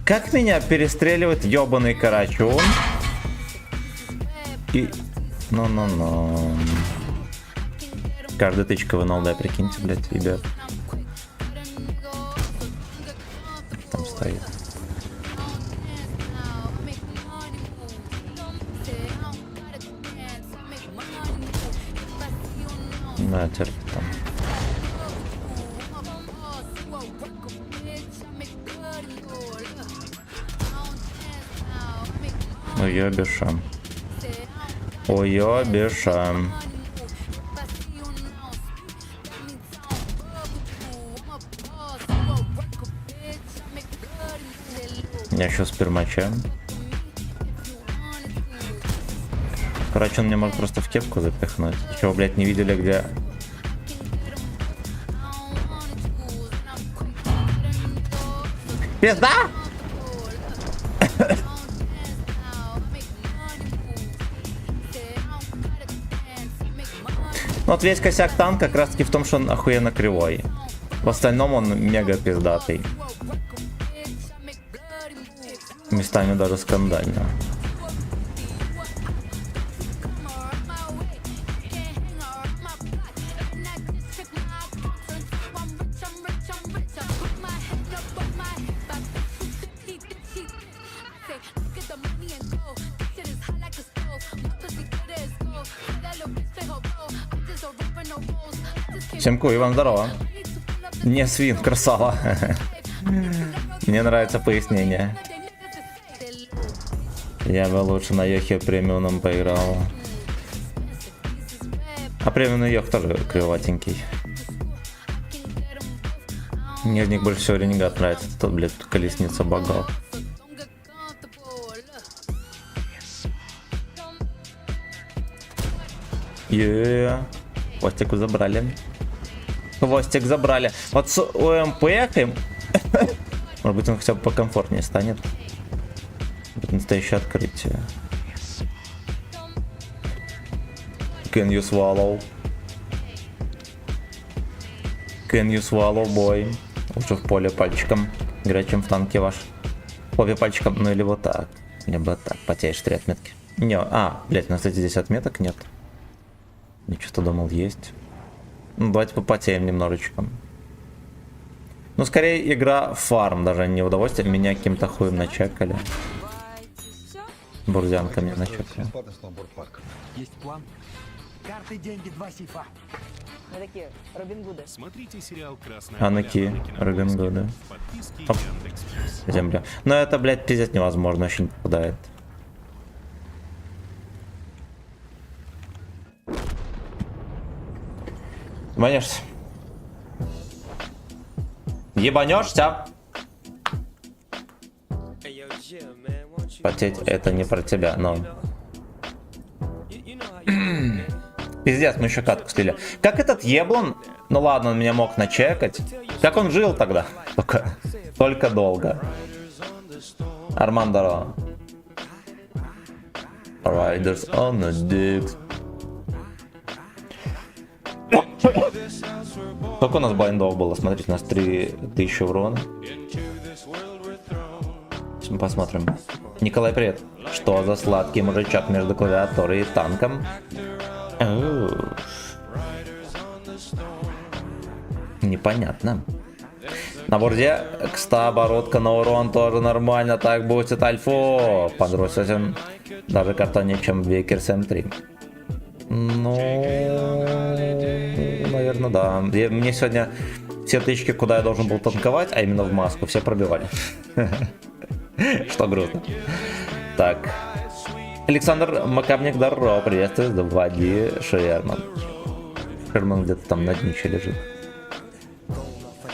Как меня перестреливает ёбаный карачун? И... Ну-ну-ну. Каждая тычка в НЛД, прикиньте, блядь, ребят. Там стоит. Да, терпит там. Уёбишам. Уёбишам. Я сейчас пермача. Короче, он меня может просто в кепку запихнуть. Чего, блядь, не видели, где... Пизда! Ну вот весь косяк танка как раз таки в том, что он охуенно кривой. В остальном он мега пиздатый. Местами даже скандально. Всем куй, вам здорово. Не свин, красава. Мне нравится пояснение. Я бы лучше на Йохе премиумном поиграл. А премиумный Йох тоже кривоватенький. Мне в них больше всего Ренегат нравится. Тут, блядь, колесница богов. Хвостик забрали. Хвостик забрали. Вот с ОМП, может быть, он хотя бы покомфортнее станет. Это настоящее открытие. Can you swallow? Can you swallow, boy? Лучше в поле пальчиком играть, чем в танке ваш. В поле пальчиком, ну или вот так. Либо так, потеешь 3 отметки. Не, блять, у нас, кстати, здесь отметок нет. Я что-то думал, есть. Ну, давайте попотеем немножечко. Ну, скорее, игра фарм, даже не удовольствие. Меня каким-то хуем начекали. Бурзянками начекали. Есть план. Карты, деньги, 2 сейфа. Мы такие, Робин Гуды. Смотрите сериал «Красная Анаки, Робин Гуды. Оп. Земля. Но это, блядь, пиздец невозможно, очень попадает. Ебанешься. Ебанешься. Потеть это не про тебя, но... Пиздец, мы еще катку слили. Как этот еблан? Ну ладно, он меня мог начекать. Как он жил тогда? Только долго. Арман, здорово. Riders on the dicks. Сколько у нас байндов было? Смотрите, у нас 3000 урона. Сейчас мы посмотрим. Николай, привет. Что за сладкий мужичок между клавиатурой и танком? Непонятно. На борде к 100 оборотка на урон тоже нормально. Так будет альфо. Подросим даже картоннее, чем Викерс М3. Ну, наверное, да. Мне сегодня все тычки, куда я должен был танковать, а именно в маску, все пробивали. Что грустно. Так. Александр Макабник, здорово, приветствую, Влади Шерман. Шерман где-то там на днище лежит.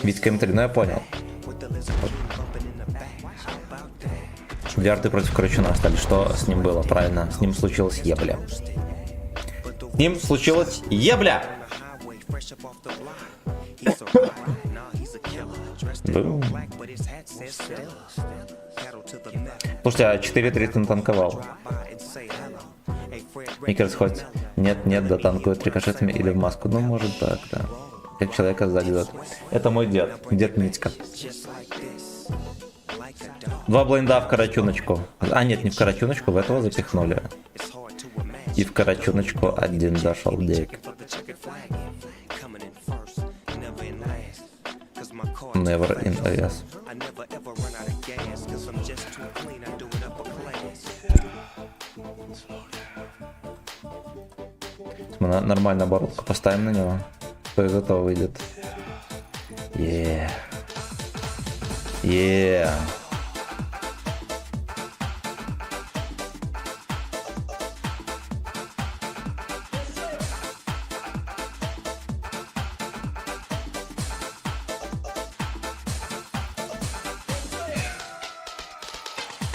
Витька М3, ну я понял. Диарты против Карачуна остались. Что с ним было? Правильно, с ним случилось ебля. С ним случилось ебля! Слушайте, а 4-3 ты танковал? Микерс хоть нет, да танкует рикошетами или в маску. Ну, может так, да. Как человека сзади дает. Это мой дед Митька. 2 блайнда в карачуночку. А нет, не в карачуночку, в этого запихнули. И в карачуночку один зашел дик. Never in AS. Мы нормально оборотку поставим на него. Кто из этого выйдет?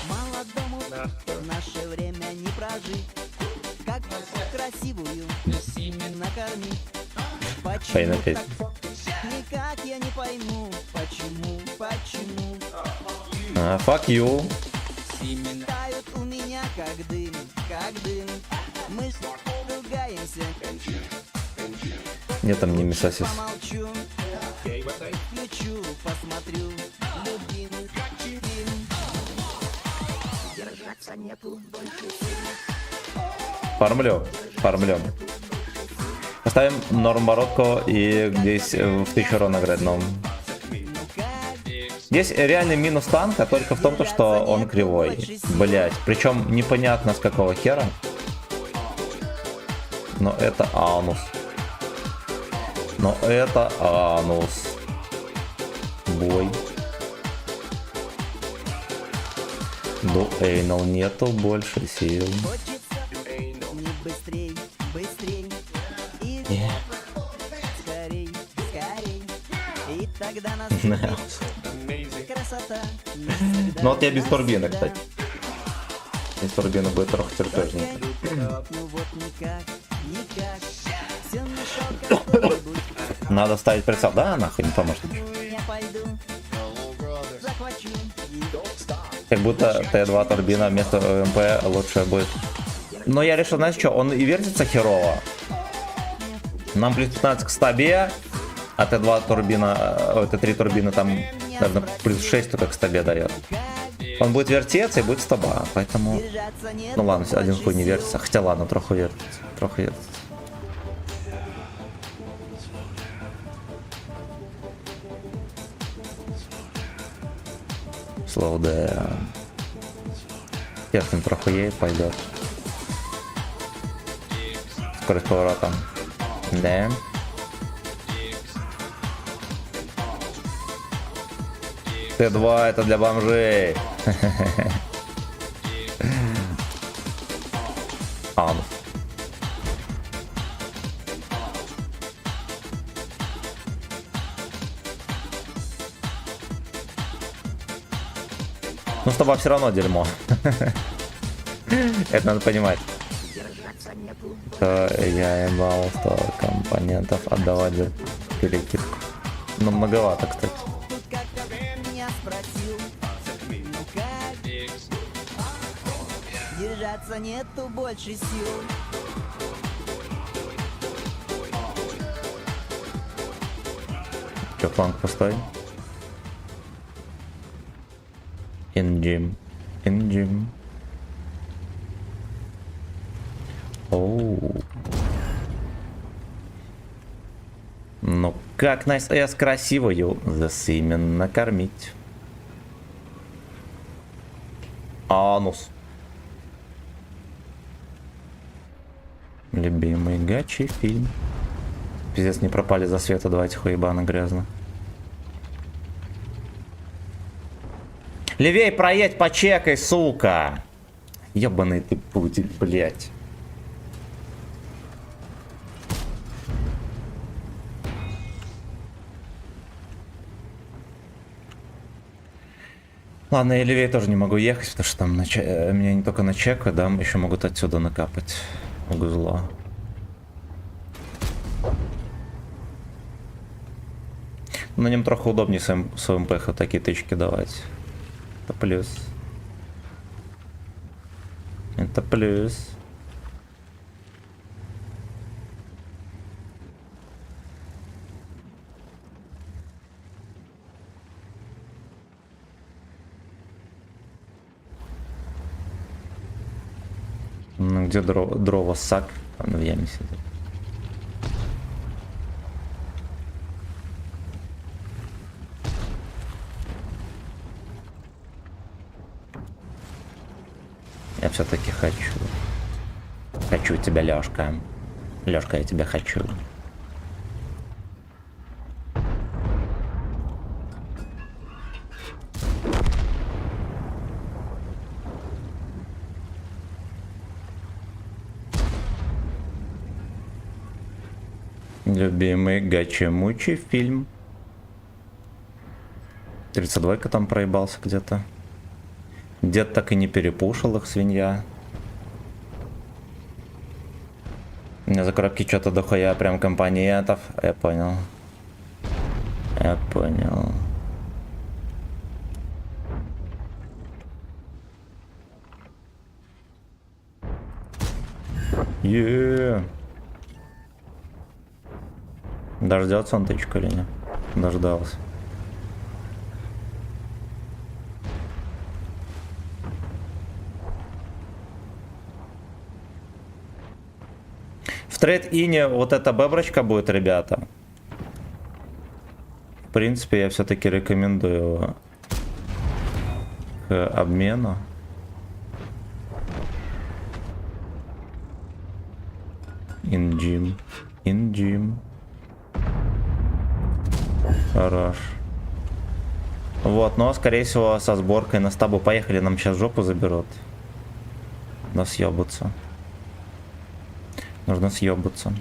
Молодому в наше время не прожить. Как красивую накормить. Почему так? Никак я не пойму. Почему? Fuck you. Тают у меня как дым. Мы ругаемся. Нет, там не мисасис. Помолчу. Включу, посмотрю. Любимый фильм. Держаться нету больше сил. Фармлю. Поставим норм бородку и здесь в 1000 урона играть, но... Здесь реальный минус танка только в том, что он кривой. Блять, причем непонятно с какого хера. Но это анус. Бой. Дуэйнал нету больше сил. Быстрей. Скорей. И тогда нас красота. Ну вот я без турбины, кстати. Без турбины будет трохи терпежненько. Ну вот никак. Все мешал какой-нибудь. Надо ставить прицел. Да, нахуй не поможет. Я пойду. Захвачу. Как будто Т2 турбина вместо МП лучше будет. Но я решил, знаешь что, он и вертится херово. Нам плюс 15 к стабе, а Т2 турбина, Т3 турбина там, наверное, плюс 6 только к стабе дает. Он будет вертеться и будет стаба, поэтому... Ну ладно, один хуй не вертится, хотя ладно, трохи вертится. Slow down. Естественно, прохуеет, пойдет. Скорость поворота. Да. Т2 это для бомжей. Анус. Ну с тобой все равно дерьмо. Это надо понимать. То я ебал 100 компонентов отдавать за перекидку. Ну многовато, кстати. Держаться нету больше сил. Че, фланг пустой? In gym. Оу. Ну как Nice S красивую засымен накормить. Анус. Любимый гачи фильм. Пиздец, не пропали за света, давайте хуебаны грязно. Левей проедь, почекай, сука. Ебаный ты путик, блять. Ладно, я левее тоже не могу ехать, потому что там меня не только на чек, да, еще могут отсюда накапать гузла. На нем трохи удобнее с МПХ такие тычки давать. Это плюс. Это плюс. Ну где дрова сак? Он в яме сидит. Я все-таки хочу. Хочу тебя, Лёшка. Лёшка, я тебя хочу. Любимый гачи-мучи фильм. 32-ка там проебался где-то. Дед так и не перепушил их, свинья. У меня за коробки что-то дохуя прям компонентов. Я понял. Я понял. Дождется он тычку или нет? Дождался. В трейд-ине вот эта беброчка будет, ребята. В принципе, я все-таки рекомендую его к обмену. In gym. Хорош. Вот, но скорее всего со сборкой на стабу поехали, нам сейчас жопу заберут. Надо съебаться. Нужно съебаться.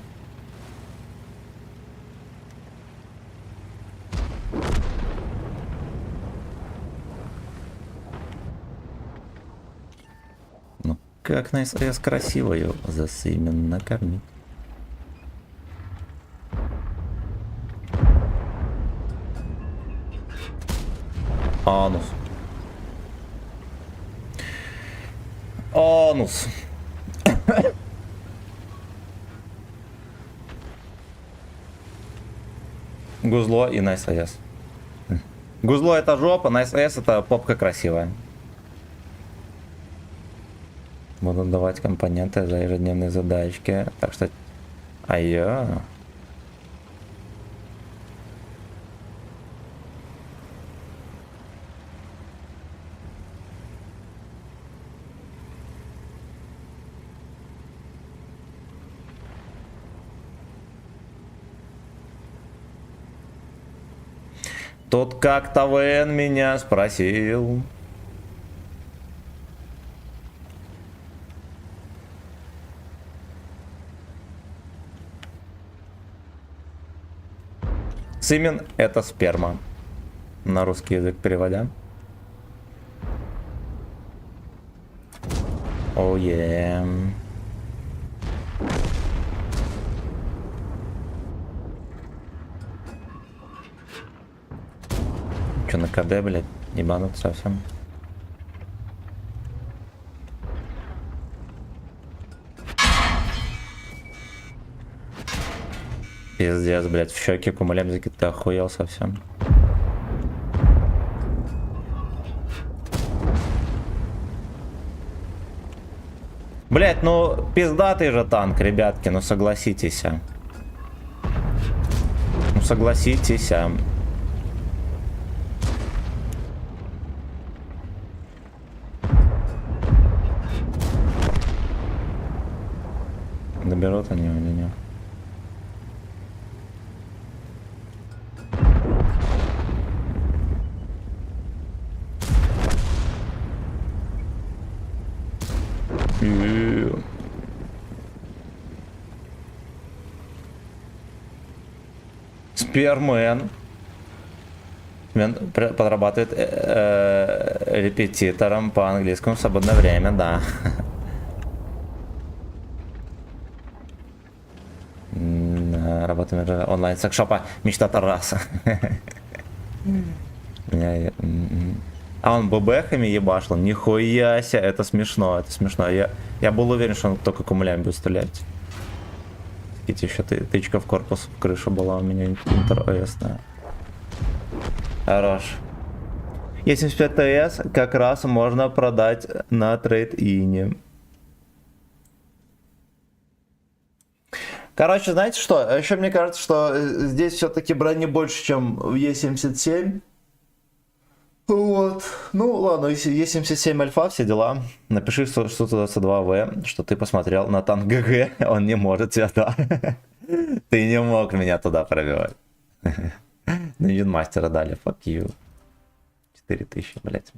Ну как на СС красиво ее засымен накормить. Анус. Анус. Гузло и Nice AS. Гузло это жопа, Nice AS это попка красивая. Буду давать компоненты за ежедневные задачки. Так что... Айо. Тут как-то ВН меня спросил. Симен — это сперма. На русский язык переводя. Оу, Чё на КД, блядь, ебанут совсем. Пиздец, блядь, в щеке кумулемзики, ты охуел совсем. Блядь, ну пиздатый же танк, ребятки, ну согласитесь. Ну согласитесь. Доберут они или нет? Спермен подрабатывает репетитором по английскому в свободное время, да. Работаем онлайн секшопа. Мечта Тараса. А он ББХами ебашил? Нихуя себе, это смешно, это смешно. Я был уверен, что он только кумулями будет стрелять. Видите, еще тычка в корпус, в крышу была у меня интересная. Хорош. Е75 ТС как раз можно продать на трейд-ине. Короче, знаете что? Еще мне кажется, что здесь все-таки брони больше, чем в Е77. Вот. Ну ладно, Е77 альфа, все дела. Напиши, что туда С2В, что ты посмотрел на танк ГГ. Он не может тебя, да. Ты не мог меня туда пробивать. На Юнмастера дали, fuck you. 4000, блять.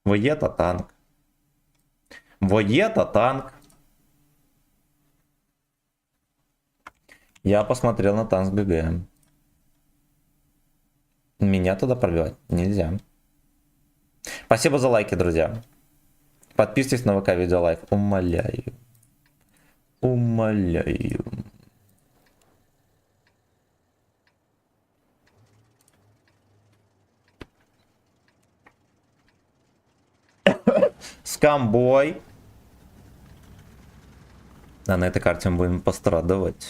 Воета танк. Воета танк. Я посмотрел на танк ГГ. Меня туда пробивать нельзя. Спасибо за лайки, друзья. Подписывайтесь на ВК видеолайк. Умоляю. Умоляю. Скамбой. Да, на этой карте мы будем пострадывать.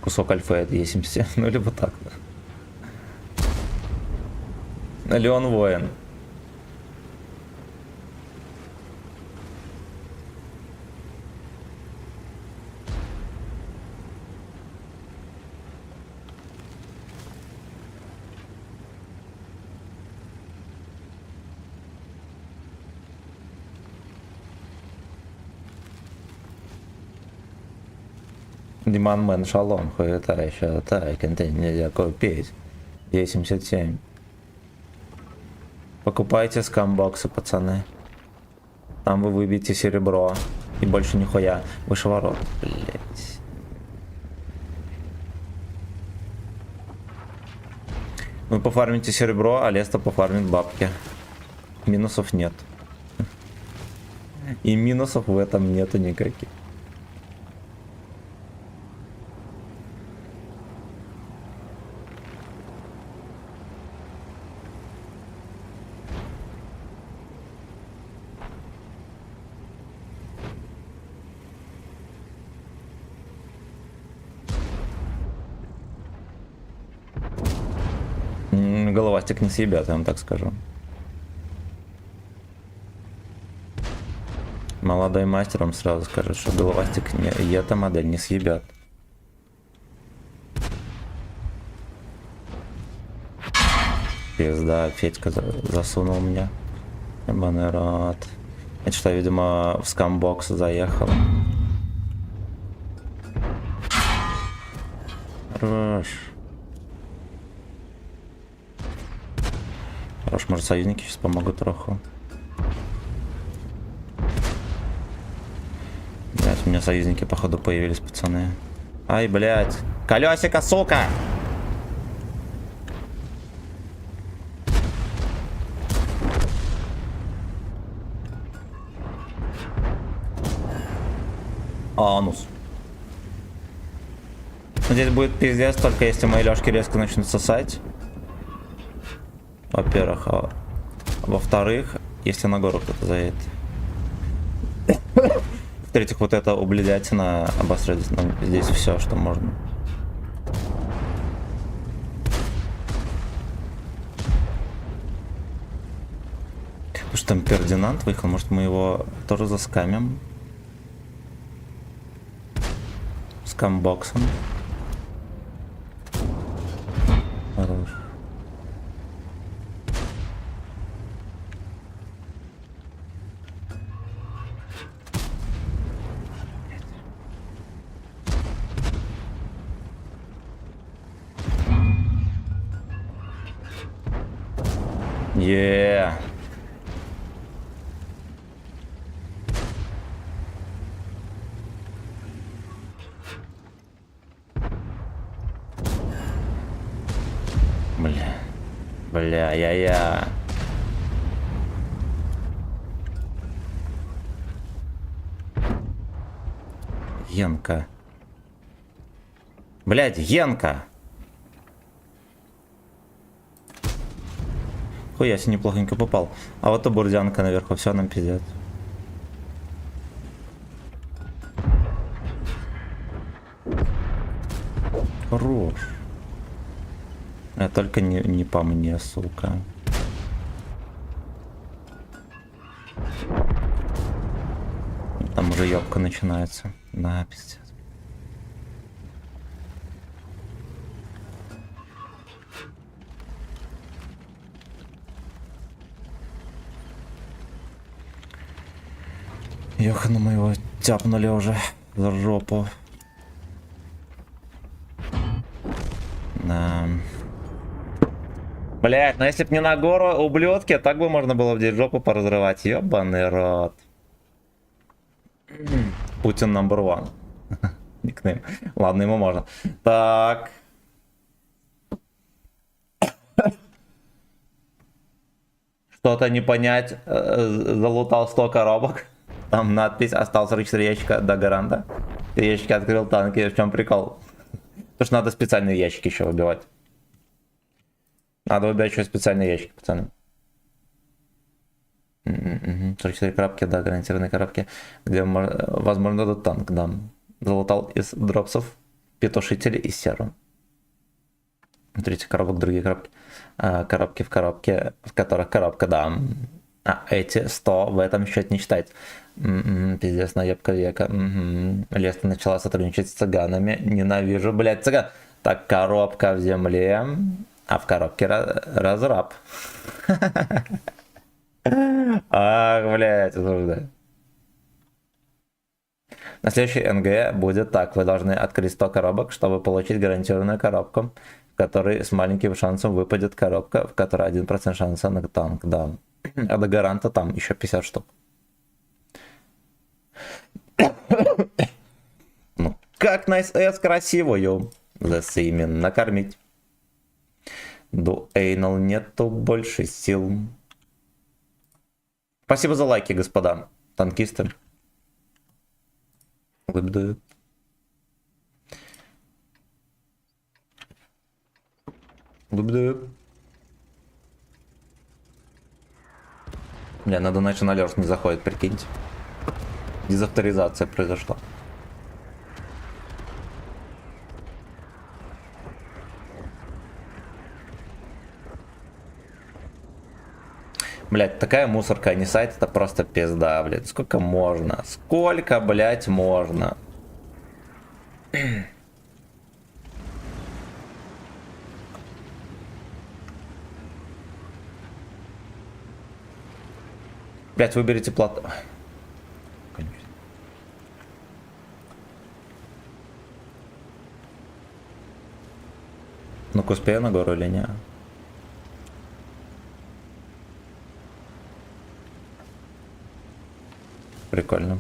Кусок альфа это Е77, ну либо так. Леон воин. Диманмен шалом, хуета еще так, контейнер нельзя купить. Е77. Покупайте скамбоксы, пацаны. Там вы выбьете серебро. И больше нихуя. Выше ворот. Блять. Вы пофармите серебро, а Леста пофармит бабки. Минусов нет. И минусов в этом нету никаких. Головастик не съебят, я вам так скажу. Молодой мастер вам сразу скажет, что головастик не, и эта модель не съебят. Пизда, Федька засунул меня. Ебаный рот. Это что, видимо, в скамбокс заехал. Хорош. Хорош, может, союзники сейчас помогут троху. Блять, у меня союзники, походу, появились, пацаны. Ай, блять. Колесико, сука! Анус. Здесь будет пиздец, только если мои лёжки резко начнут сосать. Во-первых. А во-вторых, если на гору кто-то заедет. В-третьих, вот это ублюдятина обосрать. Ну, здесь все, что можно. Потому что там Фердинанд выехал, может мы его тоже заскамим. Скамбоксом. Хорош. Yeah. Бля, я. Янка. Блядь, Янка. Хуя себе неплохонько попал. А вот и бурдянка наверху, все нам пиздец. Хорош. Только не по мне, сука. Там уже ёбка начинается. Да, пиздец. Ёхана моего тяпнули уже за жопу. Да. Блять, ну если б не на гору, ублюдки, так бы можно было в жопу поразрывать. Ёбаный рот. Путин number one. Никнейм. Ладно, ему можно. Так. Что-то не понять. Залутал 100 коробок. Там надпись: остался 44 ящика до гаранта. Ящики открыл танки. В чем прикол? Потому что надо специальные ящики еще выбивать. Надо выбирать еще специальные ящики, пацаны. 44 коробки, да, гарантированные коробки, где возможно дадут танк, да. Залутал из дропсов петушители и серу. Смотрите, коробок, другие коробки. Коробки в коробке, в которых коробка, да. А эти 100 в этом счет не считать. Пиздец, наебка века. Леста начала сотрудничать с цыганами. Ненавижу, блядь, цыган. Так, коробка в земле. А в коробке разраб. Ах, блядь, осуждаю. На следующий НГ будет так. Вы должны открыть 100 коробок, чтобы получить гарантированную коробку, в которой с маленьким шансом выпадет коробка, в которой 1% шанса на танк, да. А до гаранта там еще 50 штук. Ну, как Nice S красивую. Засеймен накормить. Дуэйнал нету больше сил. Спасибо за лайки, господа танкисты. Благодарю. Благодарю. Бля, надо иначе на лёж не заходит, прикиньте. Дезавторизация произошла. Блять, такая мусорка, а не сайт, это просто пизда, блядь. Сколько можно? Сколько, блять, можно? Блять, выберите плату. Ну-ка, успею на гору или не? Прикольно.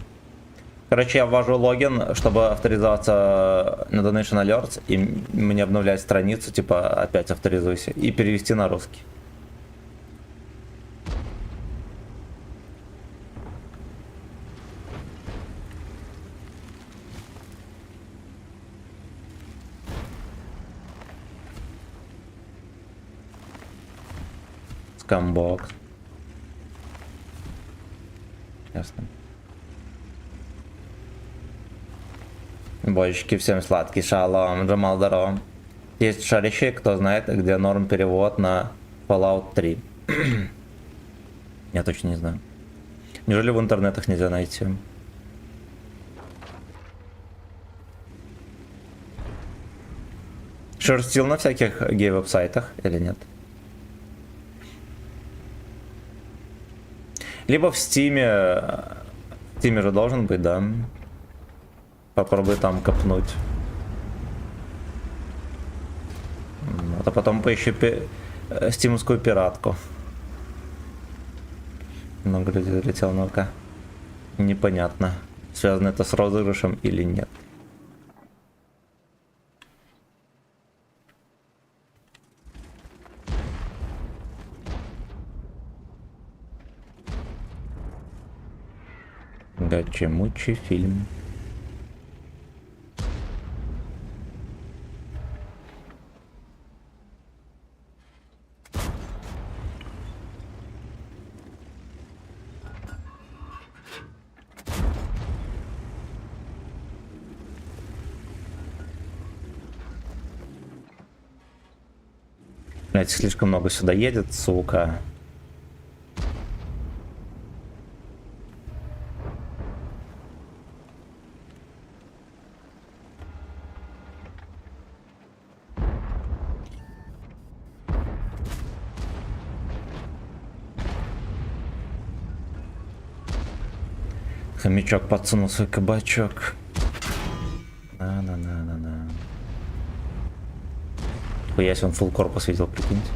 Короче, я ввожу логин, чтобы авторизоваться на Donation Alerts, и мне обновлять страницу, типа, опять авторизуйся, и перевести на русский. Скамбокс. Ясно. Бойчики, всем сладкий шалом, Джамал, здорово. Есть шарящие, кто знает, где норм перевод на Fallout 3. Я точно не знаю. Неужели в интернетах нельзя найти? Шерстил на всяких гей-веб-сайтах или нет? Либо в Стиме. В Стиме же должен быть, да? Попробуй там копнуть. Вот, а потом поищи стимовскую пиратку. Ну, груди залетел, ну-ка. Непонятно, связано это с розыгрышем или нет. Гачи-мучи фильм. Блять, слишком много сюда едет, сука. Хомячок подсунул свой кабачок. На-на-на-на-на. Хуясь, он фулл корпус видел, прикиньте.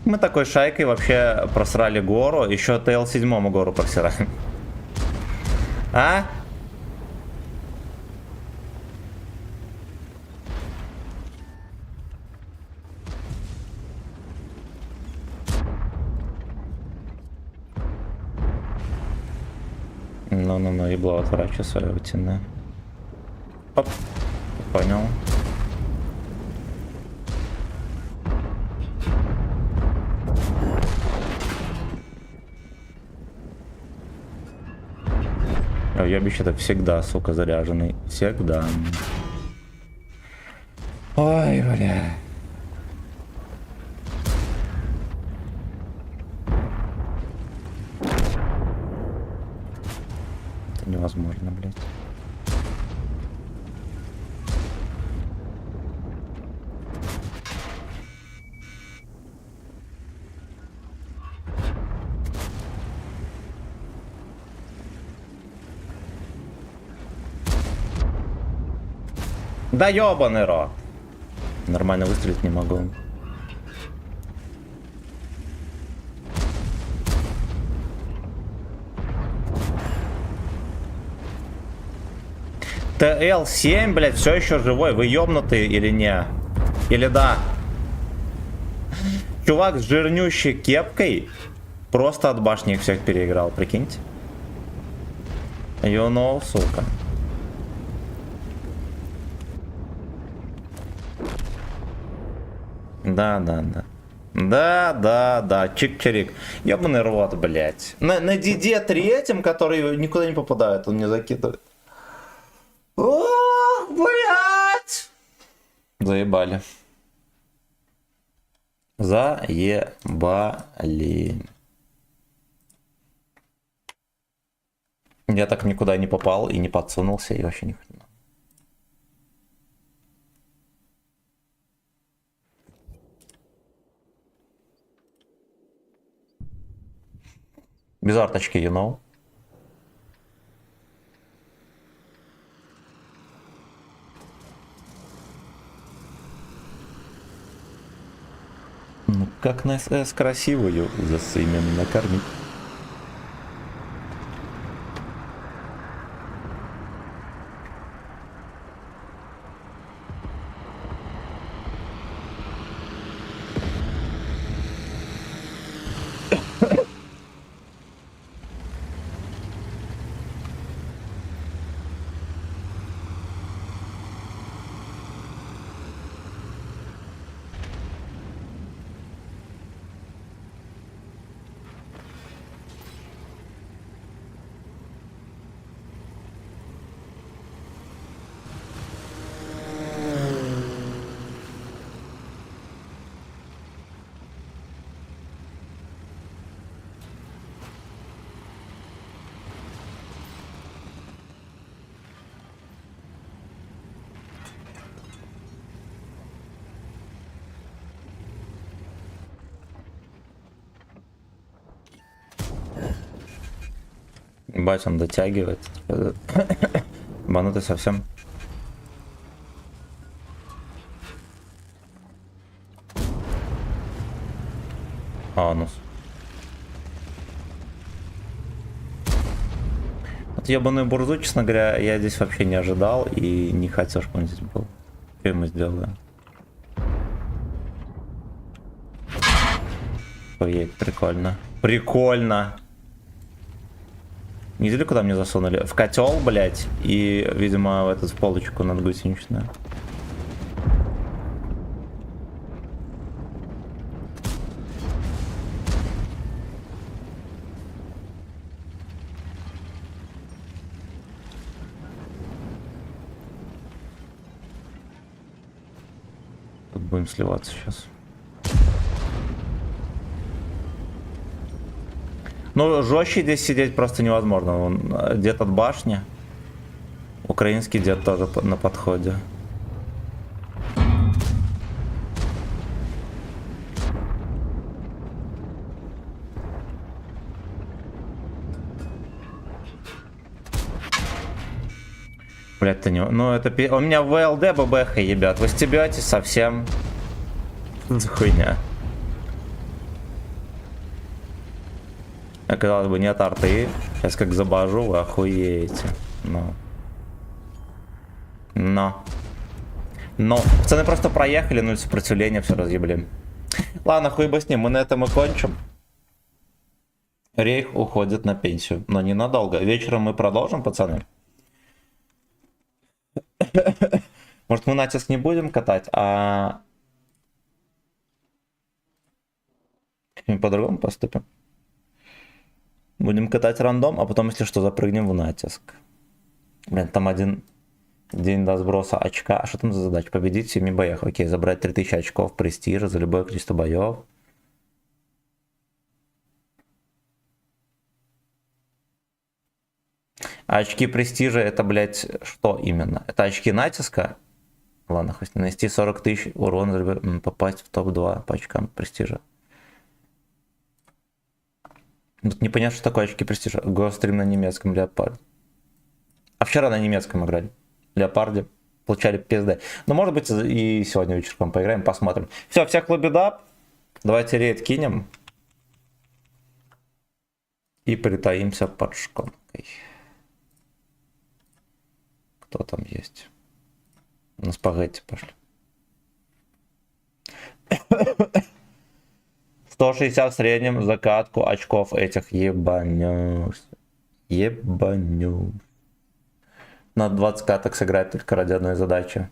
Мы такой шайкой вообще просрали гору, еще ТЛ-7 гору просираем. А? Ну-ну-ну, ебло отворачиваю свое утиное. Оп, понял. Ёбище-то всегда, сука, заряженный. Всегда. Ой, бля. Это невозможно, блядь. Да ёбаный рот. Нормально выстрелить не могу. ТЛ-7, блядь, все еще живой. Вы ёбнутые или не? Или да? Чувак с жирнющей кепкой просто от башни их всех переиграл, прикиньте. You know, сука. Да. Да, чик-чирик. Ёбаный рот, блядь. На Диде третьем, который никуда не попадает, он не закидывает. Ох, блядь! Заебали. Заебали. Я так никуда не попал и не подсунулся, и вообще ни хрена. Без арточки, you know. Ну как на СС красивую за семен накормить. Ебать, он дотягивает. Банутый совсем. Анус. Вот ебаную бурзу, честно говоря, я здесь вообще не ожидал и не хотел, чтобы он здесь был. Что ему сделаю? Ой, прикольно. Прикольно. Не видели, куда мне засунули? В котел, блять, и, видимо, в эту полочку над гусеничную. Тут будем сливаться сейчас. Ну, жестче здесь сидеть просто невозможно. Он дед от башни. Украинский дед тоже на подходе. Блять, ты не... Ну, это... У меня ВЛД ББХ, ребят. Вы стебетесь совсем. Что за хуйня? Казалось бы, нет арты. Сейчас как забажу, вы охуеете. Но. Пацаны просто проехали, 0 сопротивления, все разъебли. Ладно, хуй бы с ним, мы на этом и кончим. Рейх уходит на пенсию, но ненадолго. Вечером мы продолжим, пацаны. Может, мы натиск не будем катать, а... по-другому поступим. Будем катать рандом, а потом, если что, запрыгнем в натиск. Блин, там один день до сброса очка. А что там за задача? Победить в 7 боях. Окей, забрать 3000 очков престижа за любое количество боев. А очки престижа это, блядь, что именно? Это очки натиска? Ладно, хоть нанести 40 000 урона за любое... попасть в топ-2 по очкам престижа. Тут непонятно, что такое очки престижа. Гострим на немецком Леопарде. А вчера на немецком играли. Леопарде. Получали пизды. Но может быть и сегодня вечерком поиграем, посмотрим. Все, всех лобеда. Давайте рейд кинем. И притаимся под шконкой. Кто там есть? На спагетти пошли. 160 в среднем закатку очков этих. Ебанюсь. Ебанюсь. Надо 20 каток сыграть только ради одной задачи.